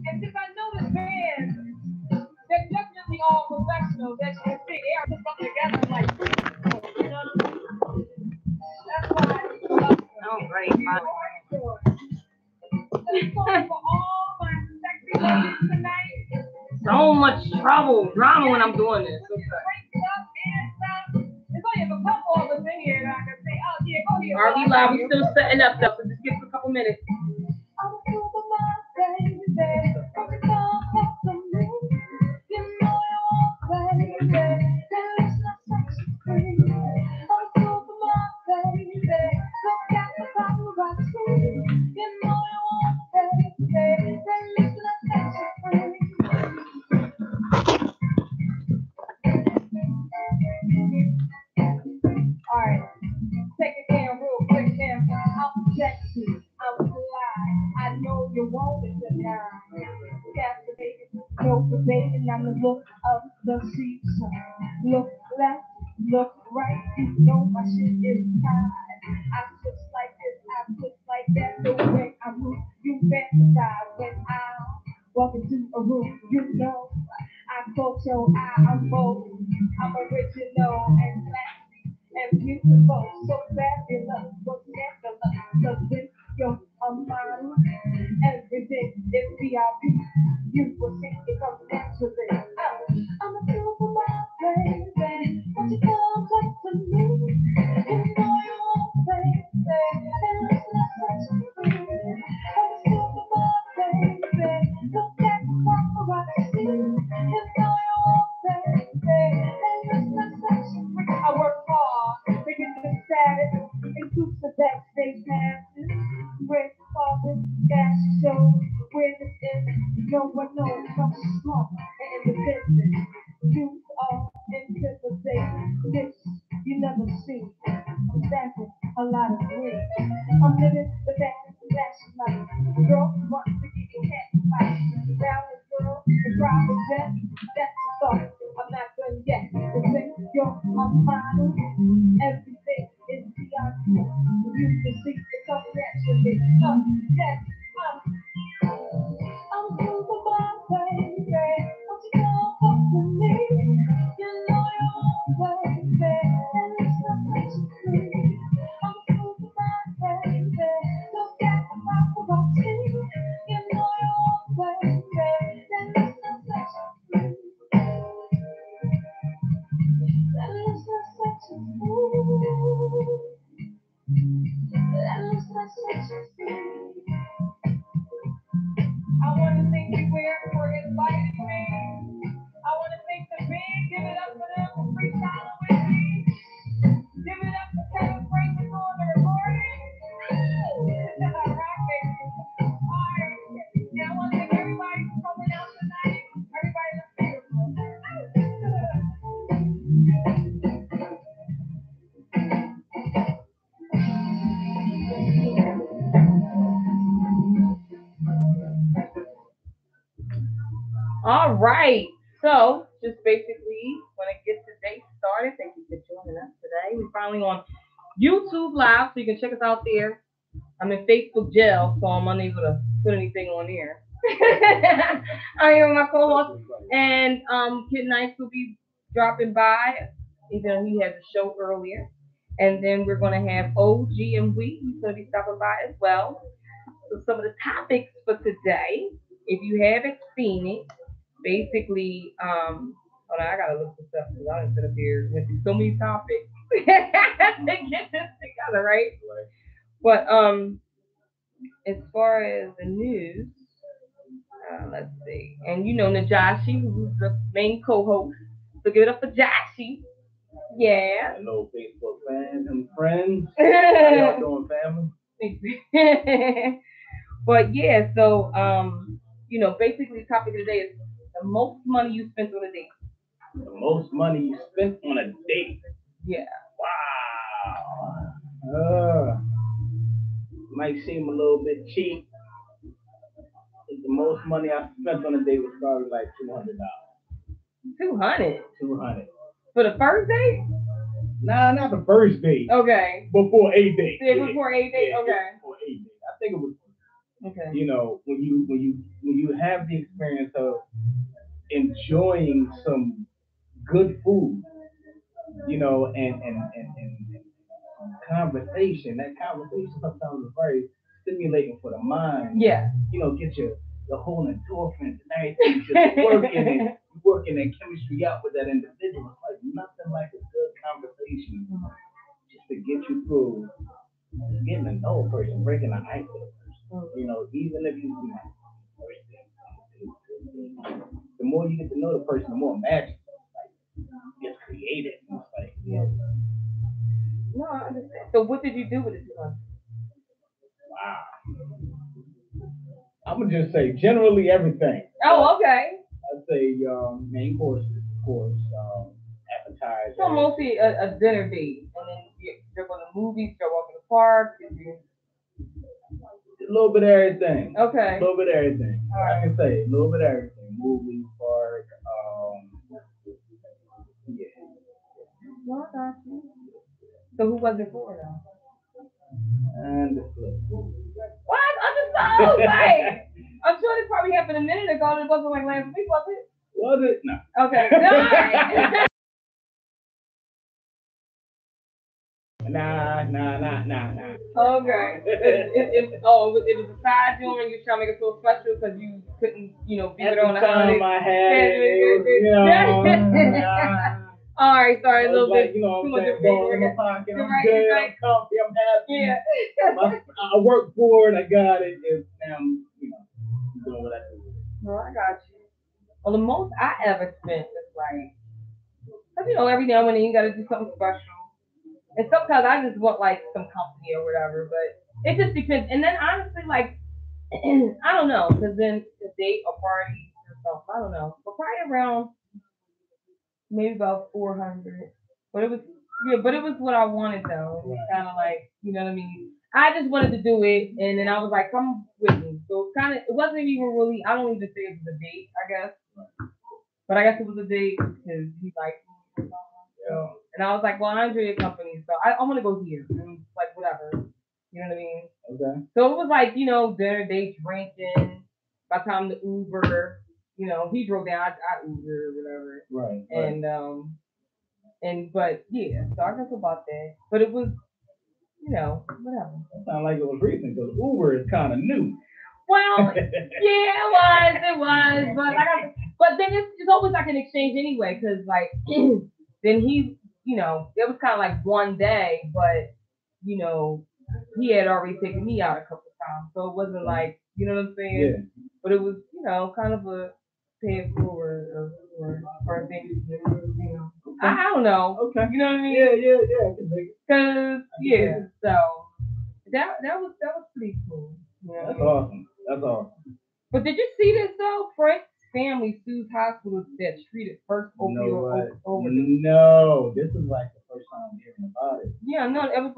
And since I know this band, they're definitely all professionals. As you can see, they are just coming together like, you know what I mean? That's why I love them. All right, fine. For all my sexy ladies tonight. So much trouble, drama when I'm doing this. Great stuff and stuff. There's only a couple of us in here that I can say, oh yeah, go here. RV Live, we still setting up though, so just give us a couple minutes. I'm a superman, baby. Come on, come to me. You know you want, baby. There's no such thing. I'm a superman, baby. Look at the paparazzi. You know you want, baby. There's no such thing. Alright, take it down real quick now. I'm sexy, I'm fly. I know you want it tonight. Captivated, no debating. I'm the look of the season. Look left, look right. You know my shit is tight. I twist like this, I twist like that. The way I move, you fantasize when I walk into a room. You know, I caught your eye. I'm bold, I'm original and classy and beautiful, so fabulous, so scandalous. So this your mind, everything is VIP. You will see it comes naturally. I'm a superman, baby. Won't you come back to me? You know you want, baby. And let's not touch me. I'm a superman, baby. Look at the paparazzi. You know you want, baby. And let's not touch me. I work hard to get the status, inclusive backstage passes, red carpet, gas shows, where this is, no one knows I'm smart and independent. You are intimidating, this you never see. I'm stacking a lot of green. I'm living the fast life. Girl want to get your cat fight. Down this girl and private jet, that's the start. I'm not done yet. It's your model. Everything is beyond you. You can see it come naturally. Yes, I'm superman, baby. Won't you come up to me? You know you're baby, and it's not much to me. I'm superman, baby. Look at the paparazzi. You know you're baby, and it's not much to me. And it's not such a fool. And it's not such a fool. I want to thank you, Ware, for inviting me. I want to thank the band. Give it up for them for freestyling with me. Give it up for Kevin Franklin on the recording. All right. And I want to thank everybody for coming out tonight. Everybody that's beautiful. All right. So just basically want to get today started. Thank you for joining us today. We're finally on YouTube Live, so you can check us out there. I'm in Facebook jail, so I'm unable to put anything on there. I am my co-host, and Kid Nice will be dropping by, even though he has a show earlier. And then we're gonna have OG and He's gonna be stopping by as well. So some of the topics for today, if you haven't seen it, basically, hold on, I gotta look this up because I didn't sit up here went through so many topics to get this together, right? But as far as the news, let's see, and you know Najashi, who's the main co-host, so give it up for Jashi. Yeah. Hello, Facebook fans and friends. How y'all doing, family? But yeah, so basically the topic of the day is the most money you spent on a date. The most money you spent on a date. Yeah. Wow. Might seem a little bit cheap. The most money I spent on a date was probably like $200. 200. 200. For the first date? Nah, not the first date. Okay. Before a date. Yeah, before a date. Yeah, okay. before a date. I think it was Okay. You know, when you have the experience of enjoying some good food, you know, and conversation. That conversation sometimes is very stimulating for the mind. Yeah. You know, get your the whole endorphins and everything just working that chemistry out with that individual. It's like nothing like a good conversation just to get you through getting to know a person, breaking the ice with a person. You know, even if you know, the more you get to know the person, the more magic gets created. It's like, yeah. No, I understand. So what did you do with it? Wow. I'm gonna just say generally everything. Oh, okay. I'd say main courses, of course, appetizers. So mostly a dinner date, and then you're going to movies, you're walking the park. A little bit of everything. Okay. A little bit of everything. All right. I can say a little bit of everything. Movies, park, yeah. Well, I got you. So who was it for though? And the flip. What? I just thought, like, I'm sure this probably happened a minute ago. It wasn't like last week, was it? Was it? No. Okay. No. Nah. Okay. It was a side joint. You trying to make it so special because you couldn't, you know, be At it on the the time holidays. I had it, you know. All right, sorry, a little like, bit. you know, Too I'm much saying, going in my pocket, I'm good, I'm comfy, I'm happy. Yeah. I worked for it, I got it, and now I'm, you know, doing what I do. No, I got you. Well, the most I ever spent is like, cause you know, every now and then you gotta do something special. And sometimes I just want like some company or whatever, but it just depends. And then honestly, like, I don't know, cause then the date or party or something, I don't know. But probably around maybe about 400. But it was but it was what I wanted though. It was kind of like, you know what I mean. I just wanted to do it, and then I was like, come with me. So it wasn't even really. I don't even say it was a date, I guess. But I guess it was a date because he liked me or something. So, and I was like, well, I enjoy your company, so I want to go here. And like whatever, you know what I mean. Okay. So it was like, you know, dinner date, drinking. By the time the Uber, you know, he drove down, I Uber or whatever. Right. But yeah, so I guess about that. But it was, you know, whatever. It sounded like it was recent because Uber is kind of new. Well, yeah, it was, but then it's always like an exchange anyway, because like then he, you know, it was kind of like one day, but you know, he had already taken me out a couple of times, so it wasn't like, you know what I'm saying? Yeah. But it was, you know, kind of a pay it forward or things, you know. I don't know. Okay. You know what I mean? Yeah. Cause so that was pretty cool. You know? That's awesome. But did you see this though? Frank's family sues hospitals that treated first opioid overdose. No, this is like the first time I'm hearing about it. Yeah, no, that was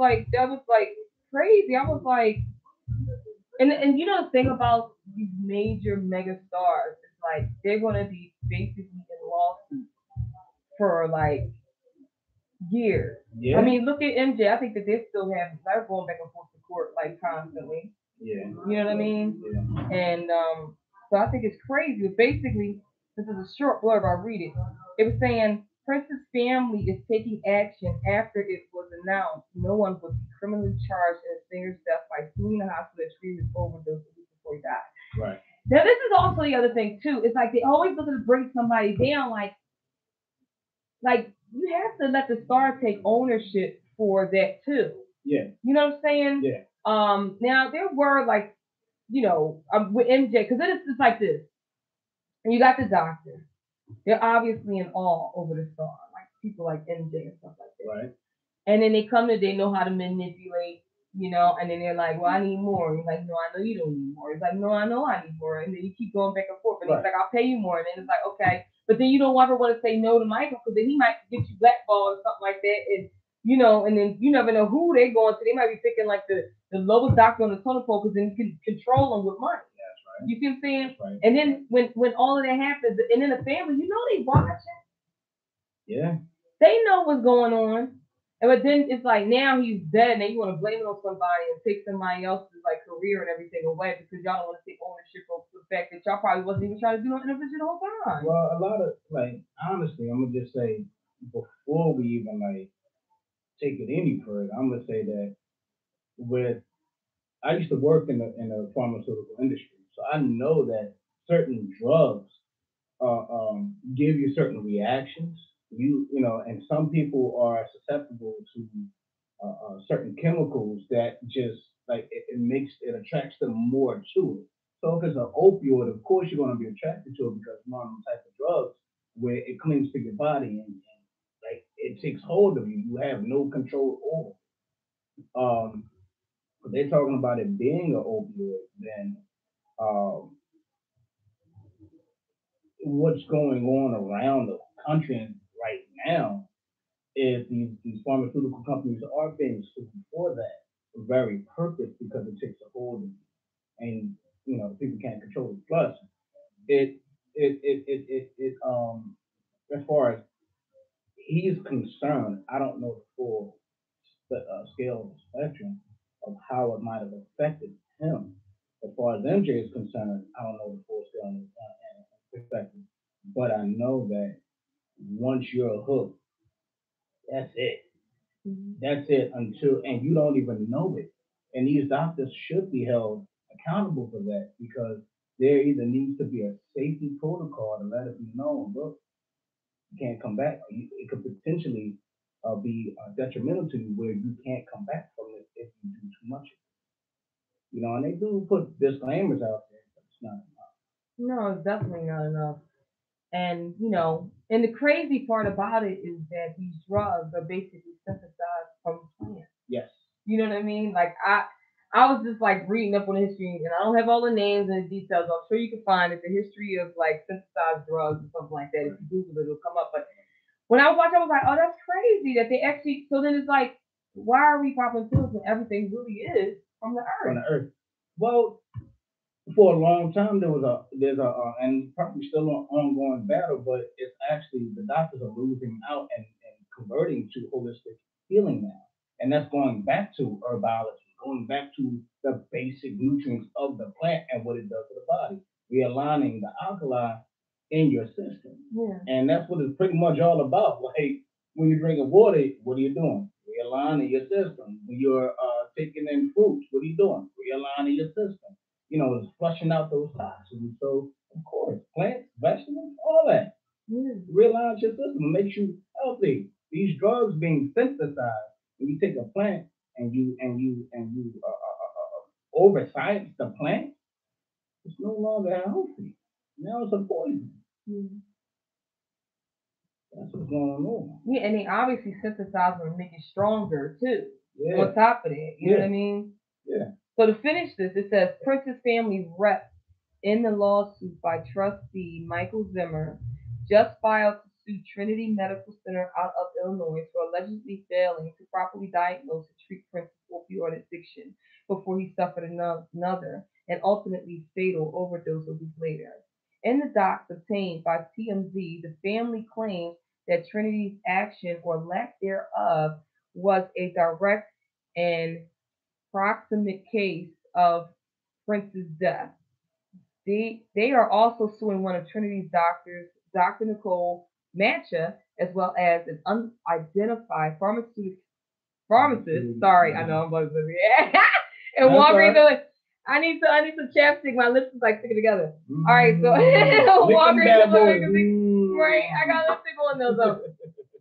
like crazy. I was like, and you know the thing about these major mega stars is like they're gonna be basically in lawsuits for like years. Yeah. I mean, look at MJ. I think that they're going back and forth to court like constantly. Yeah. You know what I mean? Yeah. And so I think it's crazy. Basically, this is a short blurb. I'll read it. It was saying Prince's family is taking action after it was announced no one would be criminally charged in the singer's death by suing the hospital that treated his overdose before he died. Right. Now this is also the other thing too. It's like they always look to bring somebody down. Like you have to let the star take ownership for that too. Yeah. You know what I'm saying? Yeah. Now there were like, you know, with MJ, because it's like this. And you got the doctor. They're obviously in awe over the star, like people like MJ and stuff like that. Right. And then they come to, they know how to manipulate, you know, and then they're like, well, I need more. He's like, no, I know you don't need more. He's like, no, I know I need more. And then you keep going back and forth. And he's like, I'll pay you more. And then it's like, okay. But then you don't ever want to say no to Michael because then he might get you blackballed or something like that. And, you know, and then you never know who they're going to. They might be picking like the lowest doctor on the totem pole because then you can control them with money. Right. You see what I'm saying? Right. And then when all of that happens, and then the family, you know they watching. Yeah. They know what's going on. But then it's like now he's dead, and then you want to blame it on somebody and take somebody else's like career and everything away because y'all don't want to take ownership of the fact that y'all probably wasn't even trying to do no intervention the whole time. Well, a lot of like honestly, I'm gonna just say before we even like take it any further, I'm gonna say that with I used to work in the pharmaceutical industry, so I know that certain drugs give you certain reactions. You know, and some people are susceptible to certain chemicals that just like it makes it attracts them more to it. So if it's an opioid, of course you're going to be attracted to it because it's one of them type of drugs where it clings to your body and like it takes hold of you. You have no control over. If they're talking about it being an opioid, then um, what's going on around the country right now is these pharmaceutical companies are being sued for that very purpose because it takes a hold of you. And you know, people can't control it. Plus, it as far as he's concerned, I don't know the full scale of the spectrum of how it might have affected him. As far as MJ is concerned, I don't know the full scale and perspective, but I know that once you're hooked, that's it. Mm-hmm. That's it until, and you don't even know it. And these doctors should be held accountable for that because there either needs to be a safety protocol to let it be known, look, you can't come back. It could potentially be detrimental to you where you can't come back from it if you do too much. You know, and they do put disclaimers out there, but it's not enough. No, it's definitely not enough. And and the crazy part about it is that these drugs are basically synthesized from plants. Yes. You know what I mean? Like I was just like reading up on the history, and I don't have all the names and the details. I'm sure you can find it, the history of like synthesized drugs or something like that. If you Google it, it'll come up. But when I was watching, I was like, oh, that's crazy that they actually. So then it's like, why are we popping pills when everything really is from the On earth? the earth. Well, for a long time there was and probably still an ongoing battle, but it's actually the doctors are losing out and converting to holistic healing now, and that's going back to herbology, going back to the basic nutrients of the plant and what it does to the body, realigning the alkali in your system, Yeah. and that's what it's pretty much all about. Like when you're drinking water, what are you doing? Realigning your system. When you're taking in fruits, what are you doing? Realigning your system. You know, it's flushing out those toxins. So, of course, plants, vegetables, all that. Yeah. Realign your system, makes you healthy. These drugs being synthesized, when you take a plant and you over science the plant, it's no longer healthy. Now it's a poison. Yeah. That's what's going on. Yeah, and they obviously synthesize them and make it stronger too. Yeah. On top of that, you know what I mean? Yeah. So to finish this, it says Prince's family rep in the lawsuit by trustee Michael Zimmer just filed to sue Trinity Medical Center out of Illinois for allegedly failing to properly diagnose and treat Prince's opioid addiction before he suffered another and ultimately fatal overdose a week later. In the docs obtained by TMZ, the family claims that Trinity's action or lack thereof was a direct and proximate case of Prince's death. They are also suing one of Trinity's doctors, Dr. Nicole Mancha, as well as an unidentified pharmacist. Sorry, I know I'm buzzing. And Walgreens. Right. I need some chapstick. My lips is like sticking together. All right, so Walgreens. Right, I got lipstick on those.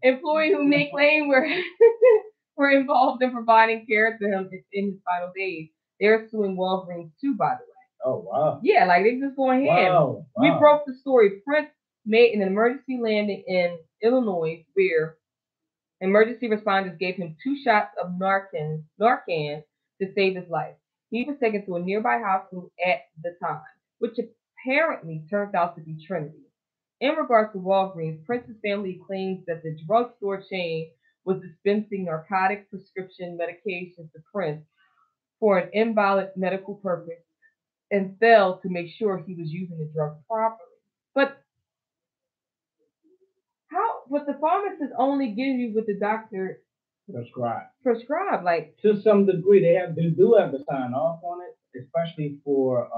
Employees who may claim were involved in providing care to him in his final days. They're suing Walgreens too, by the way. Oh, wow. Yeah, like they just going ham. Wow. We broke the story. Prince made an emergency landing in Illinois where emergency responders gave him 2 shots of Narcan to save his life. He was taken to a nearby hospital at the time, which apparently turned out to be Trinity. In regards to Walgreens, Prince's family claims that the drugstore chain was dispensing narcotic prescription medications to Prince for an invalid medical purpose and failed to make sure he was using the drug properly. But how? But the pharmacist only gives you what the doctor prescribed. Like, to some degree, they do have to sign off on it, especially for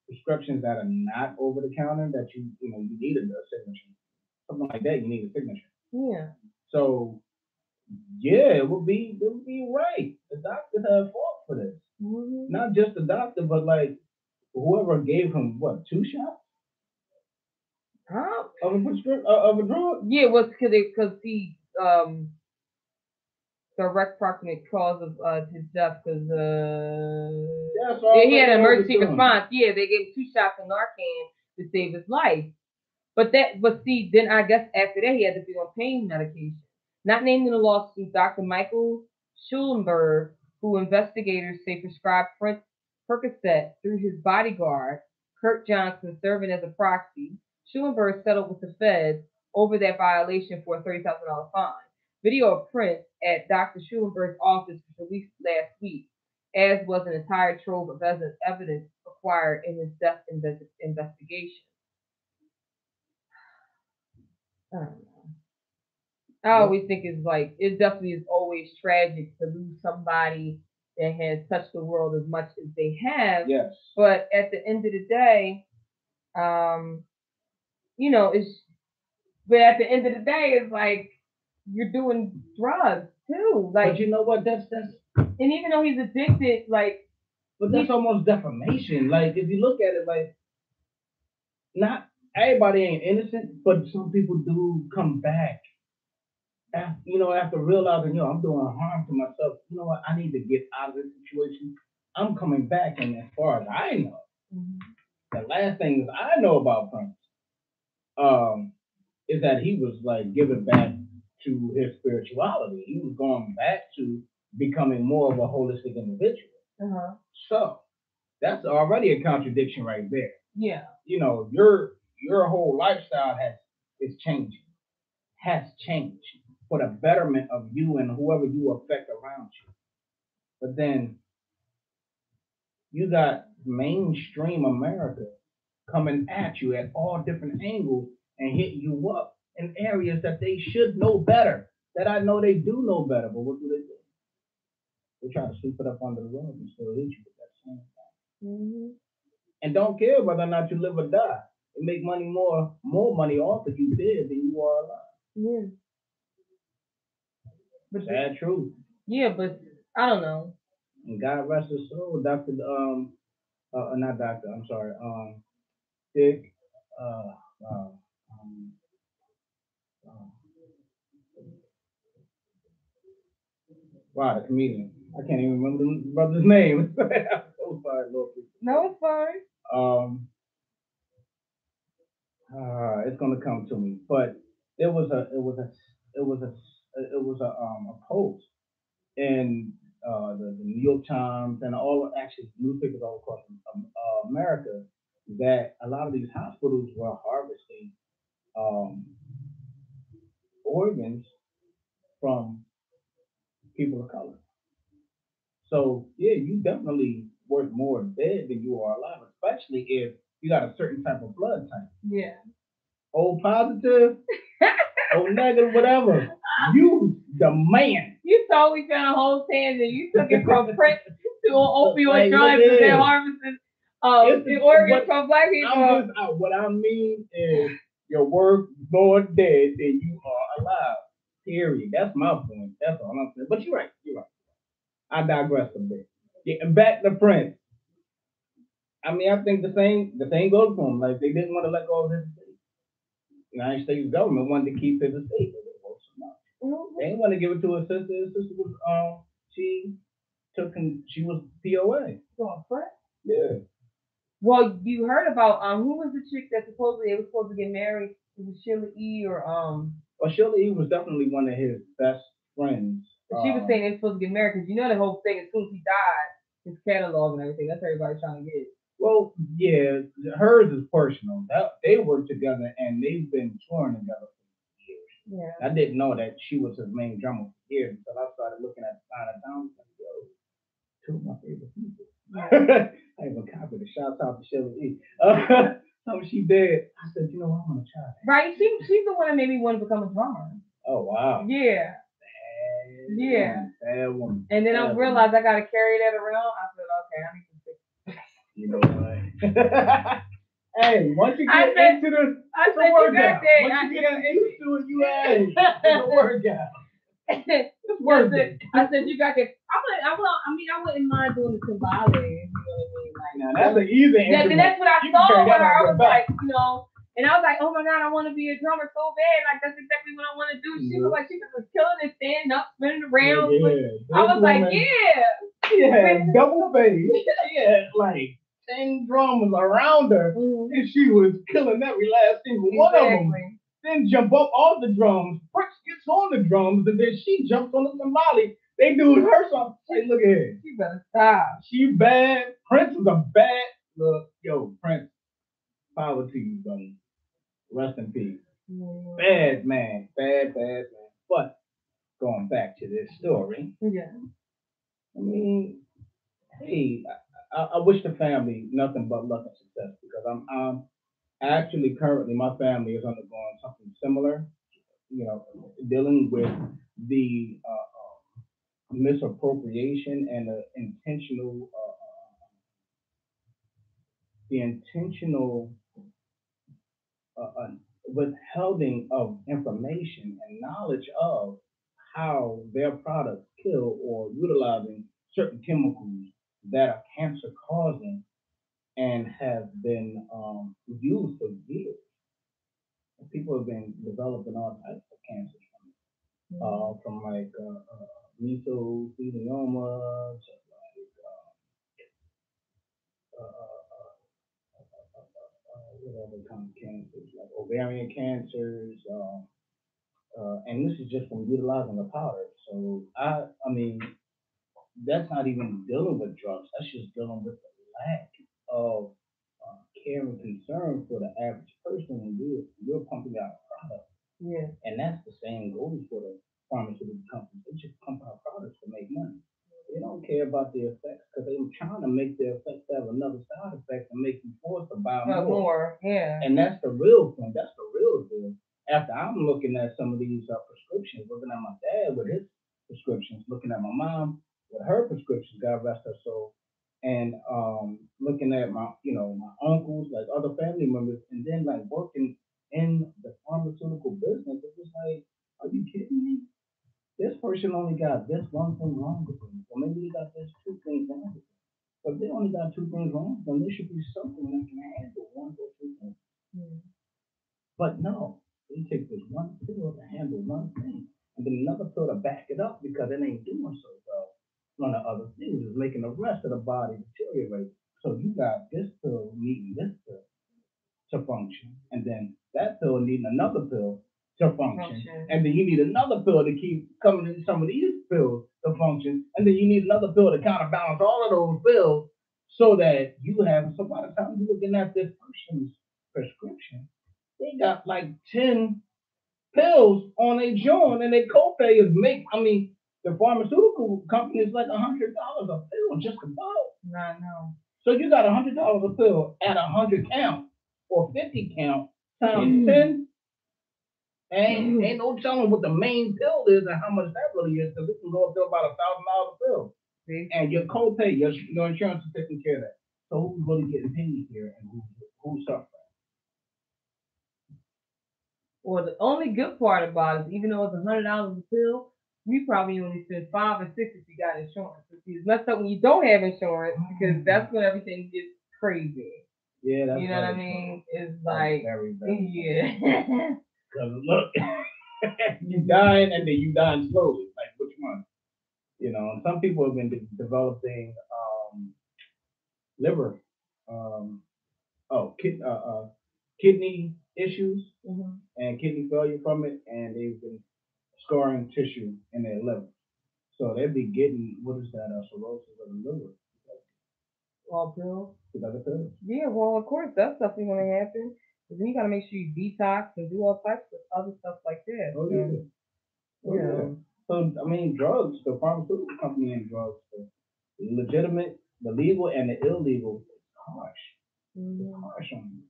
prescriptions that are not over the counter that you need a signature, something like that. You need a signature. yeah. So yeah, it would be right. The doctors have fault for this. Mm-hmm. Not just the doctor, but like whoever gave him what 2 shots Huh? of of a drug. Yeah, it was because he direct proximate cause of his death because That's he had an already emergency overdoing it. response. Yeah, they gave him 2 shots of Narcan to save his life. But see, then I guess after that he had to be on pain medication. Not named in the lawsuit, Dr. Michael Schulenberg, who investigators say prescribed Percocet through his bodyguard, Kurt Johnson, serving as a proxy. Schulenberg settled with the feds over that violation for a $30,000 fine. Video of Prince at Dr. Schulenberg's office was released last week, as was an entire trove of evidence acquired in his death investigation. I don't know. I always think it's like it definitely is always tragic to lose somebody that has touched the world as much as they have. Yes. But at the end of the day, it's. But at the end of the day, it's like you're doing drugs too. Like, but you know what? That's. And even though he's addicted, like. But that's almost defamation. Like if you look at it, like not everybody ain't innocent, but some people do come back. After realizing, I'm doing harm to myself. You know what? I need to get out of this situation. I'm coming back, and as far as I know, the last things I know about Prince, is that he was like giving back to his spirituality. He was going back to becoming more of a holistic individual. Uh-huh. So that's already a contradiction right there. Yeah. Your whole lifestyle has changed for the betterment of you and whoever you affect around you. But then you got mainstream America coming at you at all different angles and hitting you up in areas that they should know better. That I know they do know better, but what do? They try to sweep it up under the rug and still hit you with that same thing. Mm-hmm. And don't care whether or not you live or die. They make more money off of you dead than you are alive. Yeah. But sad truth. Yeah, but I don't know. And God rest his soul, Dr. Not Doctor, I'm sorry, Dick, wow, the comedian. I can't even remember the brother's name. I'm so sorry, Lord. No, it's fine. It's gonna come to me, but it was a post in the New York Times and actually newspapers all across America that a lot of these hospitals were harvesting organs from people of color. So yeah, you definitely worth more dead than you are alive, especially if you got a certain type of blood type. Yeah. O positive, O negative, whatever. You the man. You totally found a whole tangent. You took it from Prince to opioid drugs and then harvesting the organs from black people. What I mean is you're worth more dead than you are alive. Period. That's my point. That's all I'm saying. But you're right. I digress a bit. Getting back to Prince. I mean, I think the same goes for him. Like they didn't want to let go of his estate. The United States government wanted to keep his estate. They didn't want to give it to his sister. His sister was she was POA. Oh, Prince? Yeah. Well, you heard about who was the chick that supposedly they were supposed to get married? Was it Sheila E. or Well, Sheila E. was definitely one of his best friends. She was saying they were supposed to get married because the whole thing, as soon as he died, his catalog and everything, that's everybody trying to get. Well, yeah, hers is personal. They were together and they've been touring together for years. Yeah. I didn't know that she was his main drummer for years until I started looking at the Sign of Down. Two of my favorite people. I even copied the shout out to Sheila E. So she did. I said, I want to try that. Right, she's the one that made me want to become a drummer. Oh wow. Yeah. Yeah. Bad woman. And then I realized I gotta carry that around. I said, okay, I need to fix it. You know what? Hey, once you I get said- into the, I it's a said, you workout. got that. Once you get used to it, it's a workout. It's worth it. I said, you got that. I wouldn't mind doing the timbale. You know what I mean? Like, Now that's an easy then instrument. that's what I You can saw carry with that her. on I your was back. like, and I was like, oh my God, I want to be a drummer so bad. Like, that's exactly what I want to do. She was like, she was killing it, standing up, spinning around. I was like, yeah. She had double bass. She had like 10 drums around her, and she was killing every last single one of them. Then jump up off the drums. Prince gets on the drums, and then she jumps on the tamale. They doing her song. Hey, look at her. She better stop. She bad. Prince is a bad look. Yo, Prince, power to you, buddy. Rest in peace. Bad man. Bad man. But going back to this story. Yeah. I mean, hey, I wish the family nothing but luck and success because I'm actually currently my family is undergoing something similar. Dealing with the misappropriation and the intentional withholding of information and knowledge of how their products kill or utilizing certain chemicals that are cancer causing and have been used for years. People have been developing all types of cancers from like mesothelioma to like what other kind of cancers, like ovarian cancers, and this is just from utilizing the powder. So I mean, that's not even dealing with drugs. That's just dealing with the lack of care and concern for the average person when you're pumping out a product. Yeah. And that's the same goes for the pharmaceutical companies. They just pump out products to make money. They don't care about the effects because they're trying to make the effects have another side effect and make you forced to buy more. Yeah. And that's the real thing. That's the real deal. After I'm looking at some of these prescriptions, looking at my dad with his prescriptions, looking at my mom with her prescriptions, God rest her soul, and looking at my uncles, like other family members, and then like working in the pharmaceutical business, it was like, are you kidding me? This person only got this one thing wrong with them, or maybe they got this two things wrong with them. But if they only got two things wrong with them, there should be something that can handle one or two things. But no, they take this one pill to handle one thing, and then another pill to back it up because it ain't doing so well. One of the other things is making the rest of the body deteriorate. So you got this pill needing this pill to function, and then that pill needing another pill to function, and then you need another pill to keep coming in some of these pills to function, and then you need another pill to counterbalance all of those pills so that you have. So by the time you're looking at this person's prescription, they got like 10 pills on a joint, and their copay is the pharmaceutical company is like $100 a pill just about. I know. So you got $100 a pill at 100 count or 50 count times 10. Ain't no telling what the main pill is and how much that really is, because it can go up to about $1,000 a pill. And your copay, your insurance is taking care of that. So who's really getting paid here and who's suffering? Well, the only good part about it is even though it's $100 a pill, we probably only spend $5 or $6 if you got insurance. It's messed up when you don't have insurance because that's when everything gets crazy. Yeah, that's you know what I mean? It's like, very, yeah. Because look, you dying and then you dying slowly. Like which one? And some people have been developing liver, kidney issues and kidney failure from it, and they've been scarring tissue in their liver. So they'd be getting, what is that, cirrhosis of the liver. All pills? Pills? Yeah, well, of course, that's definitely going to happen. But then you got to make sure you detox and do all types of other stuff like that. Oh, yeah. Yeah. So, drugs, the pharmaceutical company and drugs, the legitimate, the legal, and the illegal, it's harsh. It's harsh on you.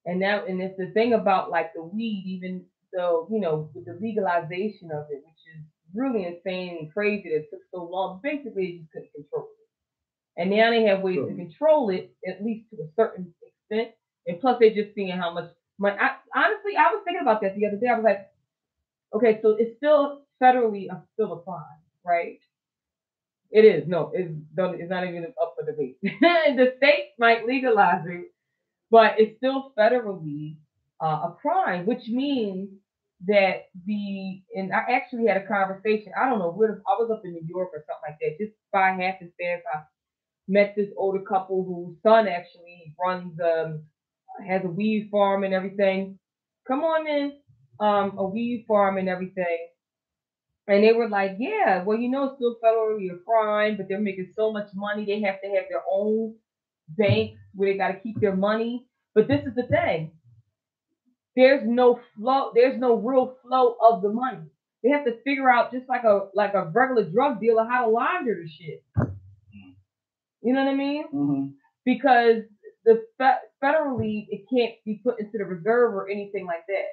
And it's the thing about like the weed, even though, with the legalization of it, which is really insane and crazy that it took so long. Basically, they just couldn't control it. And now they have ways to control it, at least to a certain extent. And plus, they're just seeing how much money. Honestly, I was thinking about that the other day. I was like, okay, so it's still federally still a crime, right? It is. No, it's not even up for debate. The state might legalize it, but it's still federally a crime, which means that and I actually had a conversation. I don't know where I was up in New York or something like that. Just by happenstance, I met this older couple whose son actually runs has a weed farm and everything. Come on in, a weed farm and everything. And they were like, yeah, well, it's still federally a crime, but they're making so much money, they have to have their own banks where they got to keep their money. But this is the thing: there's no flow, there's no real flow of the money. They have to figure out, just like a regular drug dealer, how to launder the shit. You know what I mean? Mm-hmm. Because the federally, it can't be put into the reserve or anything like that.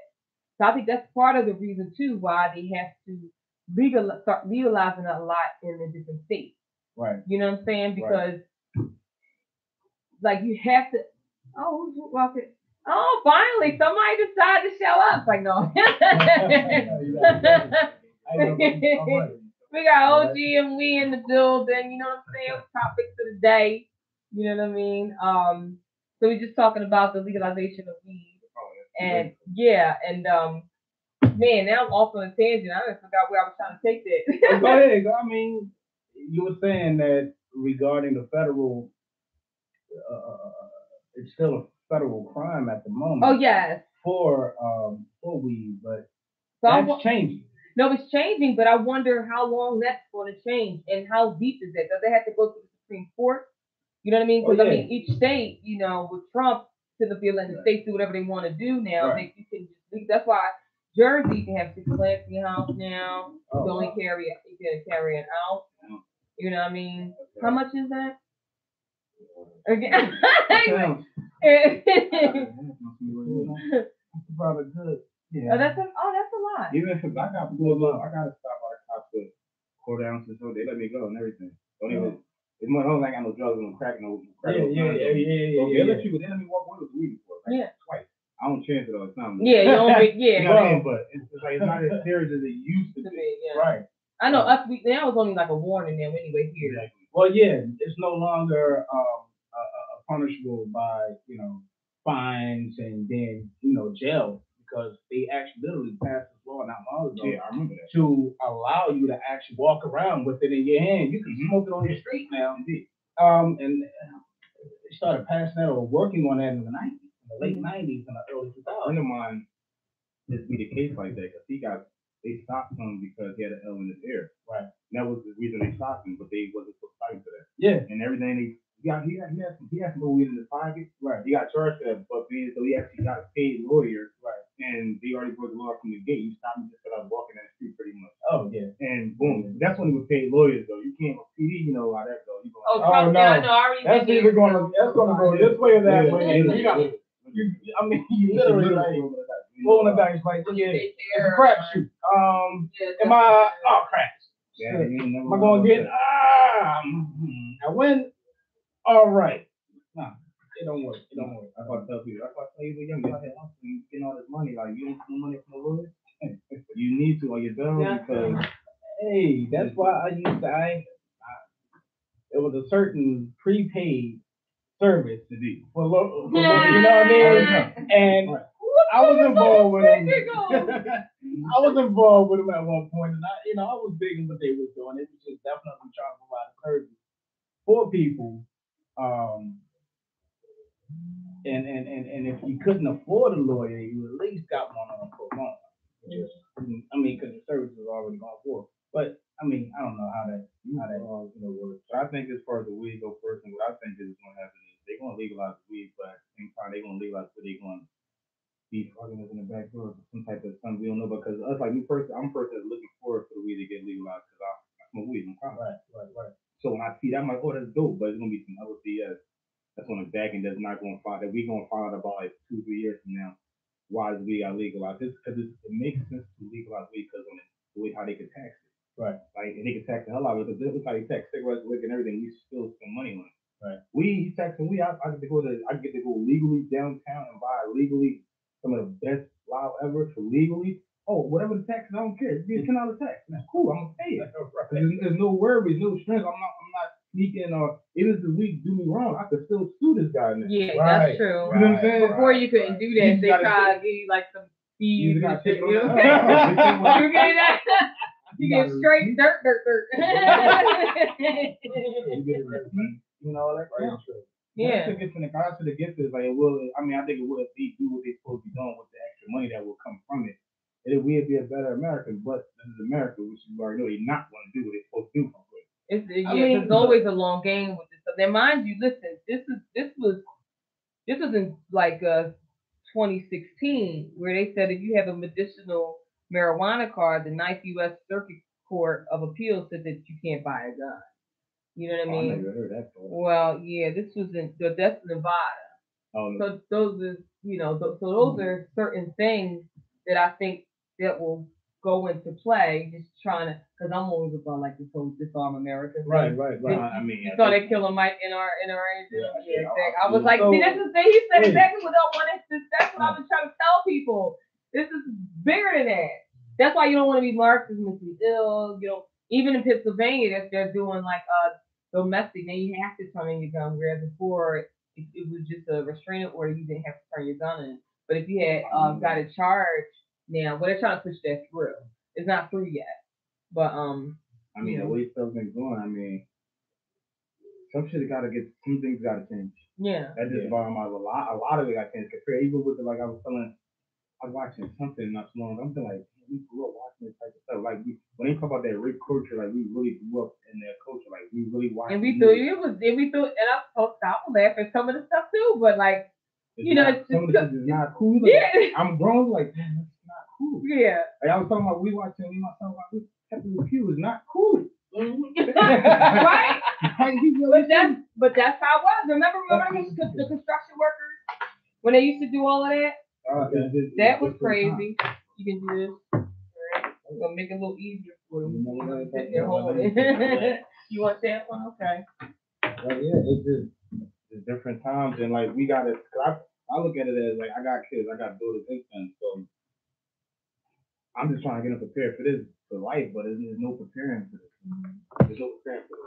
So I think that's part of the reason too why they have to start legalizing a lot in the different states. Right. You know what I'm saying? Because like you have to. Oh, who's walking? Oh, finally somebody decided to show up. Like no. We got OG and we in the building. You know what I'm saying? Topics of the day. You know what I mean? So we're just talking about the legalization of weed. And man, now I'm off on a tangent. I just forgot where I was trying to take that. Go ahead. I mean, you were saying that regarding the federal, it's still a federal crime at the moment. Oh yes. For weed, but that's changing. No, it's changing, but I wonder how long that's going to change and how deep is that? Does it have to go to the Supreme Court? You know what I mean? Because I mean, each state, with Trump to be letting the states do whatever they want to do now. Right. You can just, that's why Jersey can have 6 plants in your house now. You can only carry it out. You know what I mean? How much is that? Again. Probably good. Yeah. That's a lot. Even if I got pulled up, I gotta stop by the cops with 4 ounces, so they let me go and everything. Don't even. It's more. I don't got no drugs, no crack, no. Yeah. They let me walk away with the weed before. Twice. I don't chance it all the time. Yeah, you don't. Yeah. You know what I mean? But it's like it's not as serious as it used to be. Yeah. Right. I know us. That was only like a warning there anyway here. Exactly. Well, yeah, it's no longer punishable by fines and then jail. Because they actually literally passed this law not long ago. Yeah, I remember that. To allow you to actually walk around with it in your hand. You can smoke it on your street now. And they started passing that or working on that in the 90s, in the late 90s and the early 2000s. A friend of mine just beat a case like that because they stopped him because he had an L in his ear. Right. And that was the reason they stopped him, but they wasn't supposed to fight for that. Yeah. And everything he had some weed in his pocket. Right. He got charged for that, but so he actually got a paid lawyer. Right. And they already broke the law from the gate. You stopped me just because I was walking down the street pretty much. Oh yeah. And boom. That's when he was paid lawyers though. You can't PD, you know how that goes. No. I know, I already that's either gonna go this way or that way. You literally like pulling it back. It's like it's a crapshoot. Am I crap? Yeah, am I gonna get I win? All right. Nah. It don't work. That's why I tell people. That's why I tell you, young, you're out here hustling, getting all this money. Like, you don't get no money from the lawyer. You need to, or you're done because. Hey, that's why I used to. It was a certain prepaid service to do for local. You know what I mean? And I was involved with them. I was involved with them at one point, and I was digging what they were doing. It was just definitely trying to provide a service for people. And if you couldn't afford a lawyer, you at least got one on pro bono. Because the service was already gone for. But I don't know how that all works. But I think as far as the weed go first, and what I think is going to happen is they're going to legalize the weed, but at the same time they're going to legalize what they're going to be fucking us in the back door for some type of something we don't know. Because us, like me personally, I'm a person that's looking forward for the weed to get legalized because I smoke weed. Right. So when I see that, I'm like, oh, that's dope. But it's going to be some other BS. That's on the back end that's not going to find that we're going to find out about like 2-3 years from now. Why is weed got legalized? Because it makes sense to legalize weed because on the way how they can tax it. Right. Like, and they can tax the hell out of it because it's like they tax cigarettes, liquor, and everything. We still spend money on it. Right. He's taxing weed. I get to go legally downtown and buy legally some of the best flower ever for legally. Oh, whatever the tax is, I don't care. It's be a $10 tax. That's cool. I'm gonna pay it. There's no worries, no stress. I'm not sneaking or even if the weed do me wrong, I could still sue this guy now. Yeah, Right. that's true. You know what I'm saying? Before you couldn't do that, You they gotta try to give you like some fees You and gotta shit. take You know it what I'm saying? on. You get that? You get straight dirt. You get a receipt, you know, that Right. counts. Yeah. That's the gift from the God to the gift is like it will. I mean, I think it would if they do what they're supposed to be doing with the extra money that will come from it. It would be a better America, but this is America, which you already know they're not going to do what they're supposed to do from it. There's always a long game with this stuff. Now, mind you, listen, this was in like 2016 where they said if you have a medicinal marijuana card, the Ninth U.S. Circuit Court of Appeals said that you can't buy a gun. You know what I mean? I never heard that before. Well, yeah, this was that's Nevada. Oh, no. So those are those are certain things that I think that will go into play. Just trying to, because I'm always about like this whole disarm America thing. Right. I mean, You saw that killing Mike in our engine. Yeah, Exactly. I was like, see, this is he said exactly what I wanted. That's what I've been trying to tell people. This is bigger than that. That's why you don't want to be marked as mentally ill. You know, even in Pennsylvania, they're doing like domestic, then you have to turn in your gun. Whereas before, it was just a restraining order, you didn't have to turn your gun in. But if you had got a charge now, they're trying to push that through. It's not through yet, but I mean, the way stuff's been going, I mean, some things got to change. Yeah. That just bottom out a lot of it got changed. Compared even with like I was watching something not so long. I'm like, we grew up watching this type of stuff. Like when they talk about that rape culture, like we really grew up in their culture. Like we really watched. And we thought, and I was laughing at some of the stuff too, but like, some of this is not cool. Like, yeah. I'm grown, like, man, that's not cool. Yeah. Like I was talking about, we watching my son, like, we kept it with you is not cool. Right? But that's how it was. Remember the construction workers when they used to do all of that? That was crazy. You can do this. Right. I'm gonna make it a little easier for you. You want that one? Okay. Yeah, it's different times, and like we gotta. I look at it as like I got kids, I got daughters, and so I'm just trying to get them prepared for life, but there's no preparing for this. There's no preparing for this.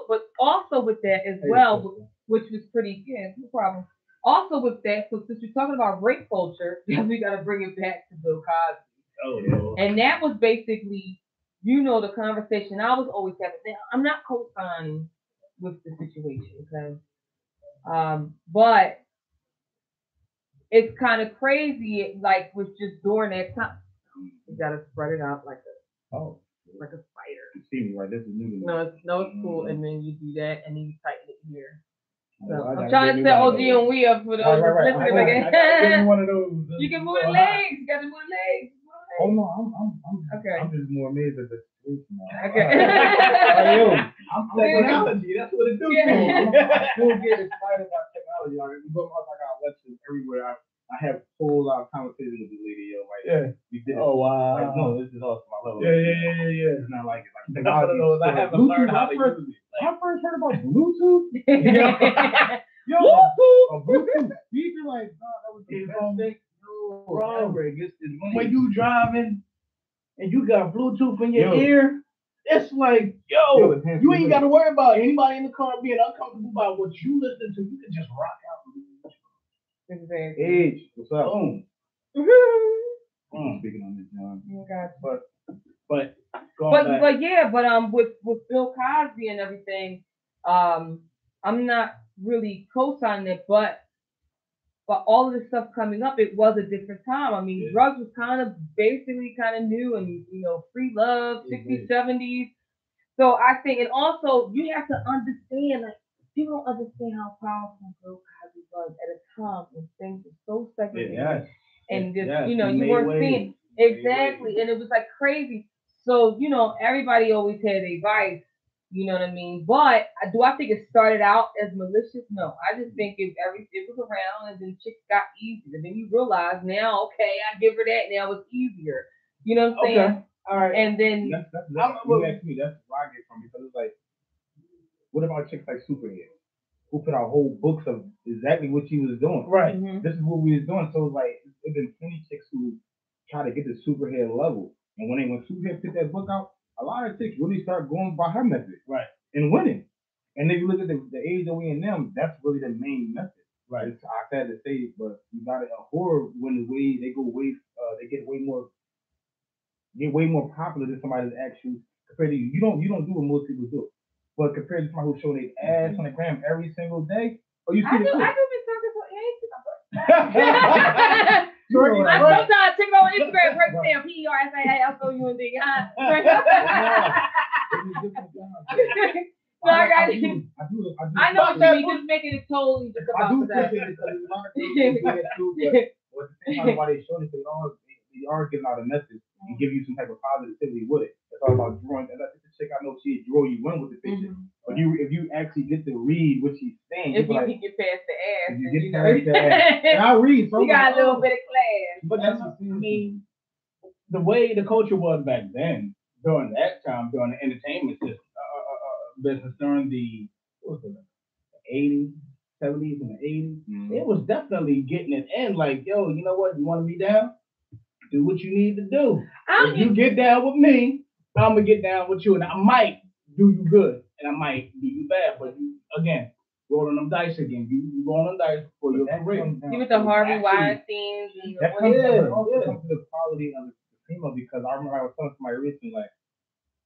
But also with that as well, which was pretty, no problem. Also with that, so since we're talking about rape culture, we got to bring it back to Bill Cosby. Oh, no. And that was basically, the conversation I was always having. Now, I'm not co-signing with the situation, okay? But it's kind of crazy, like with just during that time. You got to spread it out like a spider. You see me, right? This is new. No, it's cool. And then you do that, and then you tighten it here. So I'm trying to set OG and we up for those listening again. One of those. You can move the legs. You got to move the legs. Oh no, I'm just more amazed at the situation now. Okay. I'm technology. That's what it do. I still get excited about technology. I mean, I got lectures everywhere. I have whole lot of conversations with the lady, We did it. Oh wow. Like, no, this is awesome. I love it. Yeah. It's not like it. Like technology. I haven't learned how to use it. I first heard about Bluetooth. Yo, a Bluetooth speaker, like, that was the best thing. Bro, when you driving and you got Bluetooth in your ear, it's like, yo, you ain't got to worry about anybody in the car being uncomfortable about what you listen to. You can just rock out. Exactly. Age, what's up? Boom. Speaking on this, John. But with Bill Cosby and everything, I'm not really co-signing it, but all of this stuff coming up, it was a different time. I mean, drugs was kind of new and, free love, 60s, 70s. So I think, and also you have to understand, like, people don't understand how powerful Bill Cosby was at a time when things were so segregated. And just, you weren't seeing exactly, and it was like crazy. So, everybody always had advice, you know what I mean? But do I think it started out as malicious? No, I just think it was around, and then chicks got easier. And then you realize now, okay, I give her that, now it's easier. You know what I'm saying? All right. And then That's you ask me, that's where I get from, because it's like, what about chicks like Superhead, who put out whole books of exactly what she was doing? Right. This is what we was doing. So it's like, there's been plenty chicks who try to get to Superhead level, and when Superhead put that book out, a lot of chicks really start going by her method, Right. and winning. And if you look at the age of we and them, that's really the main method. Right. It's, I sad to say, but you got a horror when the way they go way, they get way more popular than somebody that actually compared to you. You don't do what most people do, but compared to somebody who's showing their ass on the gram every single day, oh, you see I the do clip. be talking for Right. I sometimes take on Instagram, break down PERSASOUND. No, I got it. I know what you mean. Just making it totally just I about do that. appreciate it because it's hard to do that too, but at the same time, why they showing it, they are getting out a message and give you some type of positivity with it. It's all about drawing. And that's the chick I know, she draw you in with the picture. But if you actually get to read what she's saying, If you like, can get past the ass, if you then get past the ass, and I read, so you got a little bit of class. But that's, I mean, the way the culture was back then, during that time, during the entertainment system, business, during the, what was it, 80s, 70s, and the 80s, it was definitely getting it in. Like, yo, you know what? You want to be down? Do what you need to do. If you get down with me, I'm going to get down with you. And I might do you good, and I might do you bad. But you, again, rolling them dice again. You rolling them dice for your career. You with the Harvey Weinsteins. That comes to the quality of the female, because I remember I was telling somebody recently, like,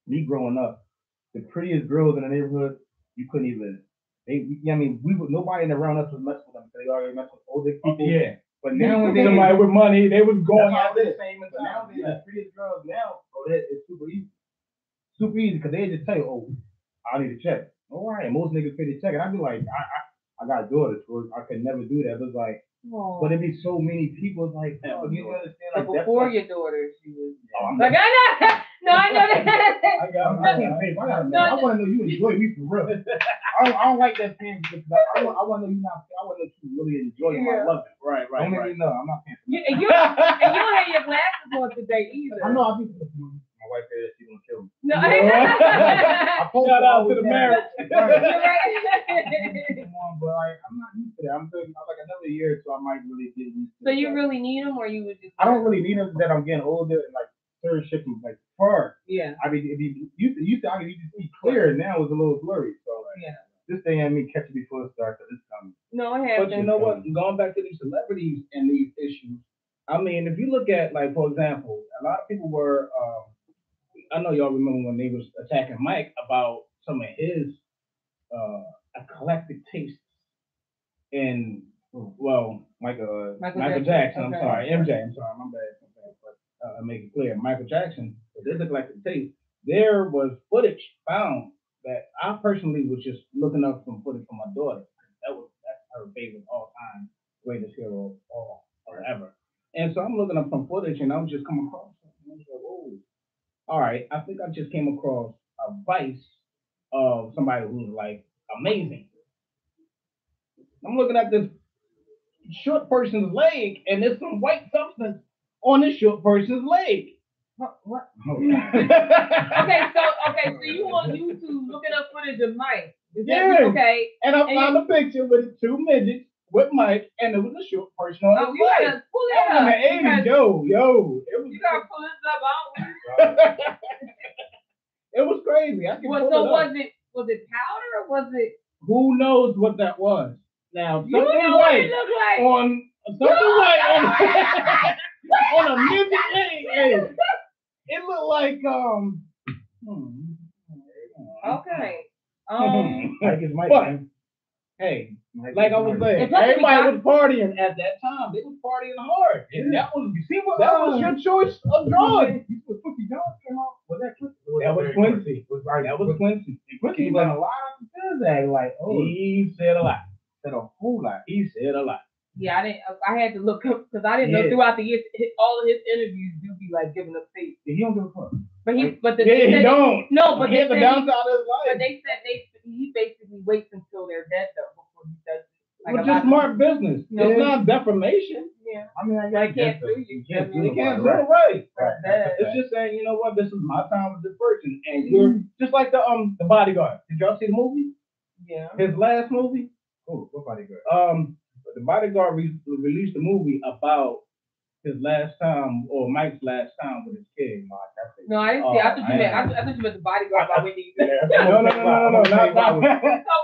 me growing up, the prettiest girls in the neighborhood, you couldn't even. Nobody around us was messing with them because they already messed with older people. Yeah. But nowadays, somebody with money, they was going out there. the same as But nowadays, the prettiest girls now, it's super easy. Super easy, because they just tell you, oh, I need a check. All right, most niggas pay the check, and I'd be like, I got daughters, so I could never do that. It was like, but it'd be so many people. It's like, oh, you understand? Like, before your daughters, you was like, I know. No, I know that. I want to know you enjoy me for real. I don't like that thing because I want to know you not. I want to know you really enjoy my love. Right. Don't make me know. I'm not paying for that. And you don't have your glasses on today either. I know. I'll be. My wife said she's gonna kill me. No. Shout out to the marriage. But I'm not used to that. I'm thinking like another year, so I might really get used to. So you really need them, or you would just? I don't really need them. That I'm getting older and like certain shit from like far. Yeah. I mean, if you used to I could see clear. Now it's a little blurry. So yeah. This thing had me catch it before it starts. This coming. No, it hasn't. But you know what? Going back to these celebrities and these issues. I mean, if you look at, like, for example, a lot of people were. I know y'all remember when they was attacking Mike about some of his eclectic tastes in, well, Michael Jackson. Okay. I'm sorry, MJ. I'm sorry, my bad. But I make it clear, Michael Jackson. His eclectic taste. There was footage found that I personally was just looking up some footage for my daughter. That's her favorite all time greatest hero ever. And so I'm looking up some footage, and I'm just coming across something. I was like, whoa. All right, I think I just came across a vice of somebody who's like amazing. I'm looking at this short person's leg, and there's some white substance on this short person's leg. What? Okay, so you on YouTube looking up footage of Mike? Okay. And I found a picture with two midgets with Mike, and it was a short person on his leg. Gotta pull it up. In the 80s, yo. You gotta pull this up. It was crazy. Was it powder or was it? Who knows what that was? Now, You know what it looked like. On a midget leg. Hey, it looked like Okay. Like it's Mike. But, hey, like I was saying, everybody was partying at that time. They was partying hard. And that was, you see what? That was your choice of drawing. Quincy Jones came out. Was that Quincy? That was Quincy. That was Quincy. Quincy He was said a lot of things. Like, oh, he said a lot. said a whole lot. He said a lot. Yeah, I had to look up because I didn't know throughout the years all of his interviews do be like giving up faith. He don't give a fuck. He don't. No, but he has a downside of his life. But they said he basically waits until they're dead though before he does it. Which is smart business. No. It's not defamation. Yeah. I mean, I But I guess can't sue you. You can't I mean, do it, right. right? Right. It's just saying, you know what? This is my time with this person, and you're just like the Bodyguard. Did y'all see the movie? Yeah. His last movie? Oh, what bodyguard? The Bodyguard released a movie about his last time, or Mike's last time with his kid. No, I didn't see. I thought you meant. I thought you meant the bodyguard by Whitney Houston. No, not So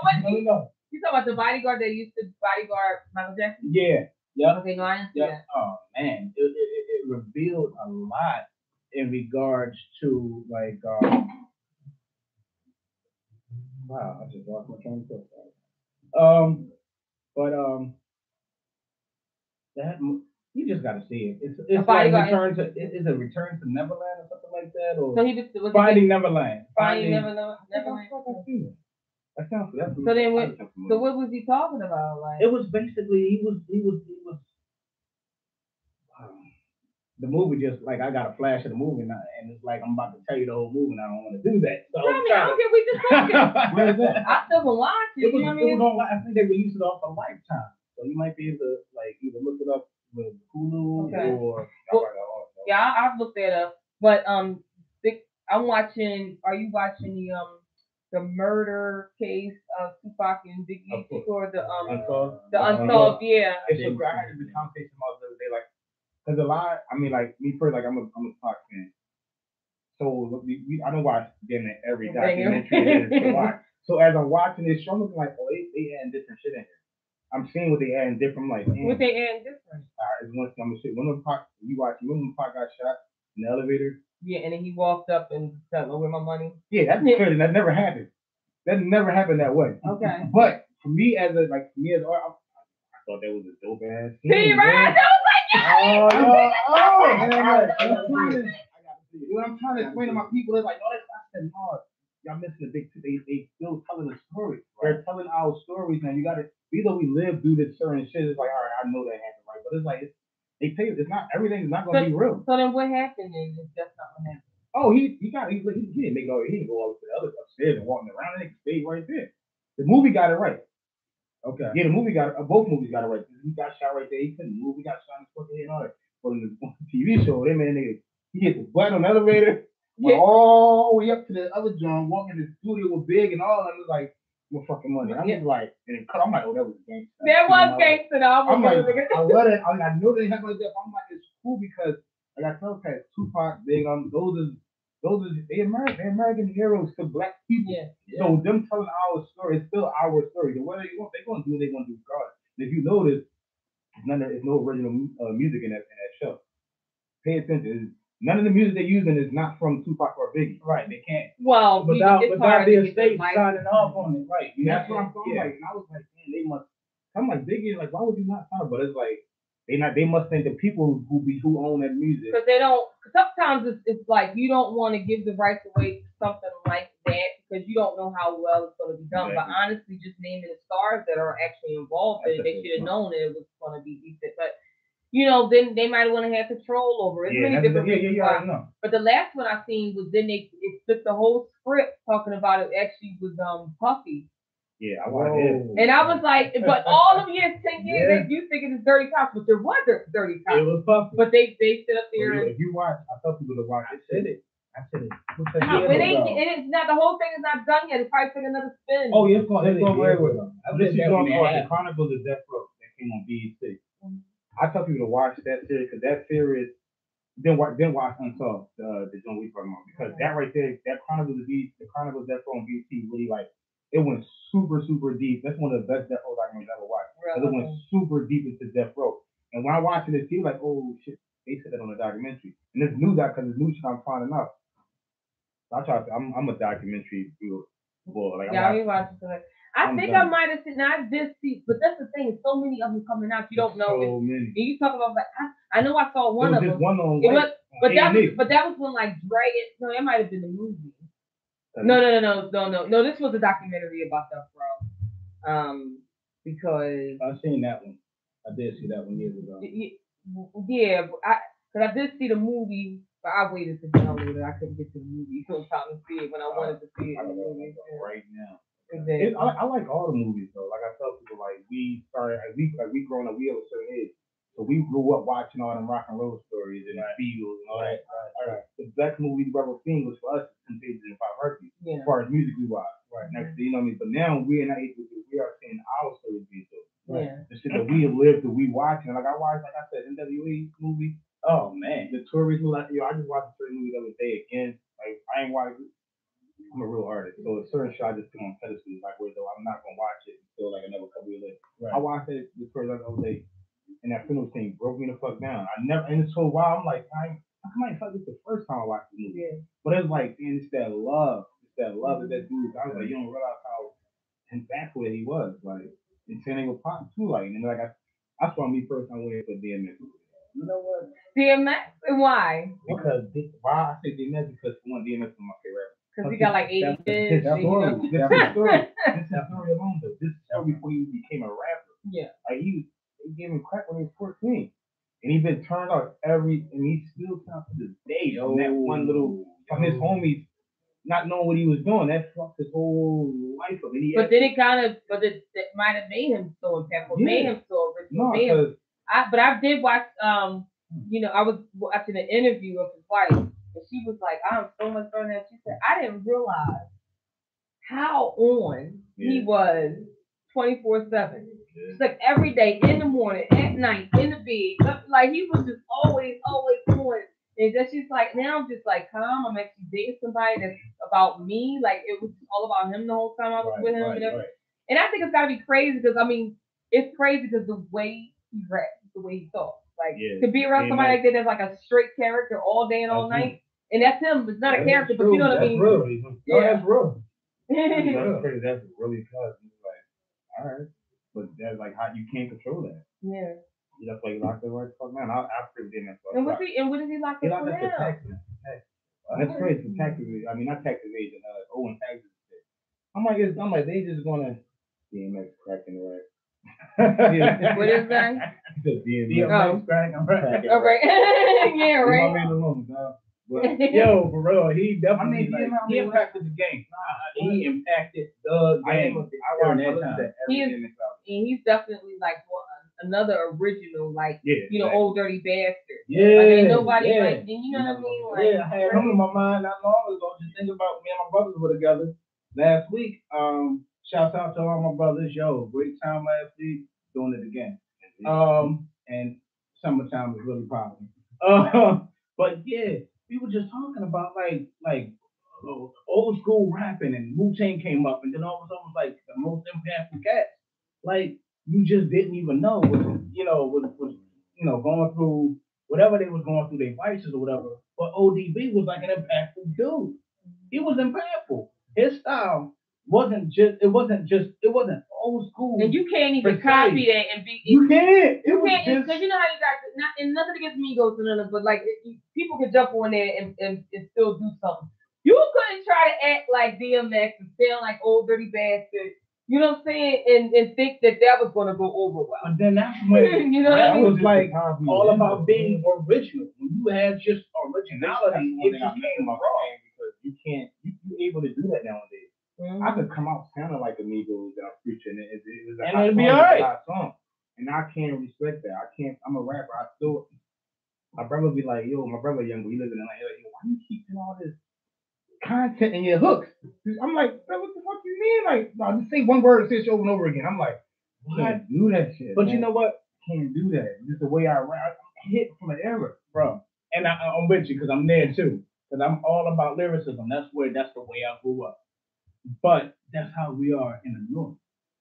what? No. You talking about the bodyguard that used to bodyguard Michael Jackson? Yeah. Yep. Okay, no, I didn't see Yep. that. Oh man, it revealed a lot in regards to like wow, I just lost my train of thought. But that you just gotta see it. It's like Return to is it Return to Neverland or something like that, or So he was Finding Neverland. Finding Neverland. That sounds good. So then what? So what was he talking about? Like it was basically he was. The movie just like I got a flash of the movie now, and it's like I'm about to tell you the whole movie, and I don't want to do that. So I don't care. We just talking. Where is that? I still can watch it. It was, You know what I mean? I think they released it off a Lifetime, so you might be able to like either look it up with Hulu or. Yeah, I've looked that up, but I'm watching. Are you watching the murder case of Tupac and Biggie or the Unsolved? Yeah. It's so I had this conversation about the other day, like. Cause a lot, I mean, like me first, like I'm a Tupac fan. So I don't watch damn near every documentary there is to watch. So as I'm watching this show, I'm looking like, oh, they adding different shit in here. I'm seeing what they adding different, like, what they adding different. It's one thing I'm gonna say. When Pac got shot in the elevator. Yeah, and then he walked up and said, "Oh, where my money?" Yeah, that's crazy. That never happened. That never happened that way. Okay. But for me as art, I thought that was a dope ass scene. See, right? What I'm trying to explain to my people is like, oh, that's not hard. Y'all missing the big. They still telling a story. Right. They're telling our stories, man. You gotta. Even though we live through this certain shit, it's like, all right, I know that happened, right? But it's like they tell you it's not everything is not gonna be real. So then, what happened? Then if that's not what happened. Oh, he didn't make it over. He didn't go over to the other upstairs and walking around. He stayed right there. The movie got it right. Okay. Yeah, the movie both movies got it right. He got shot right there. He couldn't move. He got shot in the fucking head and all that. But in the TV show, he hit the butt on the elevator, went all the way up to the other joint, walking in the studio with Big and all that. It was like, what fucking money? I'm just like, I'm like, oh, that was gangster. That was gangster. I'm like, I love it. I know they have like that. I'm like, it's cool because, like I tell Pat, Tupac, Big, those are American heroes to black people. Yeah. So them telling our story is still our story. So whether they're gonna do, they're gonna do regardless. And if you notice, there's no original music in that show. Pay attention. None of the music they're using is not from Tupac or Biggie. Right. They can't. Well, without the estate signing off on it. Right. That's what I'm talking about. And I was like, man, they must. I'm like Biggie, like, why would you not sign? But it's like they must think the people who own that music. Because they don't. Sometimes it's like you don't want to give the rights away to something like that because you don't know how well it's going to be done. Exactly. But honestly, just naming the stars that are actually involved in it, they should have known that it was going to be decent. But then they might want to have control over it. Many different reasons why. But the last one I seen was then it took the whole script talking about it actually was Puffy. Yeah, I watched it. And I was like, but all of years, 10 years, you thinking it's Dirty Cops, but there was Dirty Cops. It was Puffy. But they sit up there. If you watch, I tell people to watch. I said it. It's not, the whole thing is not done yet. It's probably taking another spin. Oh, yeah, it's going very well. The Chronicles of Death Row that came on BET. I tell people to watch that series because that series. Then watch Unsolved, the John we talking about, because that right there, that Chronicles of Death Row on BET really like. It went super, super deep. That's one of the best Death Row documentaries I ever watched. Really? It went super deep into Death Row. And when I watched it, I like, oh shit, they said that on a documentary. And this new shit I'm finding out. So I'm a documentary viewer. Like, yeah, we watched it. I think I might have seen. Now I did see, but that's the thing. So many of them coming out, you don't know. So many. And you talking about like I know I saw one of them. One on but that was when like Dragon. No, that might have been the movie. No. This was a documentary about Death Row. Because I've seen that one. I did see that one years ago. Yeah, because I did see the movie, but I waited to download it. I couldn't get to the movie sometime to see it when I wanted to see it. Right now. I like all the movies though. Like I tell people, like we growing up, we have a certain age. So we grew up watching all them rock and roll stories and the Beatles and all that. The best movie we ever seen was for us, Temptations and Five Heartbeats. Yeah. As far as music we watch. Next thing you know what I mean? But now we're in that age where we are seeing our stories being told. Yeah. The shit that we have lived, that we watching. Like I watched, like I said, NWA movie. Oh man, The Tourist, like, I just watched the certain movie the other day again. Like I ain't watch it. I'm a real artist, so a certain shot I just put on pedestals, like where though I'm not gonna watch it until like another couple years later. I watched it the Tourist the other day, and that funeral scene broke me the fuck down. I never, and it's so wild. I'm like, how come I felt this the first time I watched the movie? Yeah. But it's like, man, it's that love of that dude. I was like, you don't realize how impactful he was. Like, and Tanny was pop too. Like, and like that's why me first I went for DMX. you know what? DMX, and why? Because why I say DMX because one DMX is my favorite. Because he got like 80 That's hits. his story. That's his story. This is story alone though. This is story before he became a rapper. Yeah. Like they gave him crack when he was 14. And he's been turned out and he's still turned to this day from that one little, from his homies not knowing what he was doing. That fucked his whole life up. But then it might have made him so impactful, made him so original. No, But I did watch, I was watching an interview of his wife, and she was like, I'm so much better than that. She said, I didn't realize how on he was 24/7. It's like every day, in the morning, at night, in the bed. Like he was just always on. And then she's like, now I'm just like calm. I'm actually dating somebody that's about me. Like it was all about him the whole time I was with him. And I think it's gotta be crazy because it's crazy because the way he raps, the way he talks. Like to be around somebody like that that's like a straight character all day and all night. And that's him. It's not a character, but you know what I mean? That's real. That's crazy. That's really cause it's like, all right. But that's like how you can't control that. Yeah. That's why he locked up right the fuck man. I pretty damn And what did he lock up for now? That's crazy. For tax evasion. I mean not tax evasion, owing taxes. I'm like they just gonna DMX cracking the rack. What is that? DMX cracking rack. All right. Yeah, right. Man alone, dog. Yo, for real, he definitely he impacted the game. He impacted the game. He's definitely like another original, like Old Dirty Bastard. Yeah, like, ain't nobody like, you know what I mean? Like, I had him in my mind not long ago. Just think about me and my brothers were together last week. Shouts out to all my brothers. Yo, great time last week. Doing it again. And summertime was really popping. But yeah, we were just talking about like old school rapping, and Wu-Tang came up, and then all of a sudden was like the most impactful cats. Like you just didn't even know was going through whatever they was going through, their vices or whatever. But ODB was like an impactful dude. He was impactful. His style wasn't old school. And you can't even copy that and be. You can't. You can't, because you know how you got and nothing against Migos and nothing, but like people can jump on there and still do something. You couldn't try to act like DMX and sound like Old Dirty Bastard. You know what I'm saying? And think that was going to go over well. And then that's when you know what I mean? was like all about being original. When you had just originality, it just came raw. Because you're able to do that nowadays. I could come out sounding like Amigos that I'm preaching, and it'd be all right. And I can't respect that. I'm a rapper. My brother be like, yo, my brother young, but he lives in LA. Like, yo, why you keeping all this content in your hooks? I'm like, bro, what the fuck you mean? Like, no, just say one word and say it over and over again. I'm like, why do that shit? But man, you know what? Can't do that. Just the way I rap, I hit from an era, bro. And I'm with you because I'm there too. Because I'm all about lyricism. That's the way I grew up. But that's how we are in the North.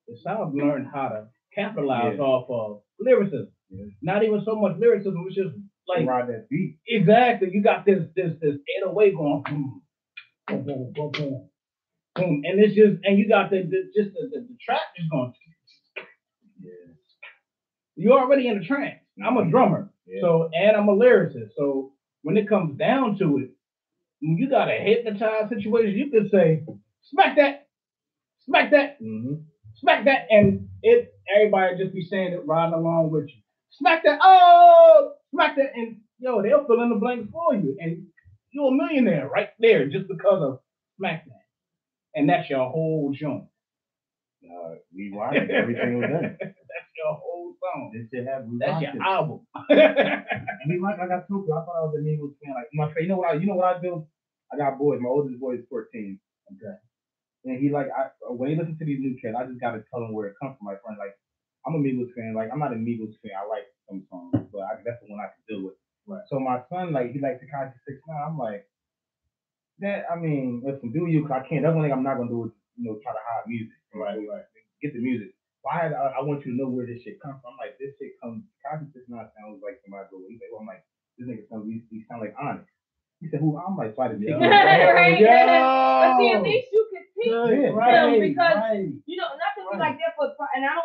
The South learned how to capitalize off of lyricism. Yeah. Not even so much lyricism, which is like ride that beat. Exactly. You got this 808 going boom, boom, boom, boom, boom, boom, and it's just, and you got the track just going. Yeah. You're already in the trance. I'm a drummer, so and I'm a lyricist. So when it comes down to it, when you got a hypnotized situation, you can say, smack that, smack that, smack that, and everybody just be saying it, riding along with you. Smack that, oh, smack that, and yo, they'll fill in the blanks for you, and you're a millionaire right there just because of smack that, and that's your whole joint. We watched it. Everything was in it. That's your whole song. This shit had. That's your album. And we like I told you, I thought I was a Migos fan. Like my friend, you know what I do? I got boys. My oldest boy is 14. Okay. And he like when he listens to these new tracks, I just gotta tell him where it comes from. My friend, like I'm a Migos fan. Like I'm not a Migos fan. I like some songs, but that's the one I can deal with. Right. So my son, like he likes Tekashi 6ix9ine. I'm like, that. I mean, listen, do you? Cause I can't. That's one thing I'm not gonna do is try to hide music. Right. Get the music. Why? I want you to know where this shit comes from. I'm like, this shit comes. Tekashi 6ix9ine sounds like somebody. He's like, well, I'm like, this nigga sounds. He sound like Onyx. He said, who? I'm like, try to take Right. Yo. But see, at least you can teach Yeah, them because right. nothing was like that for. And I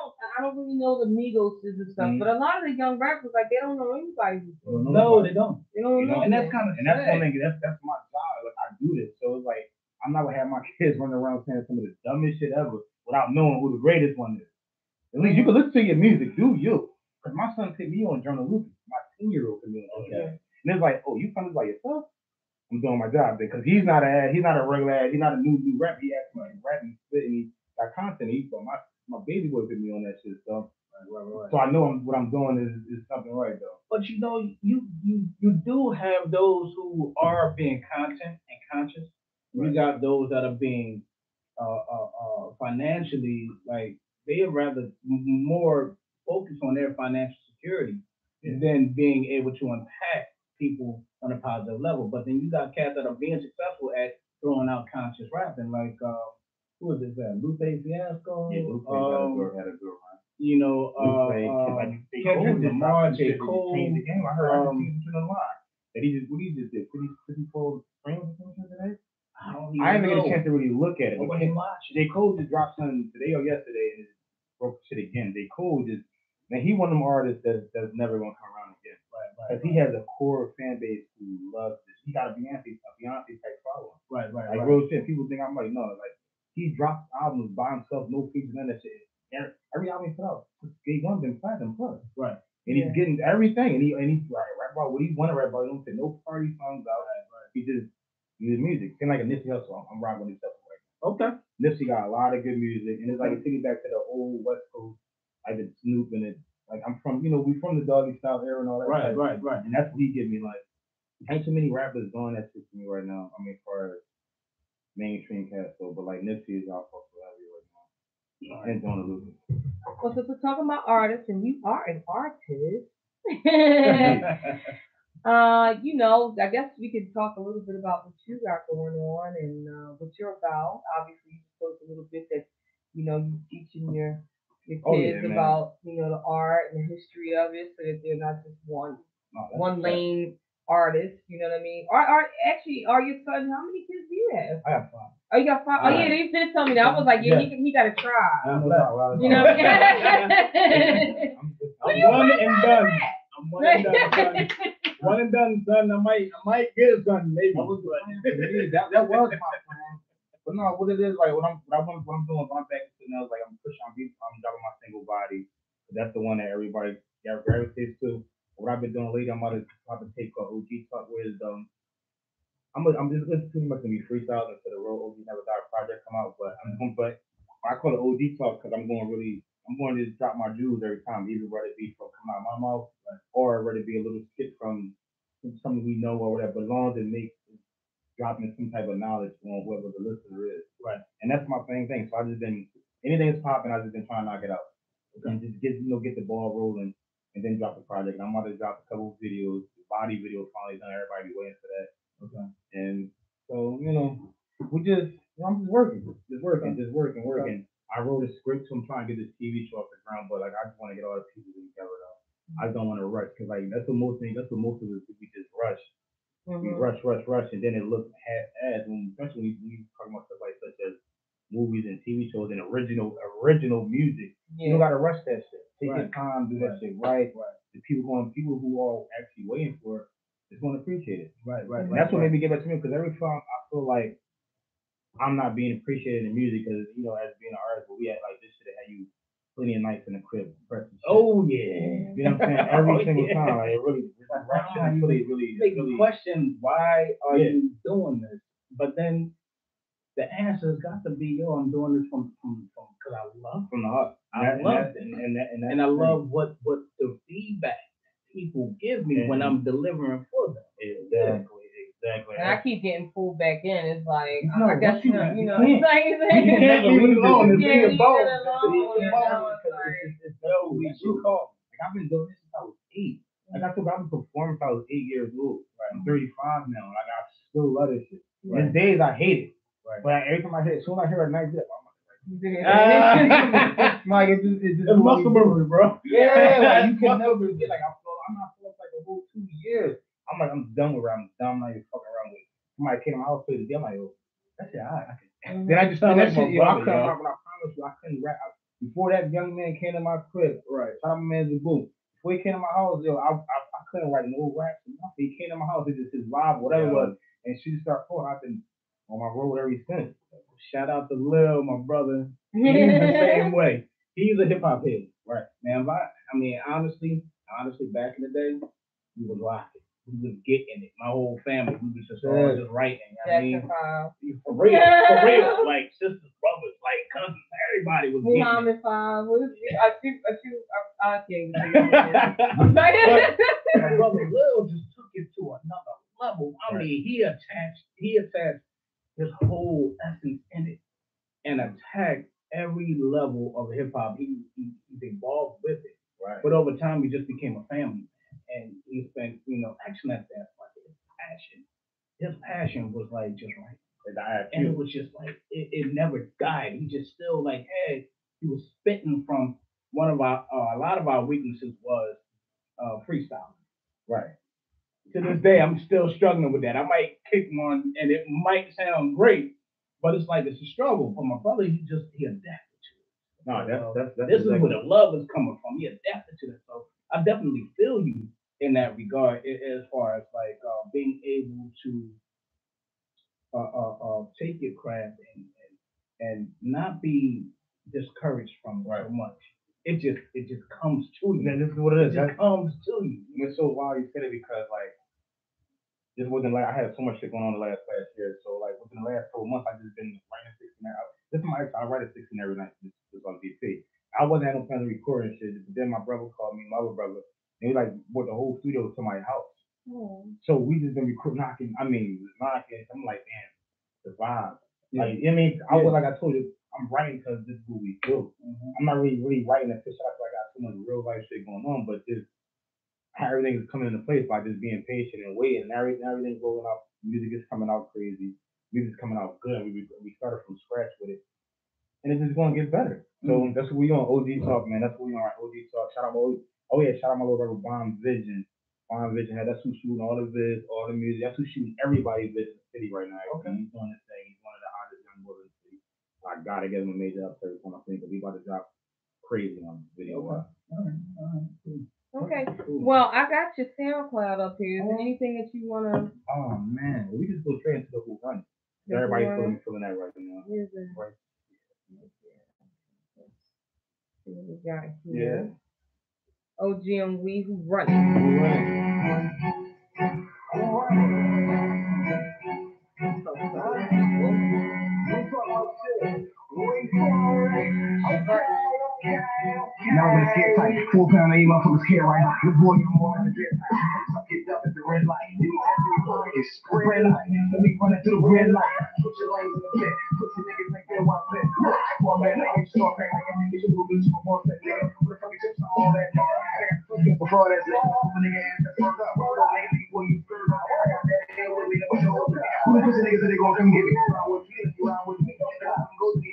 don't really know the Migos and stuff, but a lot of the young rappers like they don't know anybody. No, they don't. They don't know. And that's kind of that's one thing. That's my job. Like I do this, so it's like I'm not gonna have my kids running around saying some of the dumbest shit ever without knowing who the greatest one is. At least you can listen to your music, do you? Because my son picked me on Jonah Lucas, my 10-year-old picked me on Jonah. And it's like, oh, you found this by yourself? I'm doing my job because he's not a regular ad, he's not a new rap. He actually like rapping, spitting, he got content. But my baby boy put me on that shit, so right. So I know what I'm doing is something right though. But you do have those who are being content and conscious. Right. You got those that are being financially, like they are rather more focused on their financial security than being able to impact people on a positive level. But then you got cats that are being successful at throwing out conscious rapping, like who is this? Lupe Fiasco. Yeah, Lupe had a good run. Kendrick Lamar, J. Cole. Changed the game. I heard in the line that he just did 54 frames or something today. I haven't get a chance to really look at it. But J. Cole just dropped something today or yesterday and broke shit again. J. Cole just, man, he one of them artists that's never gonna come around again. Because he has a core fan base who loves this. He got a Beyonce type following. Right. Real shit. People think I'm like, no, like he drops albums by himself, no features, none of that shit. Every album he put out, Gay One been platinum plus. Right. And he's getting everything, and he's rap about what he want to rap about. He don't put no party songs out. Right. He just his music. Kind of like a Nipsey Hussle. I'm rocking with his stuff right now. Okay. Nipsey got a lot of good music, and it's like it takes back to the old West Coast, like the Snoop and it. Like I'm from, we from the Doggy Style era and all that. Right. And that's what he give me. Like, ain't too many rappers doing that shit to me right now. I mean, as far as mainstream cast, but like Nipsey is out for forever right now. And Jonah Lucas. Well, since we're talking about artists, and you are an artist, I guess we could talk a little bit about what you got going on and what you're about. Obviously, you spoke a little bit that, you're teaching your kids about, the art and the history of it, so that they're not just one lane artist. You know what I mean? Are your sons? How many kids do you have? I have 5. Oh, you got 5? Oh, yeah, they did tell me that. I was like, he got to try. I'm what I mean? I'm one and done. One and done, son. I might get a son, maybe. That was my plan. But no, what it is, like what I'm doing when I'm back to now is like I'm dropping my single body. That's the one that everybody gravitates to. What I've been doing lately, I'm about to take OG Talk, where I'm just pretty much gonna be freestyle until the real OG Never Die project come out. But I call it OG Talk because I'm going to just drop my jewels every time, either whether it be from coming out of my mouth or whether it be a little skit from something we know or whatever, but long as it makes dropping some type of knowledge on whoever the listener is. Right. And that's my main thing. So I just been anything that's popping, I just been trying to knock it out. Okay. And just get the ball rolling and then drop the project. And I'm about to drop a couple of videos, body videos finally done, everybody be waiting for that. Okay. And so, I'm just working. I wrote a script, so I'm trying to get this TV show off the ground, but like I just want to get all the pieces together though. I don't want to rush because like that's what most of us we just rush. We rush, and then it looks half-assed. Especially when you talk about stuff like such as movies and TV shows and original music. Yeah. You don't gotta rush that shit. Take your time, do that shit right. The people who are actually waiting for it is going to appreciate it. Right. And that's what made me give it to me because every time I feel like I'm not being appreciated in music because as being an artist, we had like this shit that had you plenty of nights in the crib. Oh yeah. You know what I'm saying? Every single time, like it really make you question why are you doing this? But then the answer's got to be, yo, I'm doing this from because I love From the heart. and I love what the feedback people give me when I'm delivering for them. Exactly. And I keep getting pulled back in. It's like, No, I guess, you you know, can't. it's like, You can never leave it alone. It's Yeah, being leave bold. it alone. It's Yo, you call. Like I've been doing this since I was 8. Like I told you, I've been performing since I was 8 years old. Right. I'm 35 now. Like I still love this shit. Right. There's days I hate it. Right. But every time I hear it, as soon as I hear a nice dip, I'm Like, it's just It's muscle memory, bro. Yeah, like you can never get like I'm not for like a whole 2 years. I'm like I'm done with it. I'm done. I'm not even fucking around with it. Somebody came to my house for the day. I'm like, yo, that shit, I can. Then I just Sound that like shit. my Yo, I brother, couldn't. yo. I promise you, I couldn't rap. Before that young man came to my crib, Right. shout out my man Zaboo. Before he came to my house, yo, I couldn't write no raps or nothing. He came to my house, it just his vibe, whatever it was, and she just started pouring. I've been on my road ever since. Shout out to Lil, my brother. He's the same way. He's a hip hop head. Right. Man, I mean, honestly, back in the day, we was rocking. We was getting it. My whole family, we was just all just writing. I mean, for real. Like sisters, brothers, like cousins, everybody was getting it. Muhammad 5. What is it? I can't even think My brother Lil just took it to another level. I mean, he attached his whole essence in it and attacked every level of hip hop. He's involved with it. Right. But over time, he just became a family man. And he spent, action at that like his passion. His passion was like just right. And it was just like, it never died. He just still like, hey, he was spitting from one of our, a lot of our weaknesses was freestyling. Right. To this day, I'm still struggling with that. I might kick one and it might sound great, but it's like it's a struggle. But my brother, he adapted to it. No, that's this is where the love is coming from. He adapted to it. So I definitely feel you in that regard as far as like being able to take your craft and not be discouraged from so much. It just comes to you. This is what it is. It just comes to you. It's so wild you said it because like this wasn't like I had so much shit going on the last year. So like within the last 4 months I just been writing 16 hours. This is I write a 16 every night just on BP. I wasn't having no plans of recording shit, but then my brother called me, my other brother, and he like brought the whole studio to my house. So we just been knocking. I'm like, damn, the vibe. Yeah. Like I was like I told you, I'm writing because this is what we do. Mm-hmm. I'm not really writing that shit. I feel like I got too much real life shit going on, but just how everything is coming into place by just being patient and waiting. And everything's rolling out. Music is coming out crazy. Music's coming out good. We started from scratch with it, and it's just gonna get better. So that's what we on OG Talk, man. That's what we on OG Talk. Shout out my little brother Bomb Vision. Bomb Vision, that's who's shooting all the vids, all the music. That's who's shooting everybody's vids in the city right now. Okay. He's doing his thing. He's one of the hottest young boys in the city. I gotta give him a major upsert on my thing, but we about to drop crazy on this video. Okay. All right. Cool. Okay. Cool. Well, I got your SoundCloud up here. Is there anything that you wanna? Oh man, we just go straight into the whole run. Everybody's feeling that right now. Right. See what we got here. OGM We Who Run It. Now I'm gonna get tight. 4 pound of motherfuckers here right now. Your boy, you're more than a drip. Get up at the red light. It's red light. Let me run it through the red light. Put your lanes in the pit. Put your niggas like that one pit. One man, I get short, man. I got niggas who will do some more than that. What the fuck is this? All that. Before that's it, open nigga ass that's fucked up. When you third up, I got that hell with me. Who the pussy niggas that they gon' come get me? Ride with me, you ride with me. Go to me,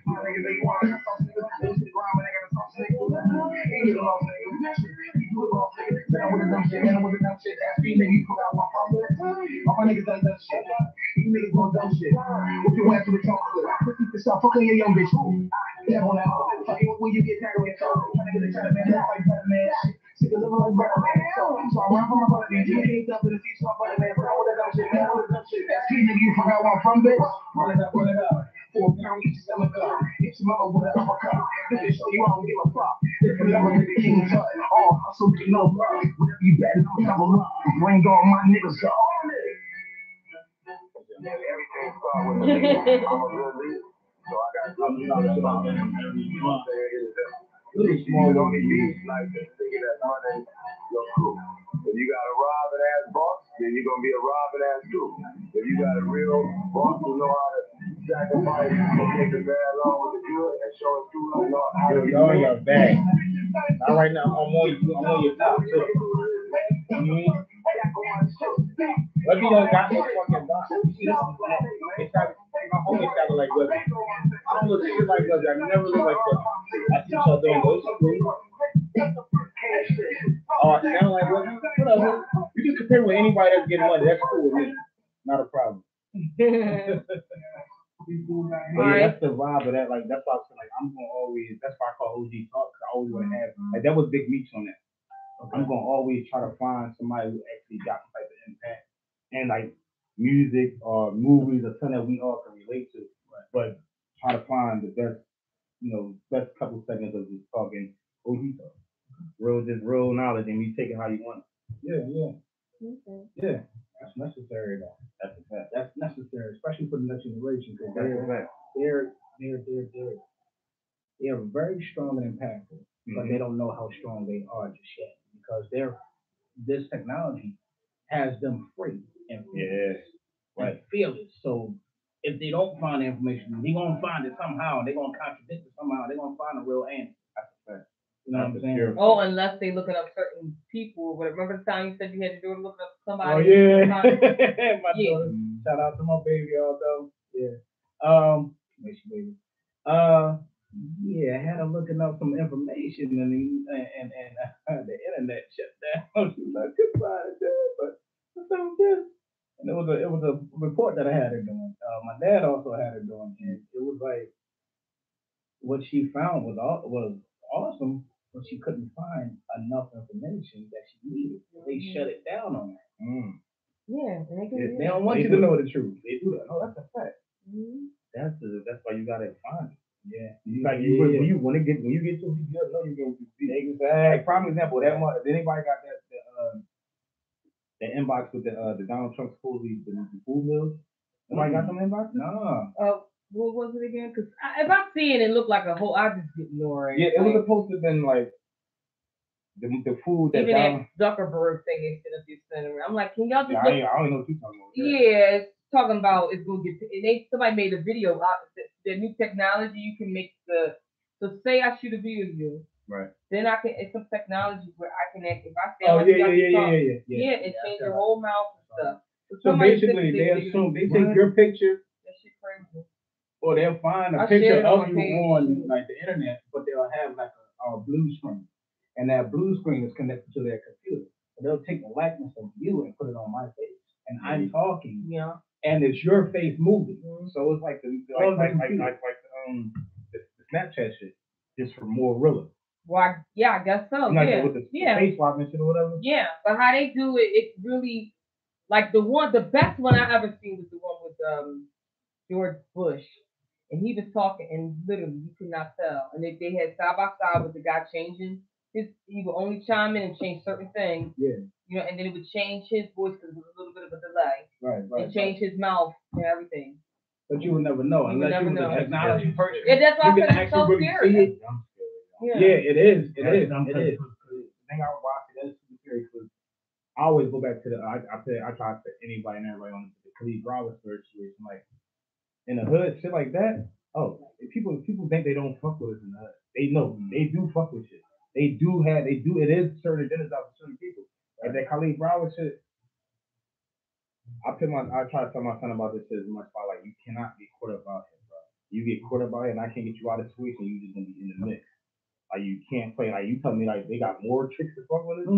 my niggas, they want to talk to me. They sit around when they got to talk to me. Ain't get along, nigga. You that shit. You do it wrong, nigga. Then I'm with the dumb shit. Man, I'm with the dumb shit. Ask me, nigga, you put out one problem. All my niggas done dumb shit. You niggas doing dumb shit. What you want to the talk to? Stop fucking your young bitch. Yeah, on that. When you get tired of it, trying to get a shot of man, that's like man. Sick of living like brother, man. So I run from my brother, man. You ain't up in the seats, my brother, man. Bro, with that dumb shit, man. With that dumb shit. That's key, nigga. You forgot where I'm from, bitch. Run it up. 4 pound, get your stomach up. Hit your mother with an uppercut. This is show you I don't give a fuck. If you never hit the king tut, oh, so you know, bro. Whatever you bet, I'm double up. You ain't going, my niggas go. Everything's start with the leader. I'm a good leader. So I got something to talk about. You know what I'm saying? It's small, don't need beats like this. Nigga that's running your crew. If you got a robbing ass boss, then you're gonna be a robbing ass crew. If you got a real boss who know how to sacrifice and take the bad along with the good and show it through, you know how to You're on your back. Not right now. I'm on your top too. Webby don't got no fucking box. My homie sounded like Webby. I don't look shit like Webby. I never look like Webby. I see y'all doing those schools. Oh, I sound like Webby? Whatever. You can compare with anybody that's getting money. That's cool with me. Not a problem. But yeah, that's the vibe of that. Like, that's why I was like, I'm gonna always. That's why I call OG Talk. Cause I always want to have like that was Big Meech on that. Okay. I'm gonna always try to find somebody who actually got some type of impact and like music or movies or something that we all can relate to. Right. But try to find the best, best couple seconds of just talking OG Talk. Real knowledge, and you take it how you want it. Yeah. Okay. Yeah. That's necessary though. That's a fact. That's necessary, especially for the next generation, because they're very strong and impactful, but they don't know how strong they are just yet, because this technology has them free and fearless. So if they don't find the information, they're gonna find it somehow. They're gonna contradict it somehow. They're gonna find a real answer. That's a fact. You know what I'm saying? Oh, unless they looking up certain people. Remember the time you said you had to do it, looking up somebody? Oh yeah. My daughter. Shout out to my baby also. Yeah. Miss you, baby. Yeah, I had her looking up some information and the internet shut down. She was like, goodbye, but that sounds good. And it was a report that I had her doing. My dad also had her doing, and it was like what she found was awesome. But she couldn't find enough information that she needed. They shut it down on that. Yeah, they don't want you to know the truth. They do that. Oh, that's a fact. That's why you gotta find it. Yeah. When you get to be good, know you're gonna be exactly. Like prime example, that much. Anybody got the inbox with the Donald Trump school, the food meals? Anybody got them inbox? No. What was it again? Because if I see it, it looked like a whole. I just ignore it. Yeah, it was supposed to have been like the food that even that Zuckerberg thing they sent up this center. I'm like, can y'all just? I don't know what you're talking about. Yeah, it's talking about it's gonna get. Somebody made a video about the new technology. You can make so say I shoot a video of you. Right. Then I can. It's some technology where I can act. If I say, yeah, and change your whole mouth and stuff. So basically, they assume they take your picture. That shit crazy. Or they'll find a picture of you on like the internet, but they'll have like a blue screen, and that blue screen is connected to their computer. So they'll take the likeness of you and put it on my face, and I'm talking, and it's your face moving. So it's like the Snapchat shit, just for more realer. Well, I guess so. With the face swap and shit or whatever. Yeah, but how they do it, it's really like the best one I ever seen was the one with George Bush. And he was talking, and literally you could not tell. And they had side by side with the guy changing he would only chime in and change certain things. Yeah. And then it would change his voice because there was a little bit of a delay. Right. And change his mouth and everything. But you would never know unless you were a technology person. Yeah, that's why I said it's so scary. Yeah, it is. The thing I would watch that's super scary because I always go back to I try to anybody and everybody on the Khalid Broward situation, like. In the hood, shit like that. Oh, people think they don't fuck with us in the hood. They know they do fuck with shit. They do. It is certain agendas out for certain people. Like that Khalid Broward shit. I try to tell my son about this shit as much. Like you cannot get caught up out here, bro. You get caught up out here, and I can't get you out of the situation. You just gonna be in the mix. Like you can't play. Like you tell me, like they got more tricks to fuck with us.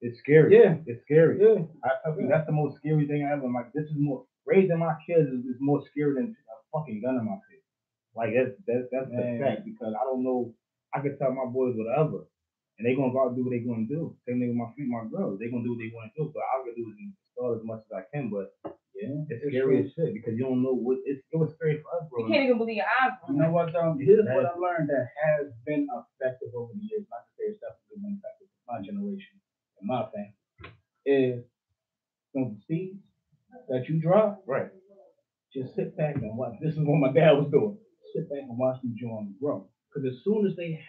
It's scary. Yeah, it's scary. Yeah, I tell you, that's the most scary thing ever. I'm like, this is more. Raising my kids is more scary than a fucking gun in my face. Like that's the fact, because I don't know. I can tell my boys whatever, and they gonna go out and do what they gonna do. Same thing with my girls. They gonna do what they wanna do. But all I can do is install as much as I can. But it's scary as shit because you don't know what it was scary for us, bro. You can't even believe your eyes. You know what? Here's what I learned that has been effective over the years. Not to say it's definitely been effective for my generation and my family is the seeds that you drop, right? just sit back and watch. This is what my dad was doing. Sit back and watch them join grow. Because as soon as they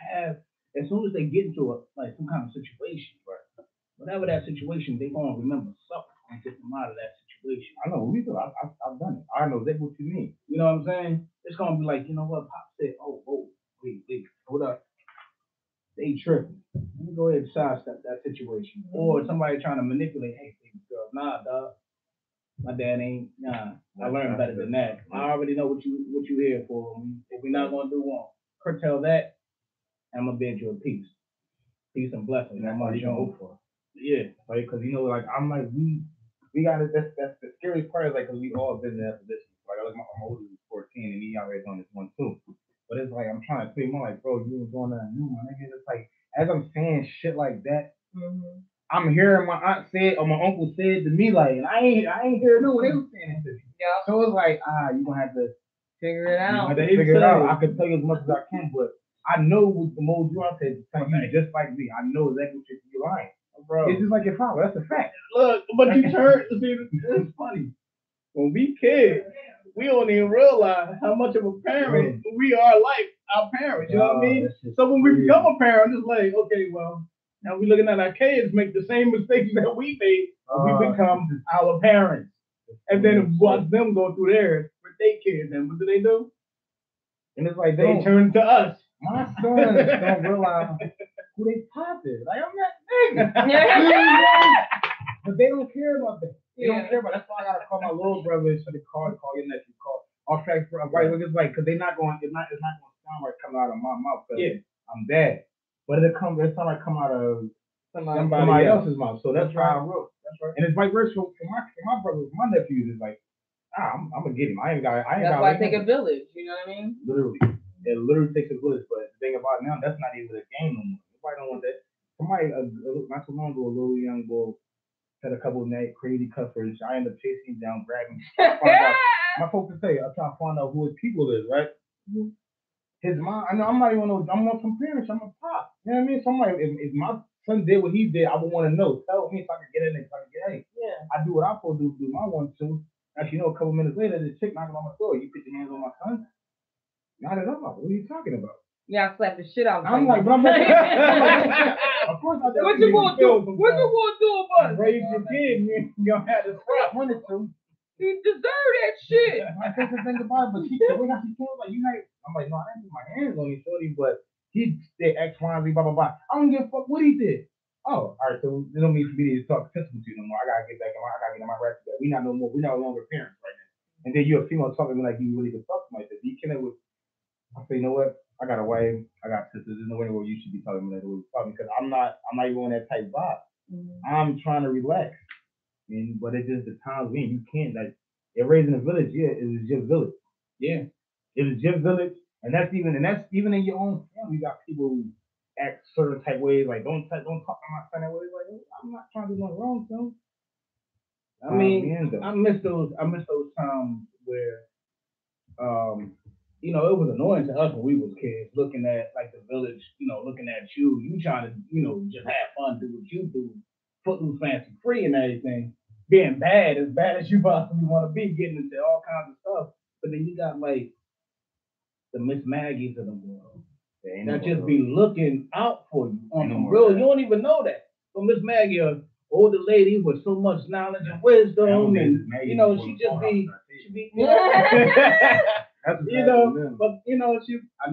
get into some kind of situation, right? Whatever that situation, they gonna remember something and get them out of that situation. I know we do. I've done it. I know exactly what you mean. You know what I'm saying? It's gonna be like, you know what, Pop said, oh, wait, hold up. They tripping. Let me go ahead and sidestep that situation. Or somebody trying to manipulate, hey, baby girl, nah, dog. My dad ain't, nah. I learned better than that. I already know what you here for. If we're not gonna do one, curtail that, I'm gonna bid you a peace. Peace and blessings. That's what you gonna hope for. Yeah. Like, cause I'm like, we got it. That's the scariest part is like, cause we all been in that position. Like, I look, my oldest is 14 and he already on this one too. But it's like, I'm trying to say more like, bro, you was doing that new, my nigga. It's like, as I'm saying shit like that, I'm hearing my aunt said or my uncle said to me, like, and I ain't hearing no when they was saying it to me. Yeah. So it's like, you gonna have to Figure it out. Figure it out. I can tell you as much as I can, but I know what the mold you are saying, you just like me. I know exactly what you're lying. Bro. It's just like your father. That's a fact. Look, but you turn. See, it's funny. When we kids, we don't even realize how much of a parent we are like our parents. You know what I mean? So when we become a parent, it's like, okay, well, now we're looking at our kids make the same mistakes that we made. We become our parents, and then watch them go through theirs with their kids. And what do? And it's like they turn to us. My sons don't realize who they pop is. Like, I'm not nigga. But they don't care about that. They don't care about that. That's why I gotta call my little brother and call your nephew, call all facts for right. It's like, cause it's not gonna sound right coming out of my mouth. I'm dad. But it's time like come out of somebody else's mouth. So that's why I wrote. That's right. And it's vice versa for my brothers, my nephews. It's like, I'm gonna get him. I ain't got. That's why I take a village. You know what I mean? Literally. It literally takes a village, but the thing about it now, that's not even a game no more. Nobody don't want that. Somebody, not too long ago, a little young boy had a couple of crazy cuss words. I ended up chasing him down, grabbing him. My folks would say, I'm trying to find out who his people is, right? His mom, I know I'm not even know, I'm on some parents, I'm a pop. You know what I mean? So I'm like, if my son did what he did, I would want to know. Tell me so I can get in there, so I can get, hey, I do what I'm supposed to do my one, two. Actually, a couple minutes later, this chick knocking on my door. You put your hands on my son? Not at all. What are you talking about? Yeah, I slapped the shit out of I'm like, but I'm like, of course I what you gonna do? What you gonna do about it? Raise your kid, you don't have to scrap. Wanted to. He deserved that shit. I think the thing about it, but the way she told like, you know, I'm like, no, I didn't put my hands on you, shorty, but he did X, Y, and Z, blah, blah, blah. I don't give a fuck what he did. Oh, all right, so there's no need for me to talk sensible to you no more. I gotta get back I gotta get on my rest back. We're no longer parents right now. And then you're a female talking to me like you really could talk to myself. You can't with I say, you know what? I got a wife, I got sisters. There's no way where you should be talking to me that way. Because I'm not even on that type vibe. I'm trying to relax. But it's just the times when you can't you're raised in a village, it was your village. Yeah. It was your village. And that's even in your own family. You got people who act certain type ways, like don't talk to my son that way. Like, I'm not trying to do nothing wrong to him. I mean, I miss those times where it was annoying to us when we was kids, looking at like the village, looking at you trying to, just have fun, do what you do, footloose, fancy free and everything, being as bad as you possibly want to be, getting into all kinds of stuff. But then you got like the Miss Maggies of the world that just be looking out for you on the real. You don't even know that. So Miss Maggie, an older lady with so much knowledge and wisdom, and she be but I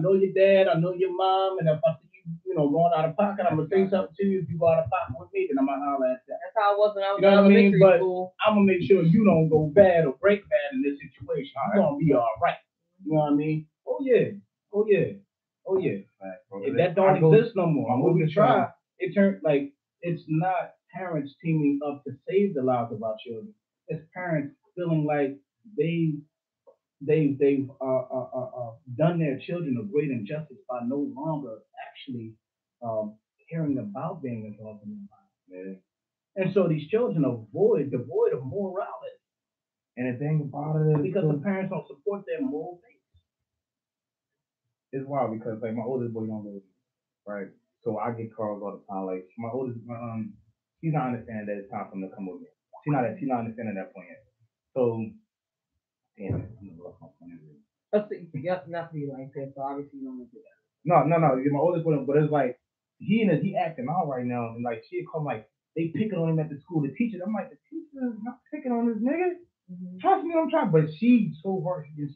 know your dad, I know your mom, and if I see you, going out of pocket, I'm gonna say something to you. If you go out of pocket with me, then I'm gonna holler at that. That's how I was when I was in elementary school. I'm gonna make sure you don't go bad or break bad in this situation. You're gonna be all right. You know what I mean? Oh yeah. If that don't exist no more, when we try, it turned like it's not parents teaming up to save the lives of our children. It's parents feeling like they've done their children a great injustice by no longer actually caring about being involved in their lives. And so these children are devoid of morality. And the thing about it is because the parents don't support their moral faith. It's wild because like my oldest boy don't live with me, right? So I get calls all the time. Like my oldest, she's not understanding that it's time for him to come with me. She's not understanding that point yet. So, damn it, Yep, not for you like that. So obviously you don't want to do that. No. My oldest one, but it's like he acting out right now, and like she come like they picking on him at the school. The teacher, I'm like, the teacher is not picking on this nigga. Trust me, I'm trying. But she's so hard. You're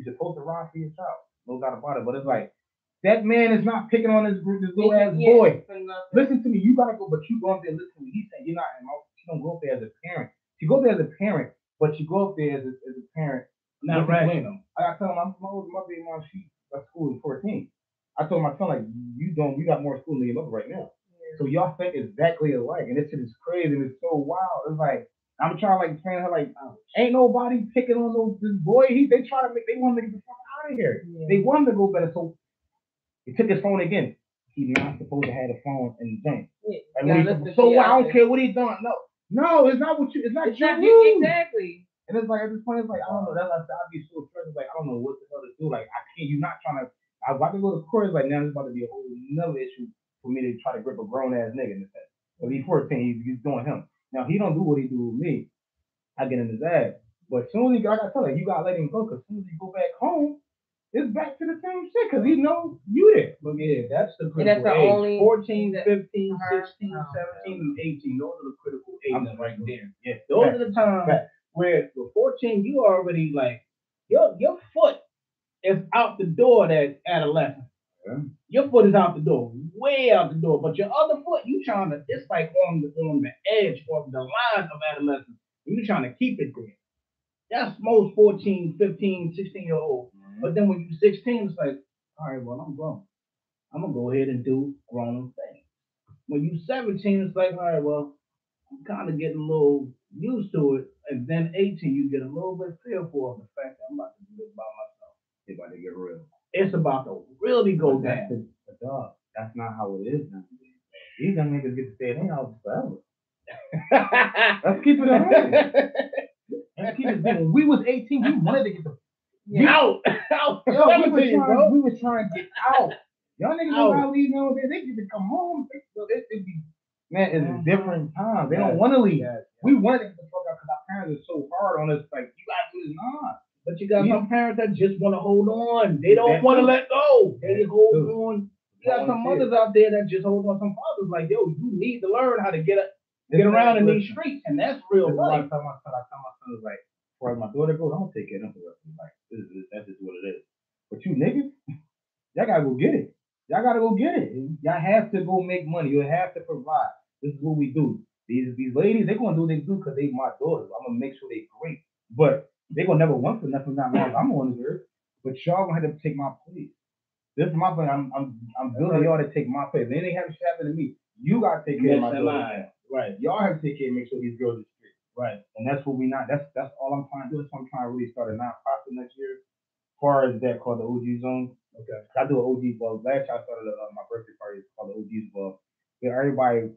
supposed to ride for your child, no doubt about it. But it's like that man is not picking on this little ass boy. Listen to me. You gotta go, but you go up there. Listen to me. He said you're not. She don't go up there as a parent. She goes there as a parent, but she go up there as a parent. Not ragging them. I tell him my baby mom. She at school is 14. I told my son like you got more school than your mother right now. Yeah. So y'all think exactly alike, and this shit is crazy. And it's so wild. It's like I'm trying to like train her like ain't nobody picking on this boy. They want to get the fuck out of here. Yeah. They want him to go better. So he took his phone again. He's not supposed to have the phone in the joint. Yeah. So I don't care what he's doing. No, it's not what you. It's not you. Exactly. And it's like at this point, it's like I don't know. I'd be so stressed. Like I don't know what the hell to do. Like I can't. You're not trying to. I'm about to go to court. It's like now it's about to be a whole another issue for me to try to grip a grown ass nigga in the face. So he's 14. He's doing him. Now he don't do what he do with me. I get in his ass. But as soon as I gotta tell her, you gotta let him go. Cause as soon as he go back home, it's back to the same shit. Cause he know you there. But yeah, that's the critical and that's the age. only 14, 15, 16, 17, and 18. Those are the critical ages right there. Yeah, those are the times where the 14, you already like your foot is out the door. That adolescent. Yeah. Your foot is out the door, way out the door. But your other foot, you trying to. It's like on the edge of the line of adolescence. You trying to keep it there. That's most 14, 15, 16-year-old. Mm-hmm. But then when you're 16, it's like, all right, well, I'm grown. I'm going to go ahead and do grown things. When you're 17, it's like, all right, well, I'm kind of getting a little used to it. And then 18, you get a little bit fearful of the fact that I'm about to do this by myself. It's about to get real. It's about to really go down. That's not how it is now. These young niggas get to stay in their house forever. Let's keep it on. When we was 18, we wanted to get the out. Yo, we were trying to get out. Y'all niggas know how leave nowadays. They get to come home. Man, it's a different time. They don't want to leave. We wanted to get the fuck out because our parents are so hard on us. Like, you gotta do this now. But you got some parents that just want to hold on. They don't want to let go. They hold on. You got some mothers out there that just hold on. Some fathers like, yo, you need to learn how to get around in these streets, and that's real life. I tell my son, like, as my daughter goes, I'm gonna take care of them for the rest of my life. That's just what it is. But you niggas, y'all gotta go get it. Y'all have to go make money. You have to provide. This is what we do. These ladies, they're gonna do what they do because they my daughters. I'm gonna make sure they great. But they're gonna never want for nothing not long. I'm on this earth. But y'all gonna have to take my place. This is my place. I'm building y'all to take my place. They ain't have to happen to me. You gotta take care of my daughters. Right. Y'all have to take care and make sure these girls are straight. Right. And that's what we not. That's all I'm trying to do. That's why I'm trying to really start a nonprofit next year. As far as that called the OG Zone. Okay. I do an OG ball. Last year I started my birthday party. It's called the OG's ball. Where everybody,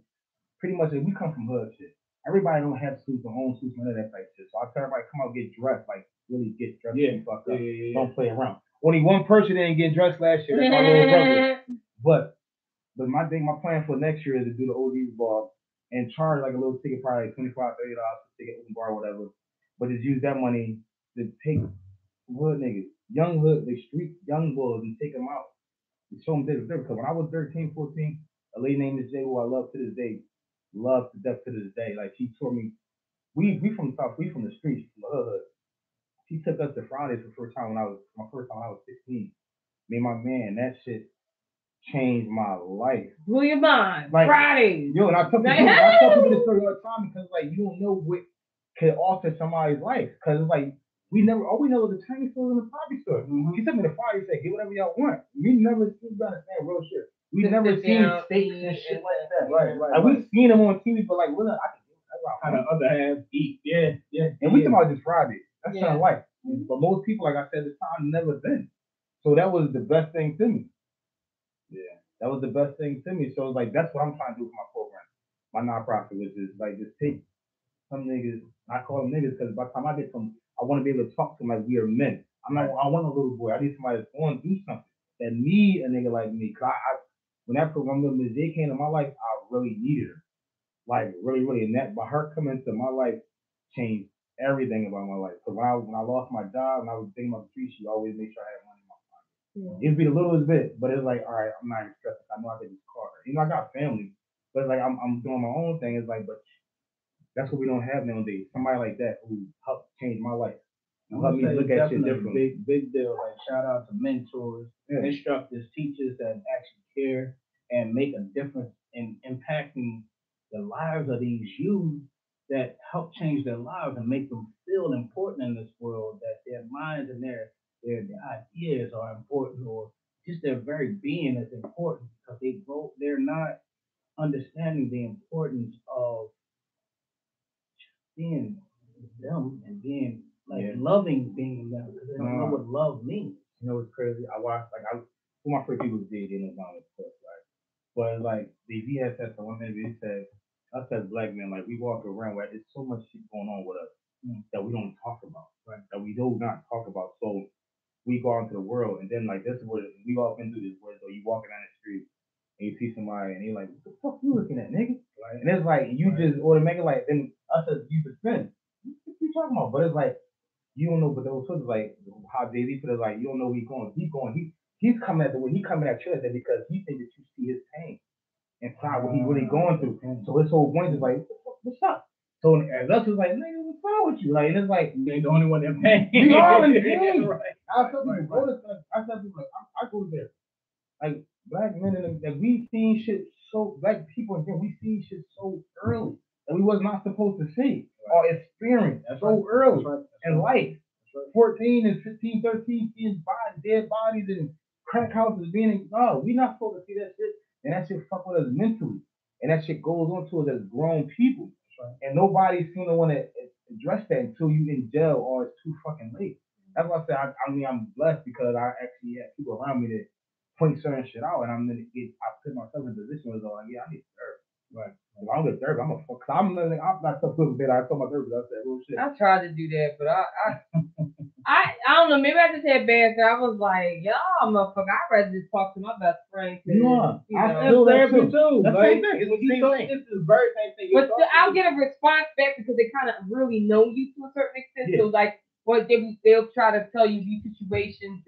pretty much, we come from hood shit. Everybody don't have suits, their own suits, none of that type shit. So I tell everybody come out get dressed, like really get dressed. Yeah. And fucked up. Yeah. Don't play around. Only one person didn't get dressed last year. That's my little brother. But my plan for next year is to do the OG's ball and charge like a little ticket, probably $25, $30 to ticket open bar or whatever. But just use that money to take hood niggas, young hood, the street young boys, and take them out and show them different. Because when I was 13, 14, a lady named Miss J, who I love to this day, love to death to this day. Like she taught me, we from the South, we from the streets, from the hood. She took us to Fridays for the first time when I was 16. Me and my man, that shit changed my life. Blew your mind. Like, Fridays. Yo, and I tell people this story all the time because like you don't know what can alter somebody's life. Cause it's like all we know is the Chinese stores and the coffee store. Mm-hmm. She took me to Friday, said, get whatever y'all want. We never seen understand real shit. We never seen steaks and shit like that. Right. Like we've seen them on TV, but like we're not. How the other half eat. Yeah. And we talking about just Fridays. That's kind of life. Mm-hmm. But most people, like I said, at the time never been. So that was the best thing to me. Yeah, that was the best thing to me. So it's like that's what I'm trying to do for my program, my nonprofit, which is like just take some niggas. I call them niggas because by the time I get some, I want to be able to talk to them like we are men. I want a little boy. I need somebody that's going to do something that need a nigga like me. Cause when that program with Ms. J came to my life, I really needed her, like really. And that by her coming into my life changed everything about my life. Cause when I lost my job and I was thinking about the street, she always made sure I had money in my It'd be the littlest bit, but it's like, all right, I'm not even stressed. I know I get this car. You know, I got family, but it's like I'm doing my own thing. It's like, but that's what we don't have nowadays. Somebody like that who helped change my life. I'm Help gonna me say look at shit definitely differently. big deal. Like shout out to mentors, Yeah. instructors, teachers that actually care and make a difference in impacting the lives of these youth that help change their lives and make them feel important in this world. That their minds and their ideas are important, or just their very being is important because they're not understanding the importance of being them and being like Yeah. loving being them because they don't know what love means. You know what's crazy? I watched who my first people was Jay-Z and Obama, of course, right? But it's like he had said to one thing. He said, us as black men, like we walk around where there's so much shit going on with us that we don't talk about, right? That we do not talk about. So we go out into the world, and then like this is where we all been through this. Where so you walking down the street and you see somebody, and you're like, "What the fuck you looking at, nigga?" Right? And it's like you just automatically like then us as you defend. What you talking about? But it's like you don't know, but those folks like how Jay-Z put it, like you don't know where he's going. He's going. He's coming at the way he coming at you at that because he think that you see his pain inside what he really going through. So his whole point is like, what's up? So as us is like, nigga, what's wrong with you? Like, and it's like You ain't the only one that pain. we all in pain. Right. I tell people, go to I tell people like I go there. Like black men and like we seen shit so black people again, we seen shit so early that we was not supposed to see or experience so early in life. 14 and 15, 13, seeing dead bodies and crack houses being no, we not supposed to see that shit. And that shit fuck with us mentally. And that shit goes on to us as grown people. And nobody seem to want to address that until you in jail or it's too fucking late. That's why I say I mean I'm blessed because I actually have people around me that point certain shit out, and I put myself in a position where it's like, yeah, I need therapy. Right. If I don't get therapy, I'm a fuck. I'm not so good with it. I told my therapist, I said, oh shit. I tried to do that, but I don't know. Maybe I just had bad. I was like, y'all, motherfucker, I'd rather just talk to my best friend. Yeah, I That's therapy too. That's Like, the same thing. this is the very same thing. But I'll get a response back because they kind of really know you to a certain extent. Yeah. So like, what they'll try to tell you these situations,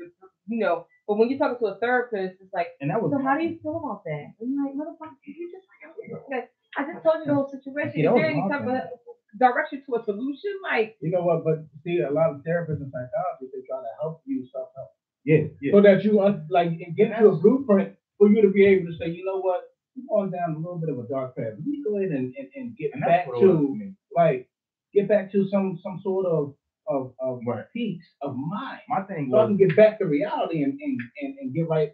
you know. But when you're talking to a therapist, it's like, And that was so how do you feel about that? And you're like, motherfucker, you just I just told you the whole situation. Yeah, Is there any type of direction to a solution? Like, you know what? But see, a lot of therapists and psychologists they try to help you self help. Yeah. So that you like get to a blueprint for you to be able to say, you know what, you're going down a little bit of a dark path. Let me go ahead and get back to like get back to some sort of peace of mind. My thing So I was can get back to reality and get right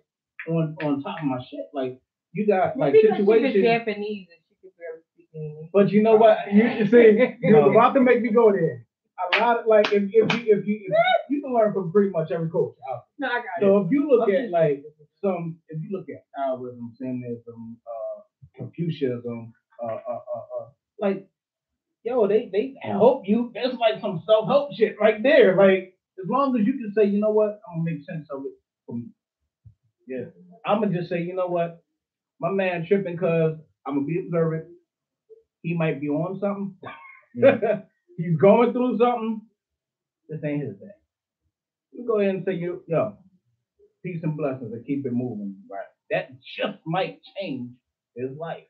on top of my shit. Like you got like maybe because situations. she's Japanese and she could barely speak English. But you know what? You see, you're about to make me go there. A lot of like if you can learn from pretty much every culture out there. No, I got it. So if you look at like if you look at Taoism, Zennism, Confucianism, like yo, they help you. That's like some self-help shit right there. Like as long as you can say, you know what, I'm gonna make sense of it for me. Yeah, I'm gonna just say, you know what, my man tripping because I'm gonna be observant. He might be on something. He's going through something. This ain't his day. You go ahead and say, yo, peace and blessings and keep it moving. Right. That just might change his life.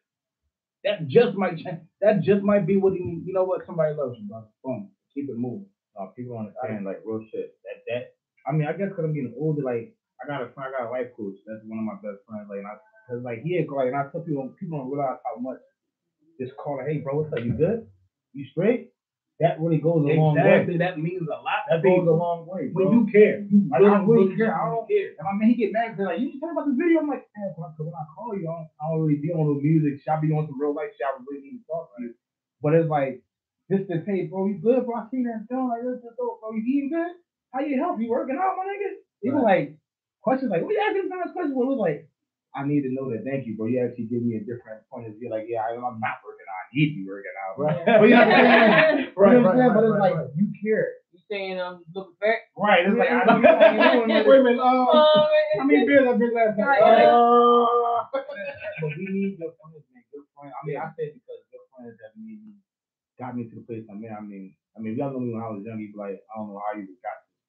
That just might change. That just might be what he needs. You know what? Somebody loves you, bro. Boom. Keep it moving. people understand like real shit. That I mean, I guess because I'm getting older, like I got a life coach. That's one of my best friends. Like, cause like he like, and I tell people don't realize how much just calling, hey bro, what's up? You good? You straight? That really goes a long way. Exactly, that means a lot. That goes a long way, bro. When you care. Like, I really care. I don't care. And I mean, he get mad because like, you just talking about the video. I'm like, man, when I call you, I don't really be on no music. I be on some real life shit. I really need to talk on it. But it's like, just to say, bro, you good, bro? I seen that film. Like, this is dope, bro. You eating good? How you help? You working out, my nigga? Even like questions like, what you asking those questions? Well, it was like, I need to know that. Thank you, bro. You actually give me a different point of view. Like, yeah, I'm not working out. I need to be working out, right? But you know what I'm saying? Right. But it's like you care. You saying looking back? Right. It's like I don't know. Wait a minute. How many beers I drink last night? But we need good friends, man. Good friends. I mean, I say because good friends that got me to the place I'm in. I mean, y'all know me when I was young. You be like, I don't know how you got to this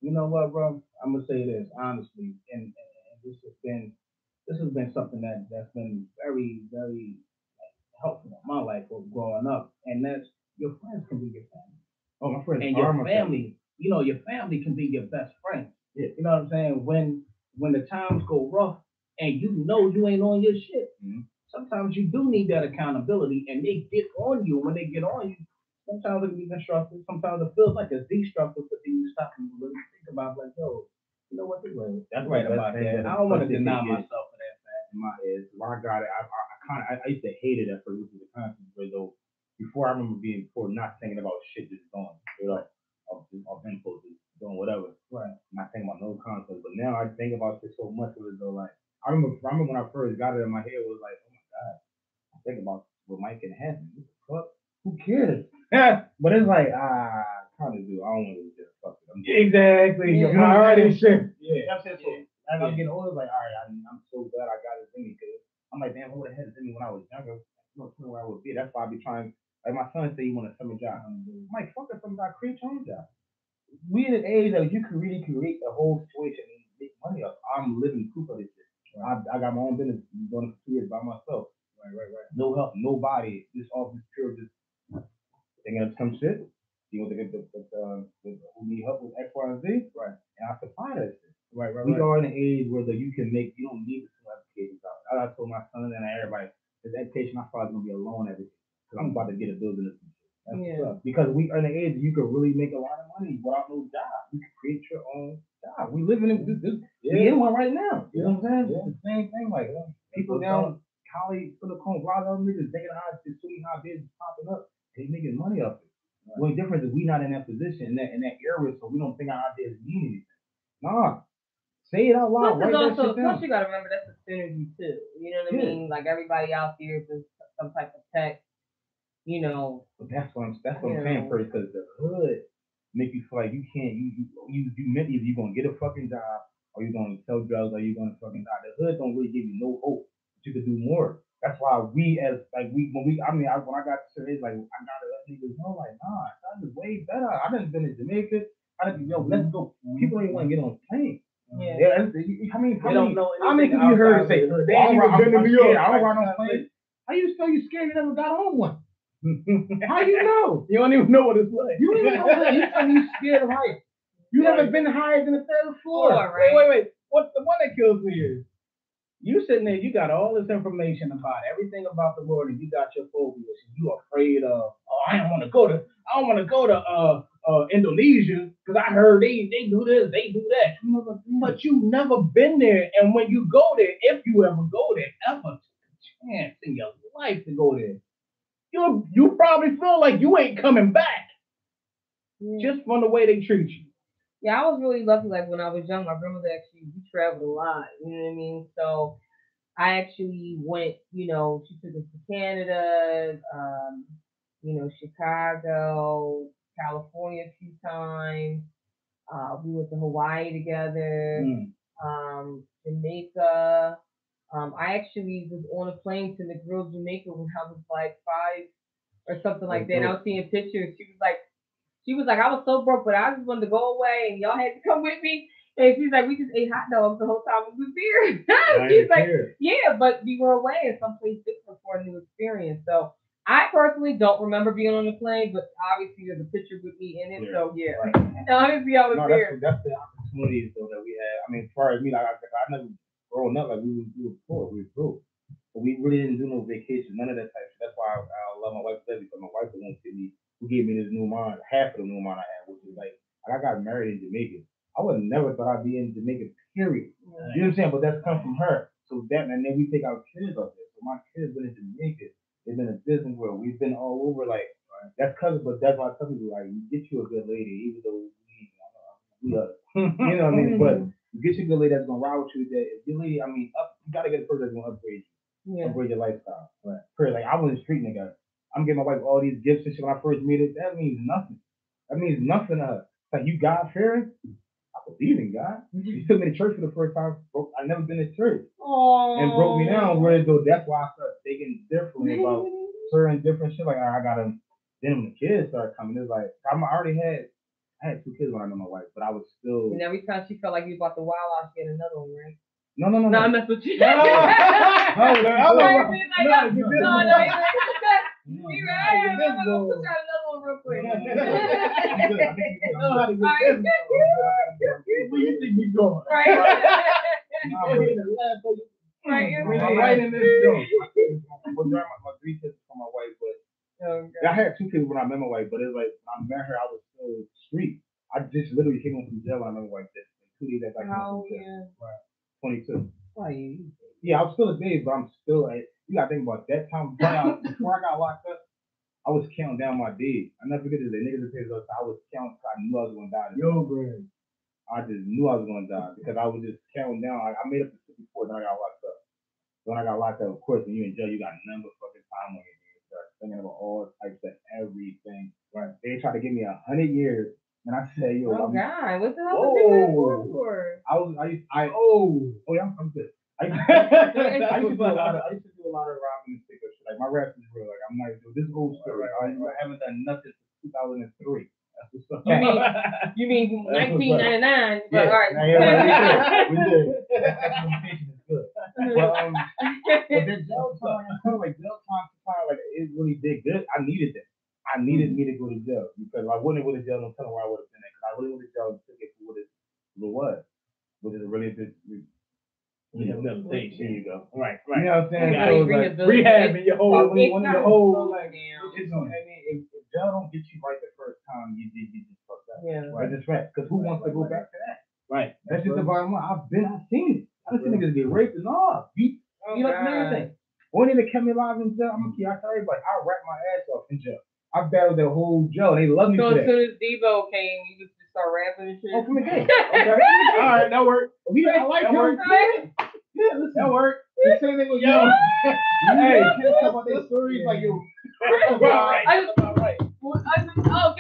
point. You know what, bro? I'm gonna say this honestly, and this has been something that's been very, very helpful in my life of growing up, and that's your friends can be your family, Oh, my friends and are your my family. family. You know, your family can be your best friend. Yeah. You know what I'm saying? When the times go rough and you know you ain't on your shit, sometimes you do need that accountability, and they get on you. When they get on you, sometimes it can be constructive. Sometimes it feels like it's destructive, but then you stop and you really think about like, yo, you know what? That's right Best about thing that. that I don't want to affected me deny is- myself for that, man. in my head. When I got it, I used to hate it at first, which is the concept where though before I remember being poor, not thinking about shit, just going, you know, off impulse, just doing whatever. Right. Not thinking about no concept. But now I think about shit so much with it though, like I remember when I first got it in my head, it was like, oh my god, I think about what might can happen. What the fuck? Who cares? But it's like, kind of do. I don't want to just fuck it. Exactly. Yeah. Your priorities shift. Yeah. That's it. Yeah. As I'm getting older, like, all right, I'm so glad I got it in me because I'm like, damn, who would have had it in me when I was younger? I don't know where I would be. That's why I be trying. Like my son say he want a summer job. I'm like, fuck a summer job, create your own job. We in an age that you can really create the whole situation and make money up. I'm living proof of this shit. I got my own business doing it for 2 years by myself. Right. No help, nobody. Just all this pure, just thinking of some shit. You want to get the who need help with X, Y, and Z, right? And I supply that shit. Right. We are in an age where you can make, you don't need the education out. I told my son and everybody, this education, I'm probably gonna be alone every day because I'm about to get a business. That's what's up. Because we are in an age you can really make a lot of money without no job. You can create your own job. We living in this. We in one right now. You know what I'm saying? It's the same thing. Like people down Cali, Silicon, a lot of them niggas thinking how it's so how business popping up. They making money off it. Right. The only difference is we not in that position in that area, so we don't think our ideas mean anything. Nah. Say it out loud. Plus, you gotta remember that's a synergy too. You know what I mean? Like everybody out there is some type of tech. You know. But that's what I'm saying first, because the hood make you feel like you can't. You mentally either you gonna get a fucking job or you gonna sell drugs or you gonna fucking die. The hood don't really give you no hope that you could do more. That's why when I got to it's like I gotta let niggas know like nah, that is way better. I done been in Jamaica. Let's go. People don't even want to get on a plane. Yeah. How many people you heard say, I'm ride on plane? How you know you scared you never got on one? How you know? You don't even know what it's like. You don't even know that. You tell me you scared of height. You never been higher than the third floor. Right? Wait. What the one that kills me is you sitting there, you got all this information about everything about the world, and you got your phobias, and you afraid of, I don't want to go to Indonesia because I heard they do this, they do that. But you never been there, and when you go there, if you ever go there, ever took a chance in your life to go there, you probably feel like you ain't coming back just from the way they treat you. Yeah, I was really lucky. Like when I was young, my grandmother we traveled a lot. You know what I mean? So I actually went. You know, she took us to Canada. Chicago, California a few times. We went to Hawaii together. Jamaica. I actually was on a plane to Negril, Jamaica when I was like 5 or something like that. And I was seeing pictures. She was like, I was so broke, but I just wanted to go away, and y'all had to come with me. And she's like, we just ate hot dogs the whole time we was here. She's like, yeah, but we were away in someplace different for a new experience. So I personally don't remember being on the plane, but obviously there's a picture with me in it. So yeah, honestly, I was there. That's the opportunities though that we had. I mean, as far as me, like I never growing up, like we were poor, we were broke. But we really didn't do no vacation, none of that type of shit. That's why I love my wife because my wife was going to me. Who gave me this new mind, half of the new mind I had, which is like I got married in Jamaica. I would have never thought I'd be in Jamaica, period. Right. You know what I'm saying? But that's come from her. So and then we take our kids up there. So my kids been in Jamaica. They've been in Disney World. We've been all over. Like that's but that's why I tell people like you get you a good lady, even though we love it. You know what I mean? But you get you a good lady that's gonna ride with you. That if your lady, you gotta get a person that's gonna upgrade you, upgrade your lifestyle. Right. Like I was a street nigga. I'm getting my wife all these gifts and shit when I first meet her. That means nothing. That means nothing to her. Like you God fearing. I believe in God. She took me to church for the first time. I never been to church. And broke me down. Whereas though that's why I started thinking differently about certain different shit. Like I got them. Then when the kids started coming, it's like I I had 2 kids when I met my wife, but I was still. And every time she felt like you about to wild out, she had another one, right? No, No, I mess with you. No, Right, no, she's like, no, he's like, we right, I'm gonna put out another one real quick. Where you think you going? Right. Right in this joint. But my 3 kids from my wife, but I had 2 kids when I met my wife, but it's like when I met her, I was still street. I just literally came home from jail when I met my wife. 2 days after I came home from jail. 22. Yeah, I was still a babe, but I'm still like, you gotta think about that time before I got locked up. I was counting down my days. I never forget this. The niggas that said I was counting. I knew I was gonna die. Yo, bro. I just knew I was gonna die because I was just counting down. I made up the 54, then I got locked up. When I got locked up, of course, when you in jail, you got none but fucking time on you. You start thinking about all types of everything. Right? They tried to give me 100 years, and I said, yo, Oh God, what the hell Oh. was you for? Yeah, I'm good. I used to do a lot of robbing and stick up shit. Like my rap is real. Like I'm not doing this old story. I haven't done nothing since 2003. That's what's up. You mean 1999? But Yeah. all right. We did. Communication is good. But then jail time, I felt like jail time, like it really did good. I needed that. I needed me to go to jail because I wouldn't go to jail. No telling where I would have been at. Because I really went to jail and took it for what it was, which is a really good. There you go. Right. You know what I'm saying? So like, Rehabbing your whole, like, It's if jail don't get you right the first time, you just fucked up. Yeah. Right, that's right. Because who wants to go back to that? Right. That's just the bottom line. I've seen it. I've seen niggas get raped and all, beat, you know, everything. One thing that kept me alive in jail, I'm gonna I tell everybody, I rap my ass off in jail. I battled the whole jail. They love me So for as that. soon as Devo came, you just start rapping and shit. Oh, from the game. Okay. All right, that worked. I like that. Yeah, listen, that worked. The same thing with yo. Hey, can you talk about their stories? Like yo. Oh,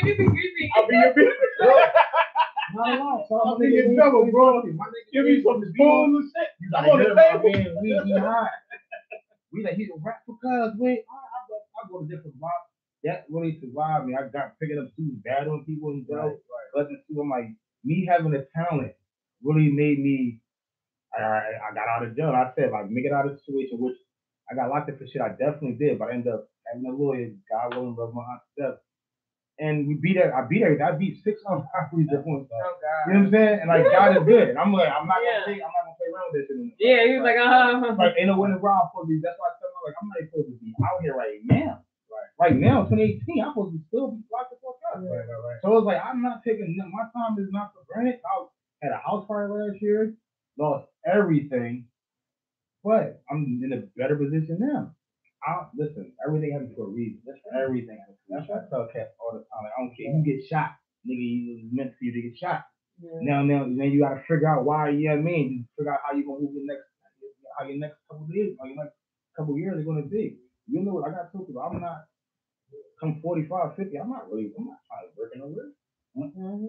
give me the I'll be your bitch. I'll be in trouble, bro. Give me some spoons and shit. I'm on the table. We hot. We like he's a rap because I go to different blocks. That really survived me. I got picking up suits, battling people in jail. Right. I'm like, me having a talent really made me. I got out of jail. I said, like, make it out of the situation, which I got locked up for shit. I definitely did, but I ended up having a lawyer. God willing, love my aunt Steph. And I beat everything. I beat 6 other properties at once. Oh God. You know what I'm saying? And like, God is good. And I'm like, I'm not gonna play around with this shit anymore. Yeah, he was like, Like, ain't no winning round for me. That's why I tell him, like, I'm not supposed to be out here right now. Right now, 2018, I'm supposed to still be locked the fuck up. Right. So it's like, I'm not taking, my time is not for granted. I had a house fire last year, lost everything, but I'm in a better position now. Listen, everything happens for a reason. Everything happens for a reason. That's why I tell cats all the time. Like, I don't care. You get shot, nigga. It was meant for you to get shot. Yeah. Now, you gotta figure out why. You know what I mean? You figure out how you gonna move how your next couple of years, or your next couple of years are gonna be. You know what? I got told people, I'm not. Come 45, 50. I'm not trying to work in a work.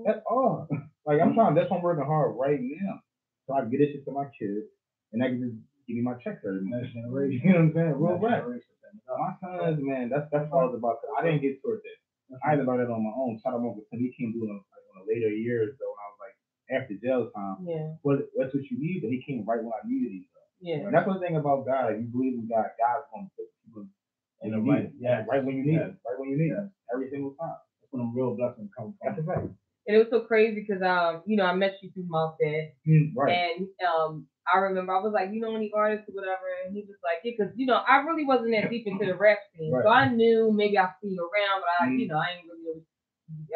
That's all. Like that's why I'm working hard right now, so I can get this shit to my kids, and I can just give me my checks every month. You know what I'm saying? Real rap. My sons, man, that's what I was about. I didn't get toward this. I had to learn it on my own. Shout out to Uncle Tim. He came doing it on the later years though, when I was like after jail time. Yeah. But that's what you need. But he came right when I needed him. Yeah. And that's one thing about God. Like, you believe in God, God's gonna put people in the right. Yeah. Right when you need it. Right when you need it. Every single time. That's when them real blessings come from. That's the fact. And it was so crazy because you know, I met you through Mouthhead. Right. And I remember I was like, you know any artists or whatever, and he was like, yeah, because you know, I really wasn't that deep into the rap scene. Right. So I knew maybe I'd see you around, but I you know, I ain't really know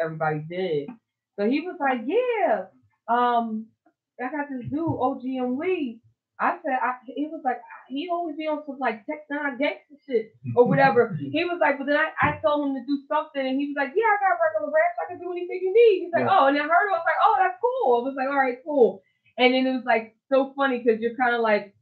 everybody did. So he was like, yeah, I got this dude, OGM Lee. I said, he was like, he always be on some like Tech Nine gangster shit or whatever. He was like, but then I told him to do something, and he was like, yeah, I got regular raps, I can do anything you need. He's like, oh, and I heard it, I was like, oh, that's cool. I was like, all right, cool. And then it was like so funny because you're kind of like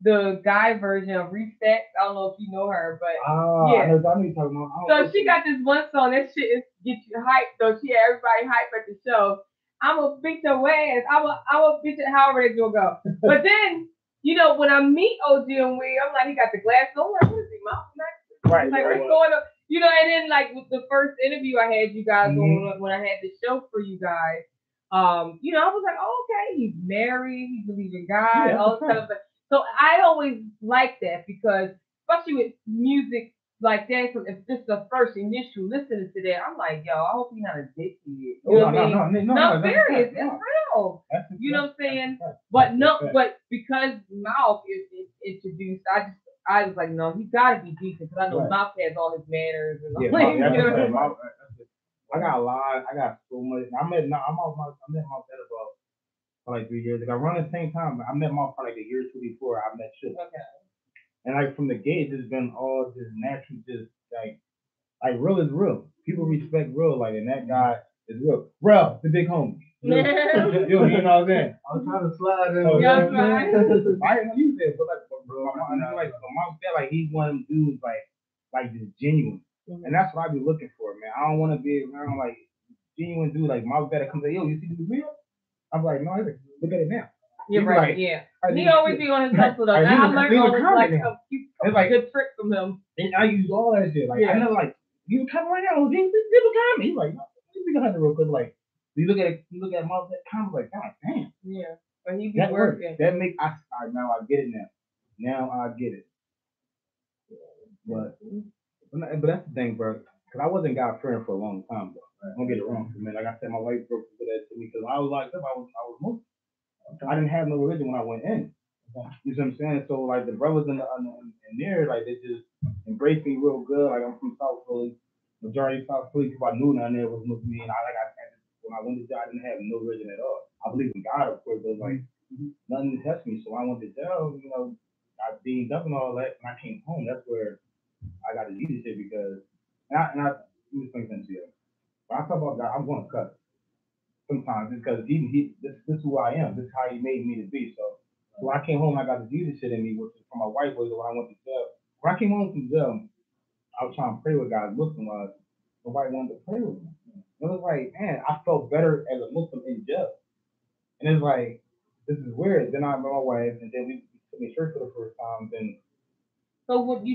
the guy version of Reset. I don't know if you know her, but yeah. I know you're talking about. So she got this one song that shit is get you hyped. So she had everybody hyped at the show. I'm gonna beat your ass. I'm gonna beat it however it's gonna go. But then, you know, when I meet OG and I'm like, he got the glass on. I'm like, what is he, Malcolm X? Like, what's going on? You know, and then like with the first interview I had you guys Mhm. on when I had the show for you guys, you know, I was like, oh, okay, he's married, he believes in God, Yeah, all this kind of stuff. So I always like that because, especially with music like that, so if this is the first initial listening to that, I'm like, yo, I hope he's not addicted. You know what I mean? No, I'm serious, it's real. You know what I'm saying? But no, but because Mouth is introduced, I was like, no, he gotta be decent because I know Right. Mouth has all his manners and all Yeah, that. that's You know what what I I'm mean? saying. I got a lot. I got so much. I met my dad about for like 3 years ago. Around the same time, I met Mark for like a year or two before I met you. Okay. And like from the gate, it's been all just natural, just like real is real. People respect real, like, and that guy is real. Real, the big homie. You know what I'm saying? I was trying to slide in. Yeah, right. I didn't know you said, but my mom said like he's one of them dudes like just genuine, and that's what I be looking for, man. I don't want to be around like genuine dude like my dad comes like, yo, you see this video? I'm like, no, look at it now. You're He's right, like, yeah. I He need always to- be on his hustle though. Like, I he's learned a all this like comment a few It's like- good tricks from him. And I use all that shit. Like Yeah. I never like you come right now, people comment. He's like, let me get real quick. Like you look at my comment like, God damn. Yeah. But he be That works. working. That make now I get it now. Now I get it. But that's the thing, bro. Cause I wasn't God fearing for a long time, bro. Don't get it wrong, man. Like I said, my wife broke into that to me because I was like, I was Muslim. I didn't have no religion when I went in. You know what I'm saying? So like the brothers in there, like they just embraced me real good. Like I'm from South Philly, majority of South Philly people I knew down there was Muslim. And when I went to jail, I didn't have no religion at all. I believe in God, of course, but like nothing to test me. So I went to jail, you know, I beamed up and all that. When I came home, that's where I got to Jesus shit because, let me explain something to you. When I talk about God, I'm going to cuss sometimes because this is who I am. This is how he made me to be. So when I came home, I got the Jesus shit in me, which is from my wife was when I went to jail. When I came home from jail, I was trying to pray with God. Muslim was nobody wanted to pray with me. It was like, man, I felt better as a Muslim in jail. And it's like, this is weird. Then I met my wife, and then we took me church for the first time. Then, So when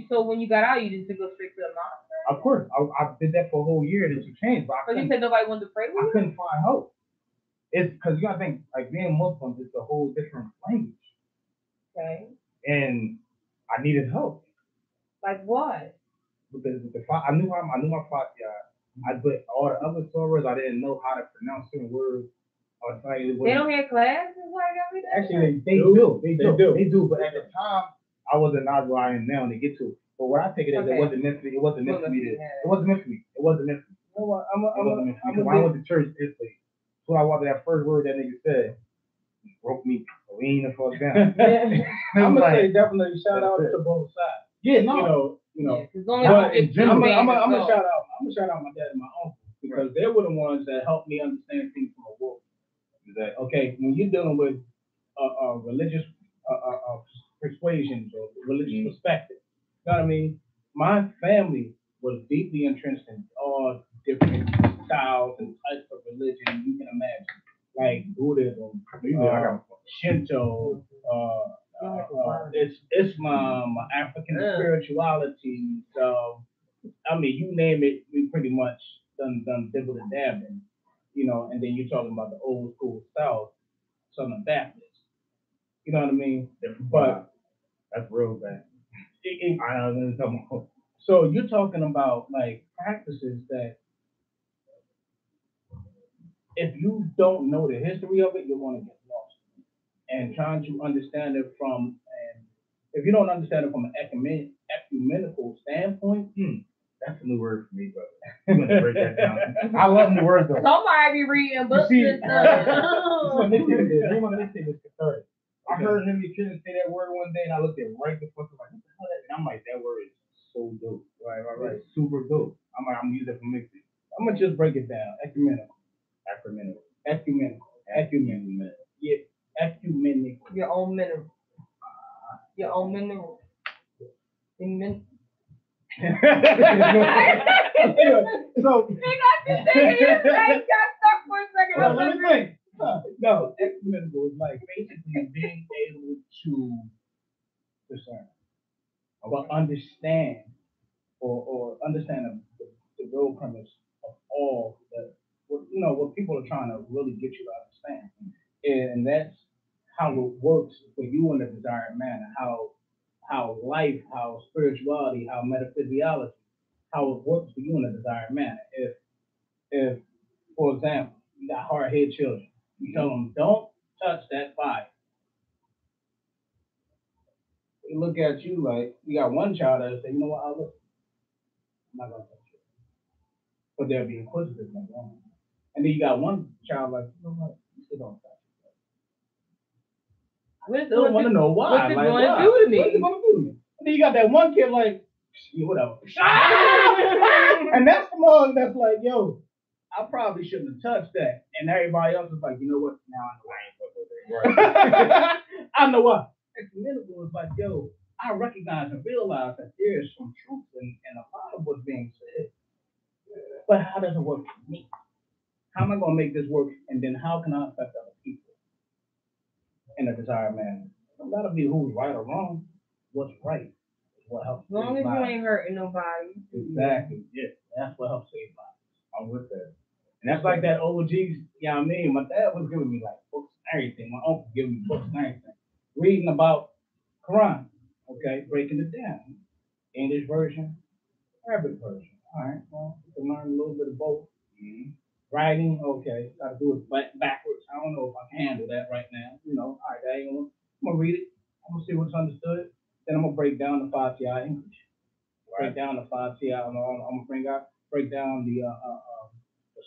you got out, you just go straight to the mosque? of course, I did that for a whole year. Then she changed, but But you said nobody wanted to pray with I you? couldn't find help. It's because you gotta think like being Muslim is a whole different language. Okay. And I needed help Like what? because I knew my Fatiha, but all the other surahs I didn't know how to pronounce certain words. Or something. They don't have classes like everything? Actually, they do. But at the time, I wasn't not where I am now, and they get to it. But what I take it as it wasn't meant for me. It wasn't meant for me. It wasn't meant for me. It wasn't meant for me. You know what? When I went to church, it's like, so I wanted that first word that nigga said. Broke me lean the fuck down. I'm gonna say definitely shout out to both sides. Yeah, no. You know. As long as But you in get general, I'm I'm gonna shout out my dad and my uncle because they were the ones that helped me understand things from a world. That okay, when you're dealing with religious persuasions or religious perspective, you know what I mean? My family was deeply entrenched in all different styles and types of religion you can imagine, like Buddhism, Shinto, Islam, African spirituality. So, I mean, you name it, we pretty much done dibble and dabbing, you know. And then you're talking about the old school South, Southern Baptist. You know what I mean? But that's real bad. I don't know what you're talking about. So you're talking about like practices that if you don't know the history of it, you're going to get lost. And trying to understand it if you don't understand it from an ecumenical standpoint, that's a new word for me, brother. I'm gonna break that down. I love new words though. Somebody be reading books and stuff. I heard him couldn't say that word one day, and I looked at it right the fuck like, what the hell is that? And I'm like, that word is so dope. Right. It's super dope. I'm like, I'm gonna use that for mixing. I'm gonna just break it down. Ecumenical. Yeah, ecumenical. Your own mineral. Your own mineral. So He got to say he got stuck for a second. let me think. No, ecumenical is like basically being able to discern, but understand or understand the real premise of all that, what people are trying to really get you to understand. And that's how it works for you in a desired manner, how life, how spirituality, how metaphysiology, how it works for you in a desired manner. If for example, you got hard-headed children, you tell them, don't touch that fire. They look at you like, you got one child that say, you know what, I'll listen. I'm not gonna touch it. But they'll be inquisitive like that. And then you got one child like, you know what, you still don't touch it. I still want to know why. What's it like, going to why? do to me? What's it gonna do to me? And then you got that one kid like, yeah, whatever. And that's the one that's like, yo, I probably shouldn't have touched that. And everybody else is like, you know what? Now I know I ain't fucking with it. Right. I know what. Ecumenical is like, yo, I recognize and realize that there is some truth in a lot of what's being said. But how does it work for me? How am I going to make this work? And then how can I affect other people in a desired manner? It don't got to be who's right or wrong. What's right is what helps. As long as you ain't hurting nobody. Exactly. Yeah. That's what helps save lives. I'm with that. And that's like that OG, you know what I mean? My dad was giving me like books and everything. My uncle giving me books and everything. Reading about Quran, okay, breaking it down. English version, Arabic version. All right, well, you can learn a little bit of both. Mm-hmm. Writing, okay, got to do it backwards. I don't know if I can handle that right now. All right, I'm gonna read it. I'm gonna see what's understood. Then I'm gonna break down the Fatiha English. Right. Break down the Fatiha. I'm gonna break down the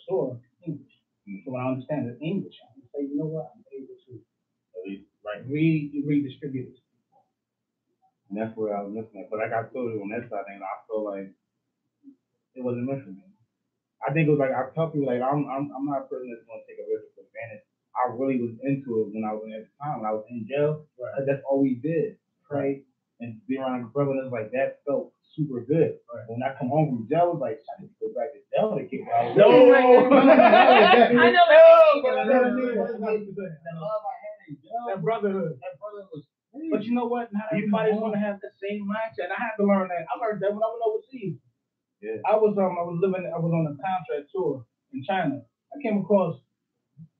Surah English. Mm-hmm. So when I understand the English, I'm gonna say, you know what, I'm able to. Right. Redistribute it. And that's where I was missing it. But like I told you on that side, I feel like it wasn't meant for me. I think it was like I tell people like I'm not a person that's gonna take a risk for advantage. I really was into it when I was at the time when I was in jail. Right. That's all we did. Pray and be around your brother. And like that felt super good. Right. When I come home from jail, it was like I need to go back to jail to kick out. I know. That brotherhood. Was. But you know what? Not everybody's gonna have the same mindset. I had to learn that. I learned that when I was overseas. Yeah. I was on a contract tour in China. I came across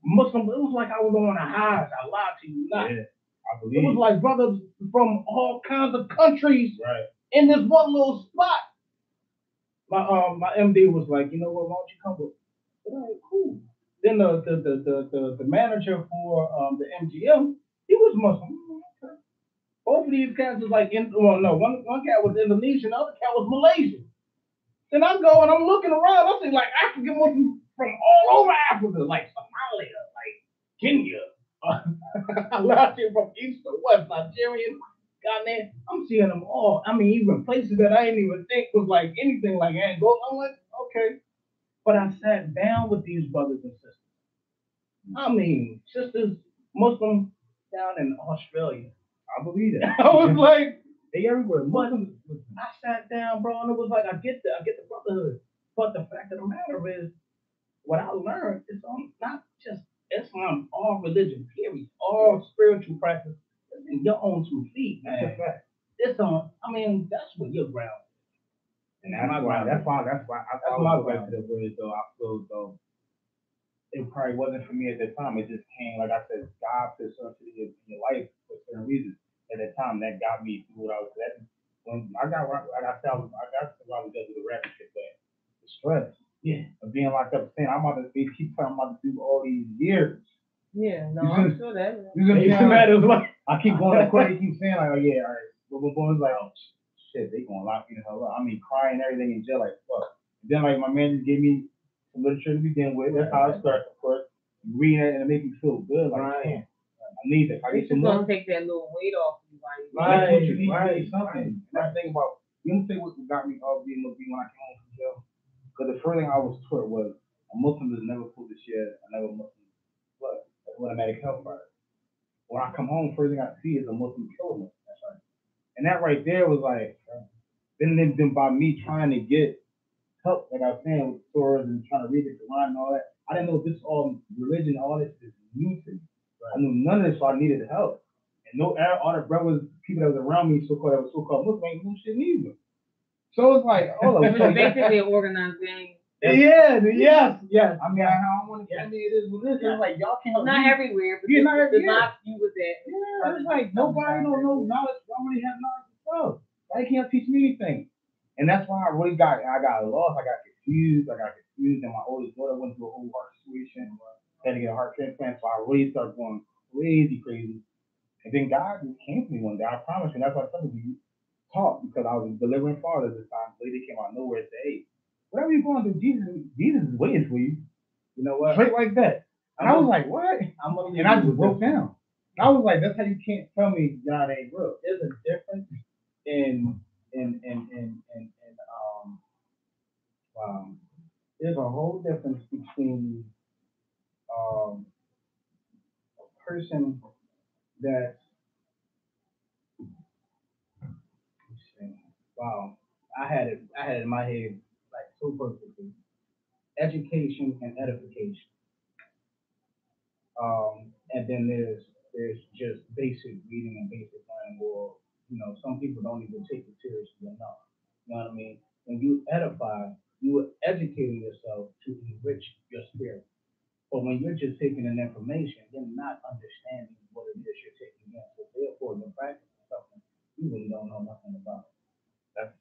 Muslims. It was like I was on a high. I lied to you not. Yeah, I believe. It was like brothers from all kinds of countries in this one little spot. My MD was like, you know what? Why don't you come with? All right, cool. Then the manager for the MGM, he was Muslim. Both of these cats was like, one cat was Indonesian, the other cat was Malaysian. Then I go and I'm looking around, I see like African Muslims from all over Africa, like Somalia, like Kenya, Latin from east to west, Nigerian, Ghanaian. I'm seeing them all. I mean, even places that I didn't even think was like anything like Angola. I'm like, okay. But I sat down with these brothers and sisters. I mean, sisters, Muslims down in Australia. I believe that. I was like, they everywhere. Muslims. I sat down, bro, and it was like, I get the brotherhood. But the fact of the matter is, what I learned is not just Islam, all religion, period, all spiritual practice, and your own 2 feet, man. It's I mean, that's what your ground is. And that's why I was back to the word, though. I feel though it probably wasn't for me at the time. It just came, like I said, God put something in your life for certain reasons. At the time, that got me through what I was at. When I got surrounded because of the rap shit, but the stress, of being locked up, saying I'm about to do all these years. Yeah, no, I'm sure that. I keep going to court. They keep saying like, oh yeah, all right. But it's like, oh shit, they gonna lock me the hell up. I mean, crying and everything in jail, like fuck. And then like my man just gave me some literature to begin with. That's how I started, of course. Reading it and it made me feel good. Like, damn, I need it. I get some more. Gonna take that little weight off you, like right, something. And I think about, you know, what got me off being when I came home from jail. Because the first thing I was taught was a Muslim is never supposed to share another Muslim blood. That's automatic hellfire. When I come home, first thing I see is a Muslim killing me. That's right. And that right there was like, then by me trying to get help, like I was saying, with stores and trying to read the Quran and all that, I didn't know this all religion, all this is new to me. Right. I knew none of this, so I needed help. And all the brothers, people that was around me, that was so-called Muslim, ain't no shit neither. So it's like, oh, Which is basically an organized gang. Yeah, yes. I mean, I don't want to tell me it is what it is. It's like y'all can't. Not everywhere, but Yeah, not the everywhere. box you was at. Yeah, it's like nobody don't know knowledge. Nobody has knowledge of stuff. They can't teach me anything, and that's why I got lost. I got confused, and my oldest daughter went through a whole heart situation. Had to get a heart transplant, so I really started going crazy. And then God just came to me one day. I promise you. That's why I told you talk because I was delivering fathers this time. The lady came out of nowhere and said, "Hey, whatever you're going to do, Jesus is waiting for you." You know what? Straight like that. And I was like, "What?" And I just broke down. I was like, "That's how you can't tell me God ain't real." There's a difference in there's a whole difference between a person that's wow. I had it in my head like so perfectly. Education and edification. And then there's just basic reading and basic learning, or some people don't even take it seriously enough. You know what I mean? When you edify, you are educating yourself to enrich your spirit. But when you're just taking in information, you're not understanding what it is you're taking in. So therefore, you're practicing something you really don't know nothing about. That's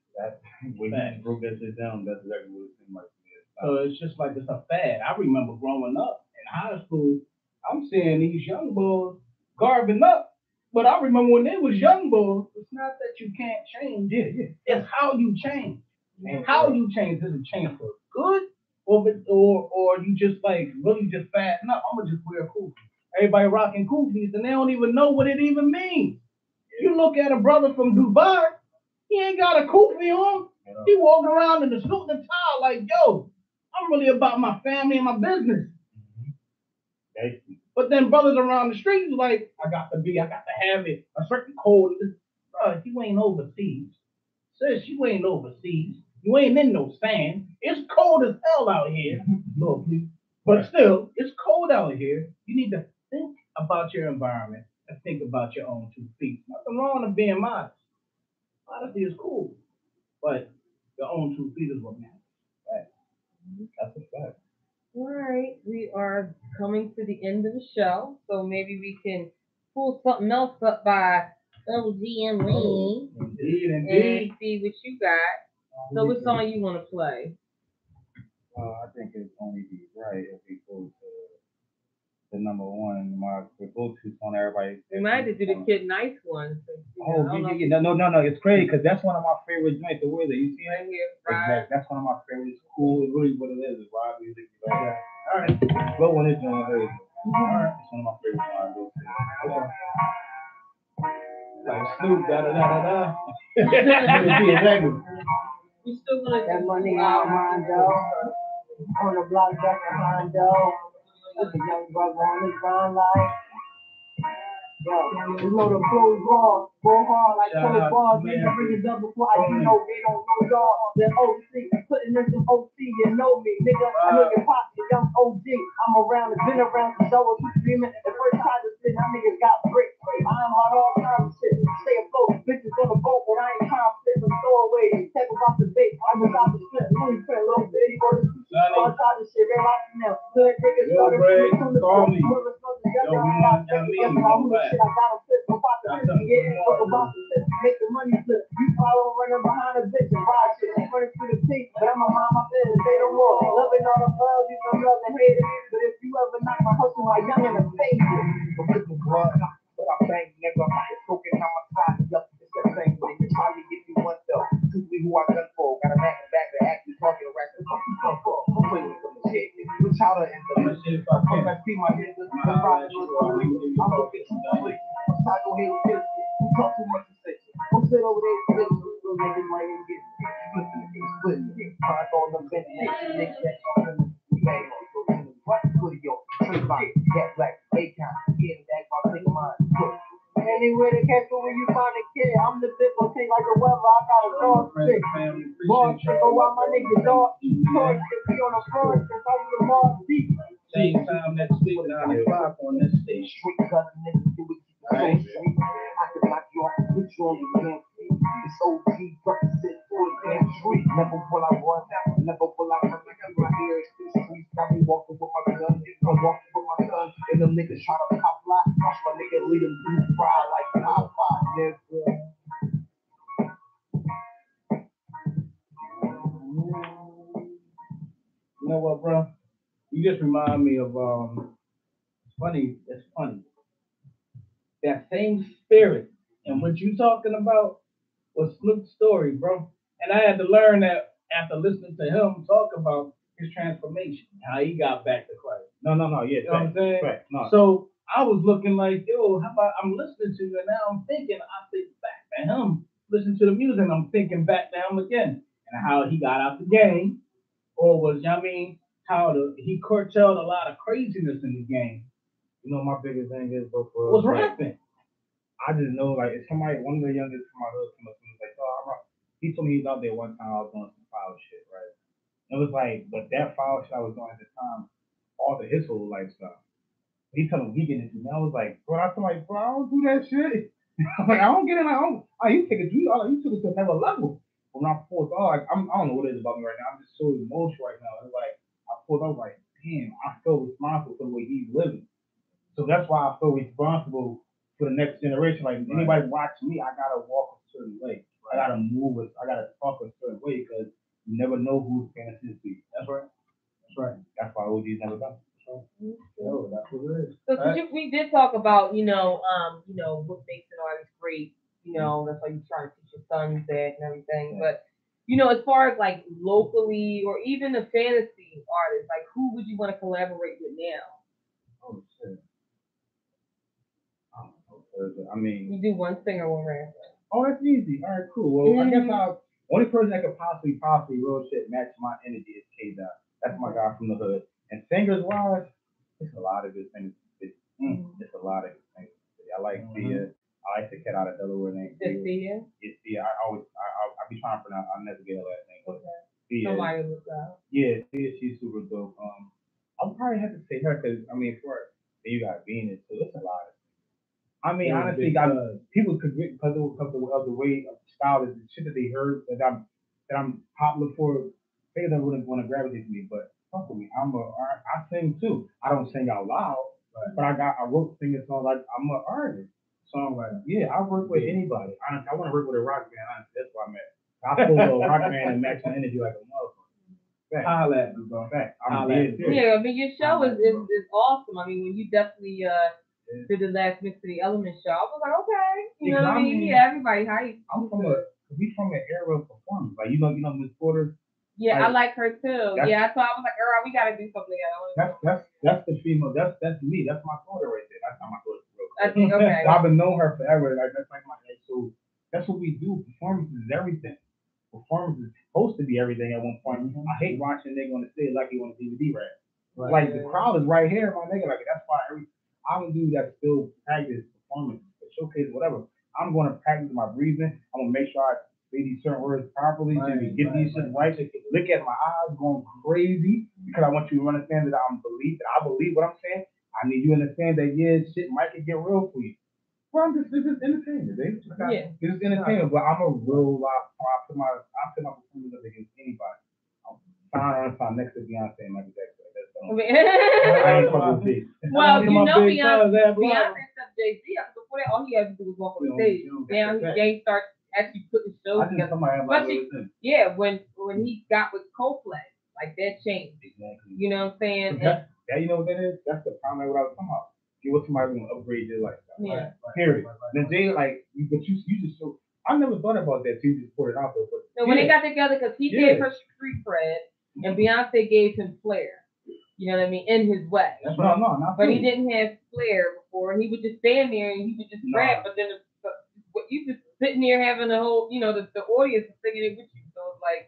when you broke that shit down. That's exactly what it seemed like to me. So it's just like it's a fad. I remember growing up in high school, I'm seeing these young boys garbing up. But I remember when they was young boys, it's not that you can't change. Yeah. It's how you change. And how you change, does it change for good? Or you just like really just fatten up. I'm gonna just wear a kufi. Everybody rocking kufis and they don't even know what it even means. You look at a brother from Dubai, he ain't got a kufi on. He walking around in the suit and the tie like, yo, I'm really about my family and my business. But then brothers around the street like, I got to have it a certain code. Bro, you ain't overseas. Sis, you ain't overseas. You ain't in no sand. It's cold as hell out here. Lord, please. But still, it's cold out here. You need to think about your environment and think about your own 2 feet. Nothing wrong with being modest. Modesty is cool. But your own 2 feet is what matters. Right? That's a fact. All right, we are coming to the end of the show, so maybe we can pull something else up by OG and Lee Indeed. and see what you got. So what song you want to play? I think it'd only be right if we go to the number one, the go-to song everybody. We might have to do the Kid Nice one. No, it's crazy because that's one of my favorite joints. The way that you see right it, here, right? that's one of my favorites. It's cool. It's really what it is. It's rock music. You know? All right, but when it's doing it, all right, it's one of my favorite songs. Okay. Like Snoop, da. Exactly. You still gonna That money out Rondo. On the block, back in Rondo. With the young brother on his grind like. Yo, you know the flow raw, go hard like Tony Bars. Nigga bring it up before I you know they don't know y'all. They're OC, putting in some OC, you know me, nigga. I know your pops, the young OG. I'm around, it's been around since I was dreaming. The first time to sit, my niggas got brick. I'm hard all kinds of shit. Stay afloat, bitches on the boat, but I ain't trying to flip some throwaways. Take about the bait, I was out the slip. Louis print, little bitty, go to all kinds of shit. They're rocking now. Good niggas, started from the call me. Yo, we want I got him flip about the 50, yeah, talk about the flip, make the money flip. You follow running behind a bitch and ride shit, running through the peak, but I'm a mama business, they don't walk. Loving all the love, you don't love the haters. But if you ever knock my hustle, my young in the face. I'm looking blood, but I bang, nigga. It's broken, I'm a tie, yup, it's that same nigga. Try to give you one though. Truthfully, who I gun for. Got a man in the back that actually talking to rap. Fuck you come for. I'm waiting for the shit. Put chowder in the shit. I'm gonna see my niggas. I'm looking too quick. I'm tired of here with this. You talk too much to say. Don't sit over there and bitch. Little niggas might even get split. Find all them bitch niggas that talk in the bang. What? Put it yo. Trip line. That black. A-count. Getting back my take mine. Anywhere to catch when you find a kid, I'm the bit gon' take like the weather. I got a dog stick. Ball stick, go out my niggas dog. Toy stick, be on the front, since I was the Mars deep. Same time that stick 9 o'clock on this stage. Street cut niggas do it. I can knock you off the put you on the damn. It's OG represent for the damn street. Never will I run, never will I run. Keep my ears to the streets. Got me walking with my gun. I'm walking with my son. And them niggas try to cop fly. Watch my nigga lead them through fry like Popeye, nigga. You know what, bro? You just remind me of it's funny. That same spirit and what you talking about was Snoop's story, bro. And I had to learn that after listening to him talk about his transformation, how he got back to Christ. No, yeah. You know what I'm saying? Right. No. So I was looking like, yo, how about I'm listening to you and now I'm thinking, I think back to him, listening to the music, and I'm thinking back to him again. And how he got out the game, or was, I mean, how he curtailed a lot of craziness in the game. You know, my biggest thing is, bro, for Was rapping. I just know, like, if somebody, one of the youngest from my hood came up to me, like, oh, I'm rock. He told me he was out there one time, I was doing some foul shit, right? It was like, but that foul shit I was doing at the time, all the his whole lifestyle. He told me he getting into me. I was like, bro, I don't do that shit. I'm like, I don't get in, you take it, you took it to another level. When I pulled off, I don't know what it is about me right now. I'm just so emotional right now. It's like, I pulled off, like, damn, I feel responsible for the way he's living. So that's why I feel responsible for the next generation. Like, anybody watching me, I gotta walk a certain way. I gotta move it. I gotta talk a certain way because you never know who's paying attention to you. That's right. That's why OG's never done. Oh, that's what it is. So we did talk about, what makes an artist great. That's why you try to teach your sons that and everything. Yeah. But, as far as like locally or even a fantasy artist, like who would you want to collaborate with now? Oh shit. I mean, you do one singer, one rapper. Oh, that's easy. All right, cool. Well, I guess only person that could possibly real shit match my energy is K-Dot. That's my guy from the hood. And singers wise, it's a lot of good things. It's a lot of good things. I like Thea. I like the cat out of Delaware named Thea. It's Thea. I be trying to pronounce. I never get her last name. Okay. Thea. Somebody look out. Yeah, Thea. She's super dope. I'll probably have to say her because you got Venus, so it's a lot of. I mean, honestly, people could because of the way of the style, the shit that they heard that I'm popular for. They wouldn't want to gravitate to me, but fuck with me. I sing too. I don't sing out loud, but I wrote singing songs. Like I'm an artist, songwriter. Yeah, I work with anybody. Honestly, I want to work with a rock band. Honestly, that's why I'm at. I pull a rock band and match my energy like a motherfucker. Holla at me, bro. Yeah, I mean your show is awesome. I mean, when you definitely did the last Mix of the Elements show, I was like, okay, you know what I mean? Yeah, everybody hype. We from an era of performance. Like you know Miss Porter. Yeah, I like her too. Yeah, so I was like, girl, we gotta do something together. That's the female. That's me. That's my daughter right there. That's not my daughter. I think okay. I've been knowing her forever. Like that's like my ex. So that's what we do. Performance is everything. Performance is supposed to be everything at one point. I hate watching nigga on the stage like he on a DVD rap. Like the crowd is right here, my nigga. Like that's why I don't do that still practice performance, showcase, whatever. I'm going to practice my breathing. I'm going to make sure I say these certain words properly to get these shit right. Look at my eyes going crazy because I want you to understand that I believe what I'm saying. I need you to understand that, shit might get real for you. Well, it's just entertainment, baby. It's just entertainment, but I'm a real life. I put my performance up against anybody. I'm trying next to Beyonce and Michael Jackson. Well, Beyonce stuff Jay-Z. Before that, all he had to do was walk on the stage. Now he started actually putting shows together. When he got with Coldplay, like that changed. Exactly. You know what I'm saying? You know what that is? That's the problem what I was talking about. You want somebody who's gonna upgrade your lifestyle. Yeah. Period. Then Jay, but you just so. I never thought about that too. You just put it out there. But so when they got together, because he gave her street cred, and Beyonce gave him flair. You know what I mean? In his way. But he didn't have flair before. He would just stand there and he would just rap. But then you just sitting there having the whole, the audience is singing it with you. So it's like,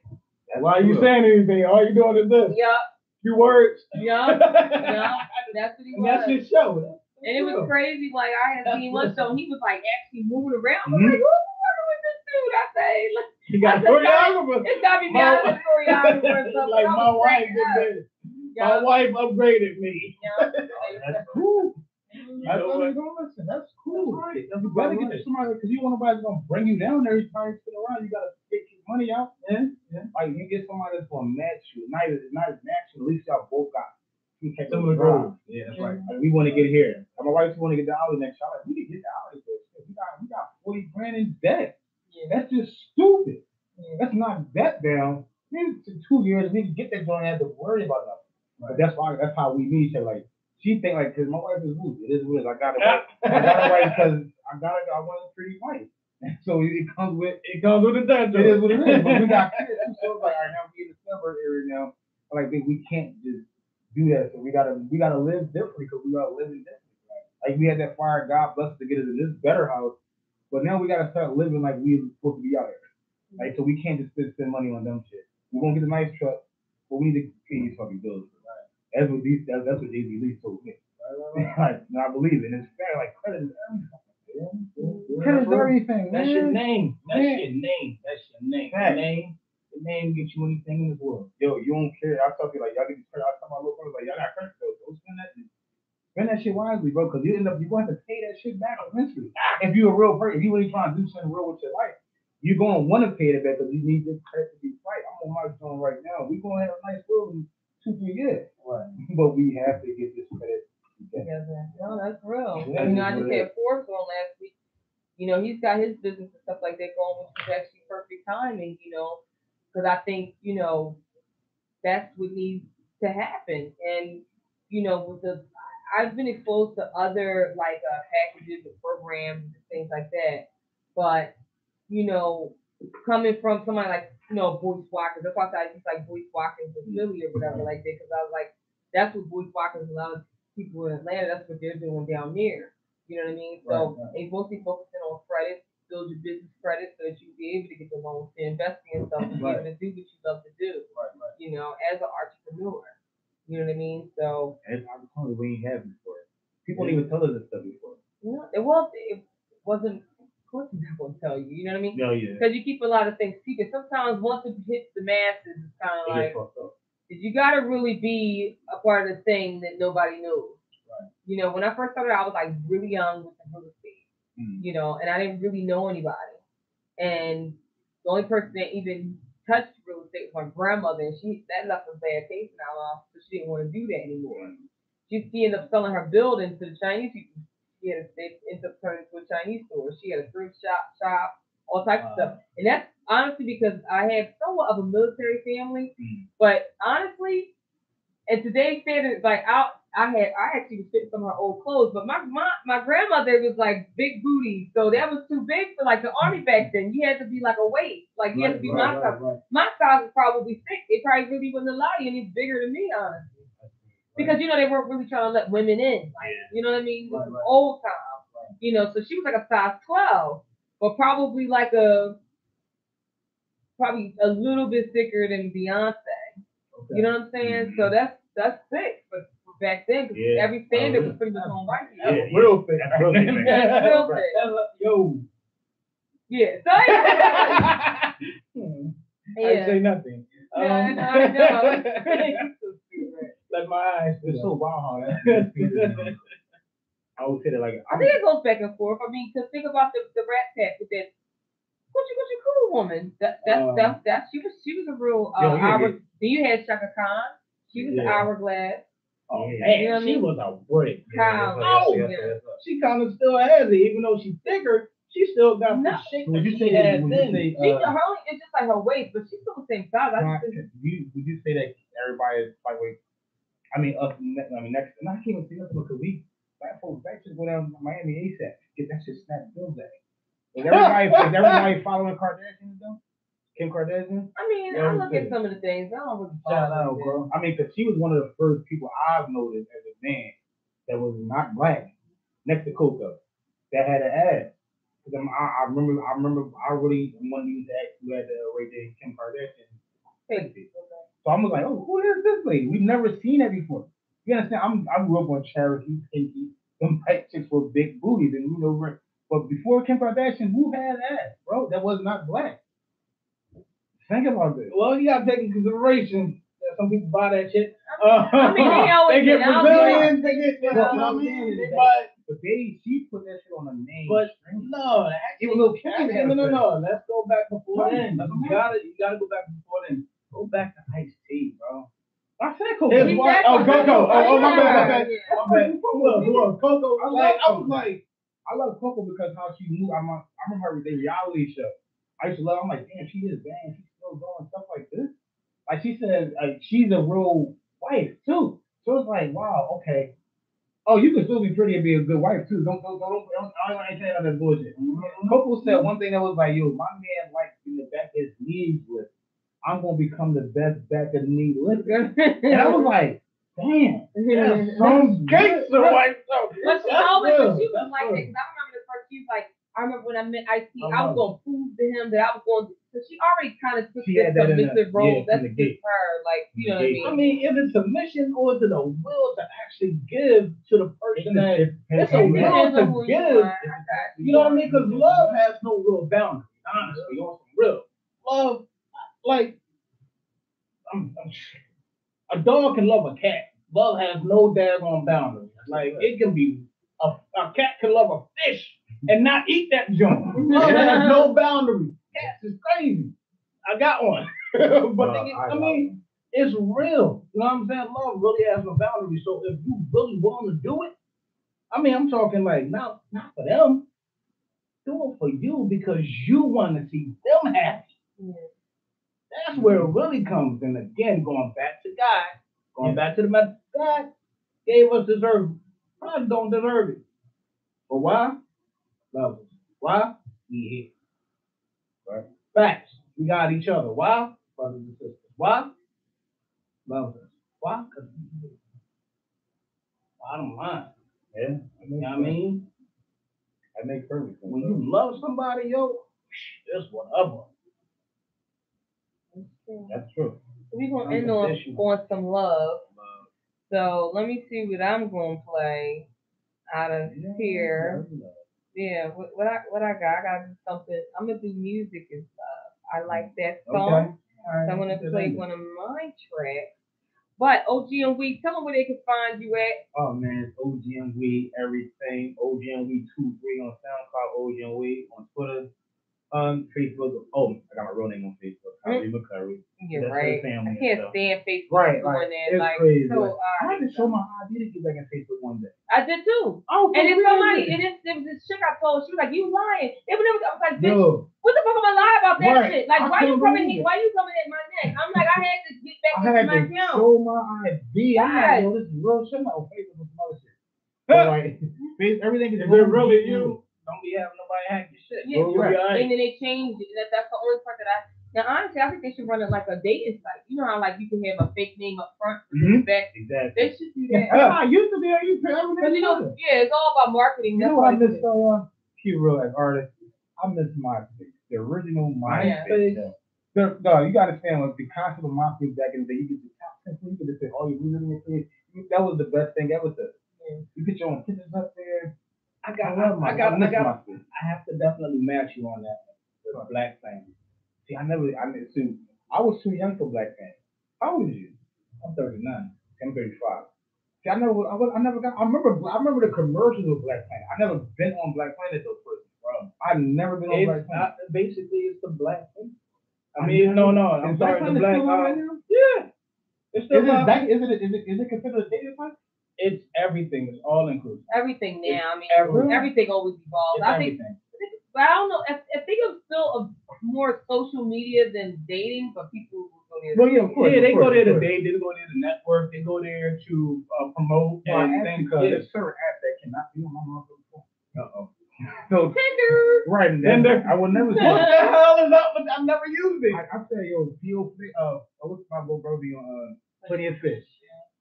why are you saying anything? All you doing is this. Yeah. Few words. Yeah. That's what he was. That's his show. And it was crazy. Like I had seen one show, he was like actually moving around. I was like, what's working with this dude? I say, he got choreographer. It's gotta be Beyonce choreographer or something. Like my wife did. My wife upgraded me. Yeah. That's cool. That's cool. You better get to somebody because you want nobody gonna bring you down there. You're trying to sit around. You gotta take your money out. Like you get somebody that's gonna match you. Not match you. At least y'all both got some of the goals. Yeah, that's right. Like, we want to get here. And my wife want to get the Audi next year. I'm like, we can get the Audi, but we got 40 grand in debt. Yeah. That's just stupid. Yeah. Let's knock that down. Maybe 2 years, we can get that joint and have to worry about nothing. But that's how we meet each other. Like, she think like, cause my wife is loose. It is what it is. I got it right because I want a pretty wife. So it comes with the debt. It is what it is. But we got kids too, so it's like, all right, now we in the suburb area now. Like, we can't just do that. So we gotta live differently because we are living differently. Like we had that fire, God bless us to get us in this better house, but now we gotta start living like we supposed to be out here. Like, so we can't just spend money on dumb shit. We're gonna get a nice truck, but we need to pay these fucking bills. Right. That's what Jay-Z Lee told me. Right. And I believe it. And it's fair. Like, credit is everything. Credit is everything. That's your name. That's your name. The name gets you anything in this world. Yo, you don't care. I tell you, like, y'all get this credit. I tell my little brother, like, y'all got credit bills. Don't spend that shit. Spend that shit wisely, bro, because you're going to have to pay that shit back eventually. If you're a real person, if you really trying to do something real with your life, you're going to want to pay it back because you need this credit to be right. I'm on my zone right now. We're going to have a nice world in 2-3 years. Right. But we have to get this credit together. No, that's real. Yeah, I just had Forbes on last week. He's got his business and stuff like that going, which is actually perfect timing, because I think, that's what needs to happen. And, I've been exposed to other, like, packages and programs and things like that. But, coming from somebody like, Boyce Watkins, that's why I just like Boyce Watkins and Philly or whatever like that, because I was like, that's what Boyce Watkins and a lot of people in Atlanta, that's what they're doing down there. You know what I mean? So they mostly focusing on credit, build your business credit so that you be able to get the loans to invest in stuff and be able to do what you love to do. As an entrepreneur. You know what I mean? So it's an opportunity we ain't had before. People don't even tell us this stuff before. It wasn't. Of course, I'm not gonna tell you. You know what I mean? No, yeah. Because you keep a lot of things secret. Sometimes once it hits the masses, it's kind of like you gotta really be a part of the thing that nobody knows. Right. When I first started, I was like really young with the real estate. And I didn't really know anybody. And the only person that even touched real estate was my grandmother, and that left a bad taste in our mouth, so she didn't want to do that anymore. She ended up selling her building to the Chinese people. They ended up turning into a Chinese store. She had a thrift shop, all types of stuff. And that's honestly because I had somewhat of a military family, but honestly, in today's standards, like I actually was fitting some of her old clothes, but my grandmother was like big booty, so that was too big for like the army back then. You had to be like a waist, like you had to be my size. My size was probably 6. They probably really wouldn't allow you any bigger than me, honestly. Because, they weren't really trying to let women in. Like, you know what I mean? This was old time. So she was like a size 12, but probably probably a little bit thicker than Beyonce. Okay. You know what I'm saying? So that's thick. But back then, because every standard was pretty much on white people. Yeah, real thick. Real thick. Yo. Yeah. So, I didn't say nothing. I know. Like my eyes. It's so wild how that. I would say that like. I think it goes back and forth. I mean, because think about the Rat Pack with that. Coochie Cool woman. That she was a real hour. Then you had Shaka Khan. She was an hourglass. Oh man, you know she was a brick. She kind of still has it, even though she's thicker. She still got the shape. Would you say that? It's just like her waist, but she's still the same size. Would you say that everybody is lightweight? I mean, next, and I can't even see nothing because black folks just go down to Miami ASAP, get that shit snapped bills back. Is everybody following Kardashian though? Kim Kardashian? I mean, I look at some of the things. I don't really follow bro. I mean, because she was one of the first people I've noticed as a man that was not black next to Coco that had an ass. Because I remember I really wanted to ask who had the Ray J Kim Kardashian. So I was like, oh, who is this lady? We've never seen her before. You understand? I grew up on Cherokee, Pinky, them white chicks with big booties, and but before Kim Kardashian, who had ass, bro? That was not black. Think about this. Well, you gotta take into consideration that some people buy that shit. I mean, they get Brazilians, they get, but But she put that shit on the name. But no, Even though Kim actually, had a no. Let's go back before then. Doesn't You matter. gotta go back before then. Go back to Ice-T, bro. I said Coco. His wife, Coco. Oh, my bad. Yeah. Who else? Coco. I love Coco because how she moved. I remember her the reality show. I used to love. I'm like, damn, she is bad. She's still doing stuff like this. Like she said, she's a real wife too. So it's like, wow, okay. Oh, you can still be pretty and be a good wife too. Don't I ain't saying all that bullshit. Coco said one thing that was like, yo, my man likes in the back of his knees with. I'm gonna become the best back of the knee lifter. And I was like, damn, that's some gangster wife stuff. But she always, she was like that, because I remember the first, she was like, I remember when I met Ice-T, I was going to prove to him that I was going to, because she already kind of took this submissive role. That's just her, like, you know what I mean? Is it submission or is it a will to actually give to the person that it's a will to give? You know what I mean? Because love has no real boundaries, honestly, on some real. Love, like, a dog can love a cat. Love has no daggone boundaries. Like, it can be, a cat can love a fish and not eat that junk. Love has no boundaries. Cats is crazy. I got one. But I mean, it's real. You know what I'm saying? Love really has no boundaries. So if you really want to do it, I mean, I'm talking like, not for them. Do it for you because you want to see them happy. Yeah. That's where it really comes. And again, going back to God, going back to the message, God gave us deserve. God don't deserve it. But why? Love us. Why? We here. Right? Facts. We got each other. Why? Brothers and sisters. Why? Love us. Why? Because we here. Bottom line. Yeah. You know what I mean? That makes perfect sense. When you love somebody, yo, it's whatever. That's true. We're going to end on some love. So let me see what I'm going to play out of here. Yeah, what I got? I got to do something. I'm going to do music and stuff. I like that song. Okay. Right. So I'm going to play one of my tracks. But OG and Weed, tell them where they can find you at. Oh man, OG and Weed, everything. OG and Weed 23 on SoundCloud, OG and Weed on Twitter. Facebook. Oh, I got my real name on Facebook. Kyrie McCurry. You're right. I can't stand Facebook right, doing that. It's like, crazy. so, I had to show my ID to get back in Facebook one day. I did too. Oh, and it's somebody, there was this chick I told, she was like, you lying. I was like, bitch, what the fuck am I lying about that shit? Like, why you coming at my neck? I'm like, I had to get back into my account. Show my ID. I'm like, yo, this is real shit. I'm like, Facebook was some other shit. So, like, everything is really you. Don't be having nobody hack your shit. Yeah, right. And then they changed it. That's the only part that now honestly, I think they should run it like a dating site. You know how like you can have a fake name up front, back. Exactly. They should do that. I used to be able to everything. You know, yeah, it's all about marketing. You know what I miss so keep real as artists. I miss MySpace, the original MySpace. No, you gotta understand with the concept of MySpace back in the day, you could just you could just say all your music in your face. That was the best thing ever. You put your own pictures up there. I have to definitely match you on that with Black Fame. See, I was too young for Black Fame. How old are you? I'm 39. I'm 35. See, I remember the commercials with Black Fame. I never been on Black Fame those first, bro. I've never been on Black Fame. Basically, it's the Black Fame. I mean, no. I'm sorry, the Black Fame. Yeah. It's still is it considered a dating site? It's everything. It's all inclusive. Everything now. I mean, everything always evolves. I think, but I don't know. I think it's still more social media than dating, but people will go there. Well, yeah, of course. Yeah, they go there to date. They go there to network. They go there to promote and things. There's certain apps that cannot be on my motherfucking phone. Uh-oh. So Tinder. Right, Tinder. I would never. What the hell is up? I've never used it. I tell you, what's my little brother on Plenty of Fish?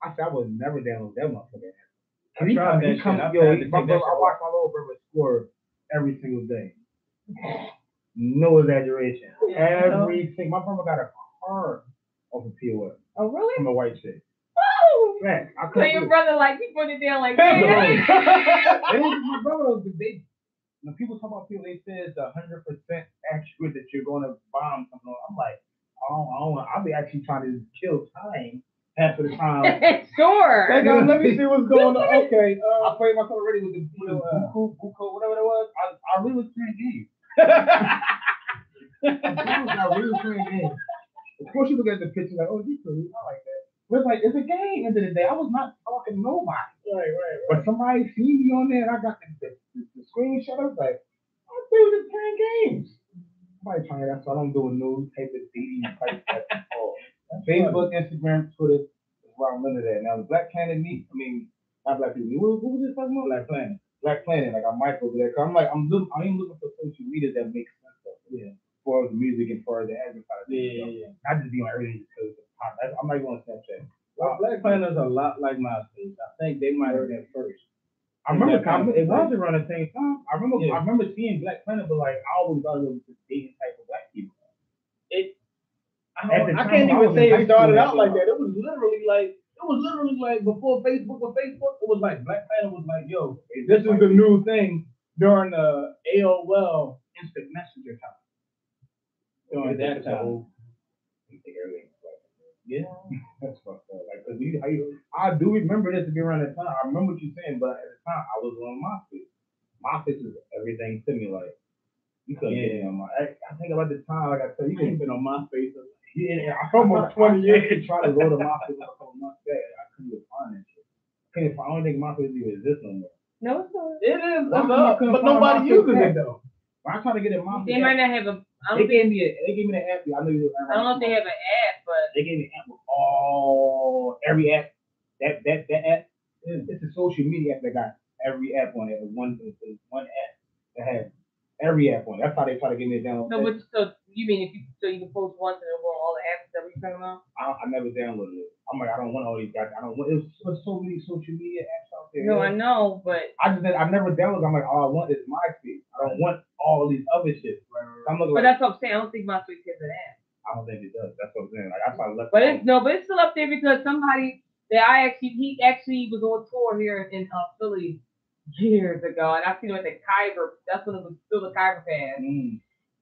I said I would never download that motherfucker. I watch my little brother score every single day. No exaggeration. Everything. My brother got a card off of POS. Oh, really? From a white chick. Oh! Man, so your brother, like, he put it down like that? My brother, when people talk about POS, they say it's 100% accurate that you're going to bomb something. I'm like, I don't know. I'll be actually trying to kill time. half of the time. Sure. Let me see what's going on. Okay, I played my color already with the Buko, whatever that was. I really was playing games. I really was playing games. Of course, you look at the picture like, oh, you cool. I like that. But it's like, it's a game. End of the day, I was not talking to nobody. Right. But somebody seen me on there, and I got the screenshot. I was like, I'm just playing games. Somebody trying that, so I don't do a news type of dating type stuff. Facebook, Instagram, Twitter is where I'm limited at. Now, the Black Planet meet, I mean, not Black people. Who was this talking about? Black Planet. Like, I might go there. Cause I'm like, I ain't looking for social media that makes sense. Yeah. As far as the music and as far as the advertising. Yeah. I just be on everything because I'm not going to Snapchat. Black Planet is a lot like MySpace. I think they might have been first. I remember it was around the same time. I remember seeing Black Planet, but like I always thought it was the dating type of black people. I can't even say it started out like that. It was literally like before Facebook was Facebook. It was like Black Planet was like, yo, this is the new thing during the AOL Instant Messenger time. During that time. Yeah, that's fucked up. Like, cause I do remember this to be around that time. I remember what you're saying, but at the time I was on MySpace. MySpace is everything to me. Like, you couldn't get in on my. I think about the time, like I said, you couldn't been on MySpace. Yeah, I almost 20 years to try to go to MySpace a couple months back. I couldn't even find that shit. I don't think MySpace even exists no more. No, it's not. It is, but nobody uses it though. When I try to get in MySpace, they might not have a. They gave me the app. I know you. I don't know if they have an app, but they gave me an app with every app. That app. It's a social media app that got every app on it. It's one app that has every app on it. That's how they try to get me down. No, but so you mean you can post once and it will all the apps that we talking about? I never downloaded it. I'm like, I don't want all these guys. I don't want. There's so many social media apps out there. No, I know, but I never downloaded. I'm like, all I want is MySpace. I don't want all these other shit. But that's what I'm saying. I don't think MySpace has an app. I don't think it does. That's what I'm saying. Like, that's why I left. But it's still up there because somebody that he actually was on tour here in Philly years ago, and I seen him at the Kyber. That's when it was still the Kyber Pass.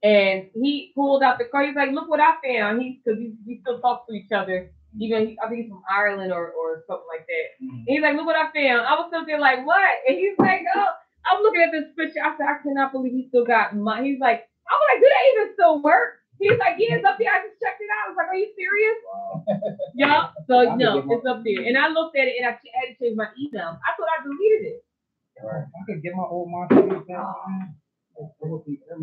And he pulled out the car. He's like, "Look what I found." Because we still talk to each other. Even I think he's from Ireland or something like that. And he's like, "Look what I found." I was sitting there like, "What?" And he's like, "Oh." I'm looking at this picture. I said, "I cannot believe he still got money." He's like, I'm like, "Do that even still work?" He's like, "Yeah, it's up there. I just checked it out." I was like, "Are you serious?" Wow. Yeah. So no, it's up there. And I looked at it and I had to change my email. I thought I deleted it. Right. I could get my old MySpace down.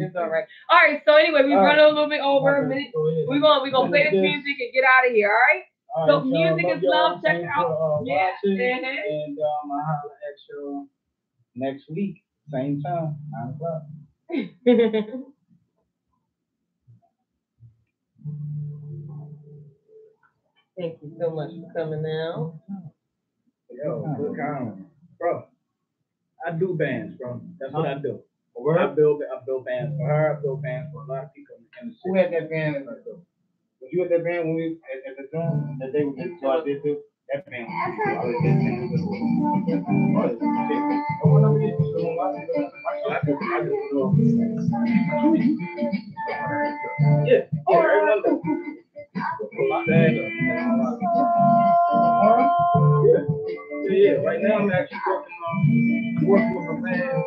It's all right. All right. So anyway, we're running a little bit over a minute. We're gonna play this music and get out of here. All right. So music is love. Check it out. Yeah. And I'll holler at you next week, same time, 9 o'clock. Thank you so much for coming out. Yo, good comment. Bro, I do bands, bro. That's what I do. I build bands for her. I build bands for a lot of people in the city. Who had that band? Was you at that band when we at the drum that they were just so I did too? That band. Yeah. Right now I'm actually working with a band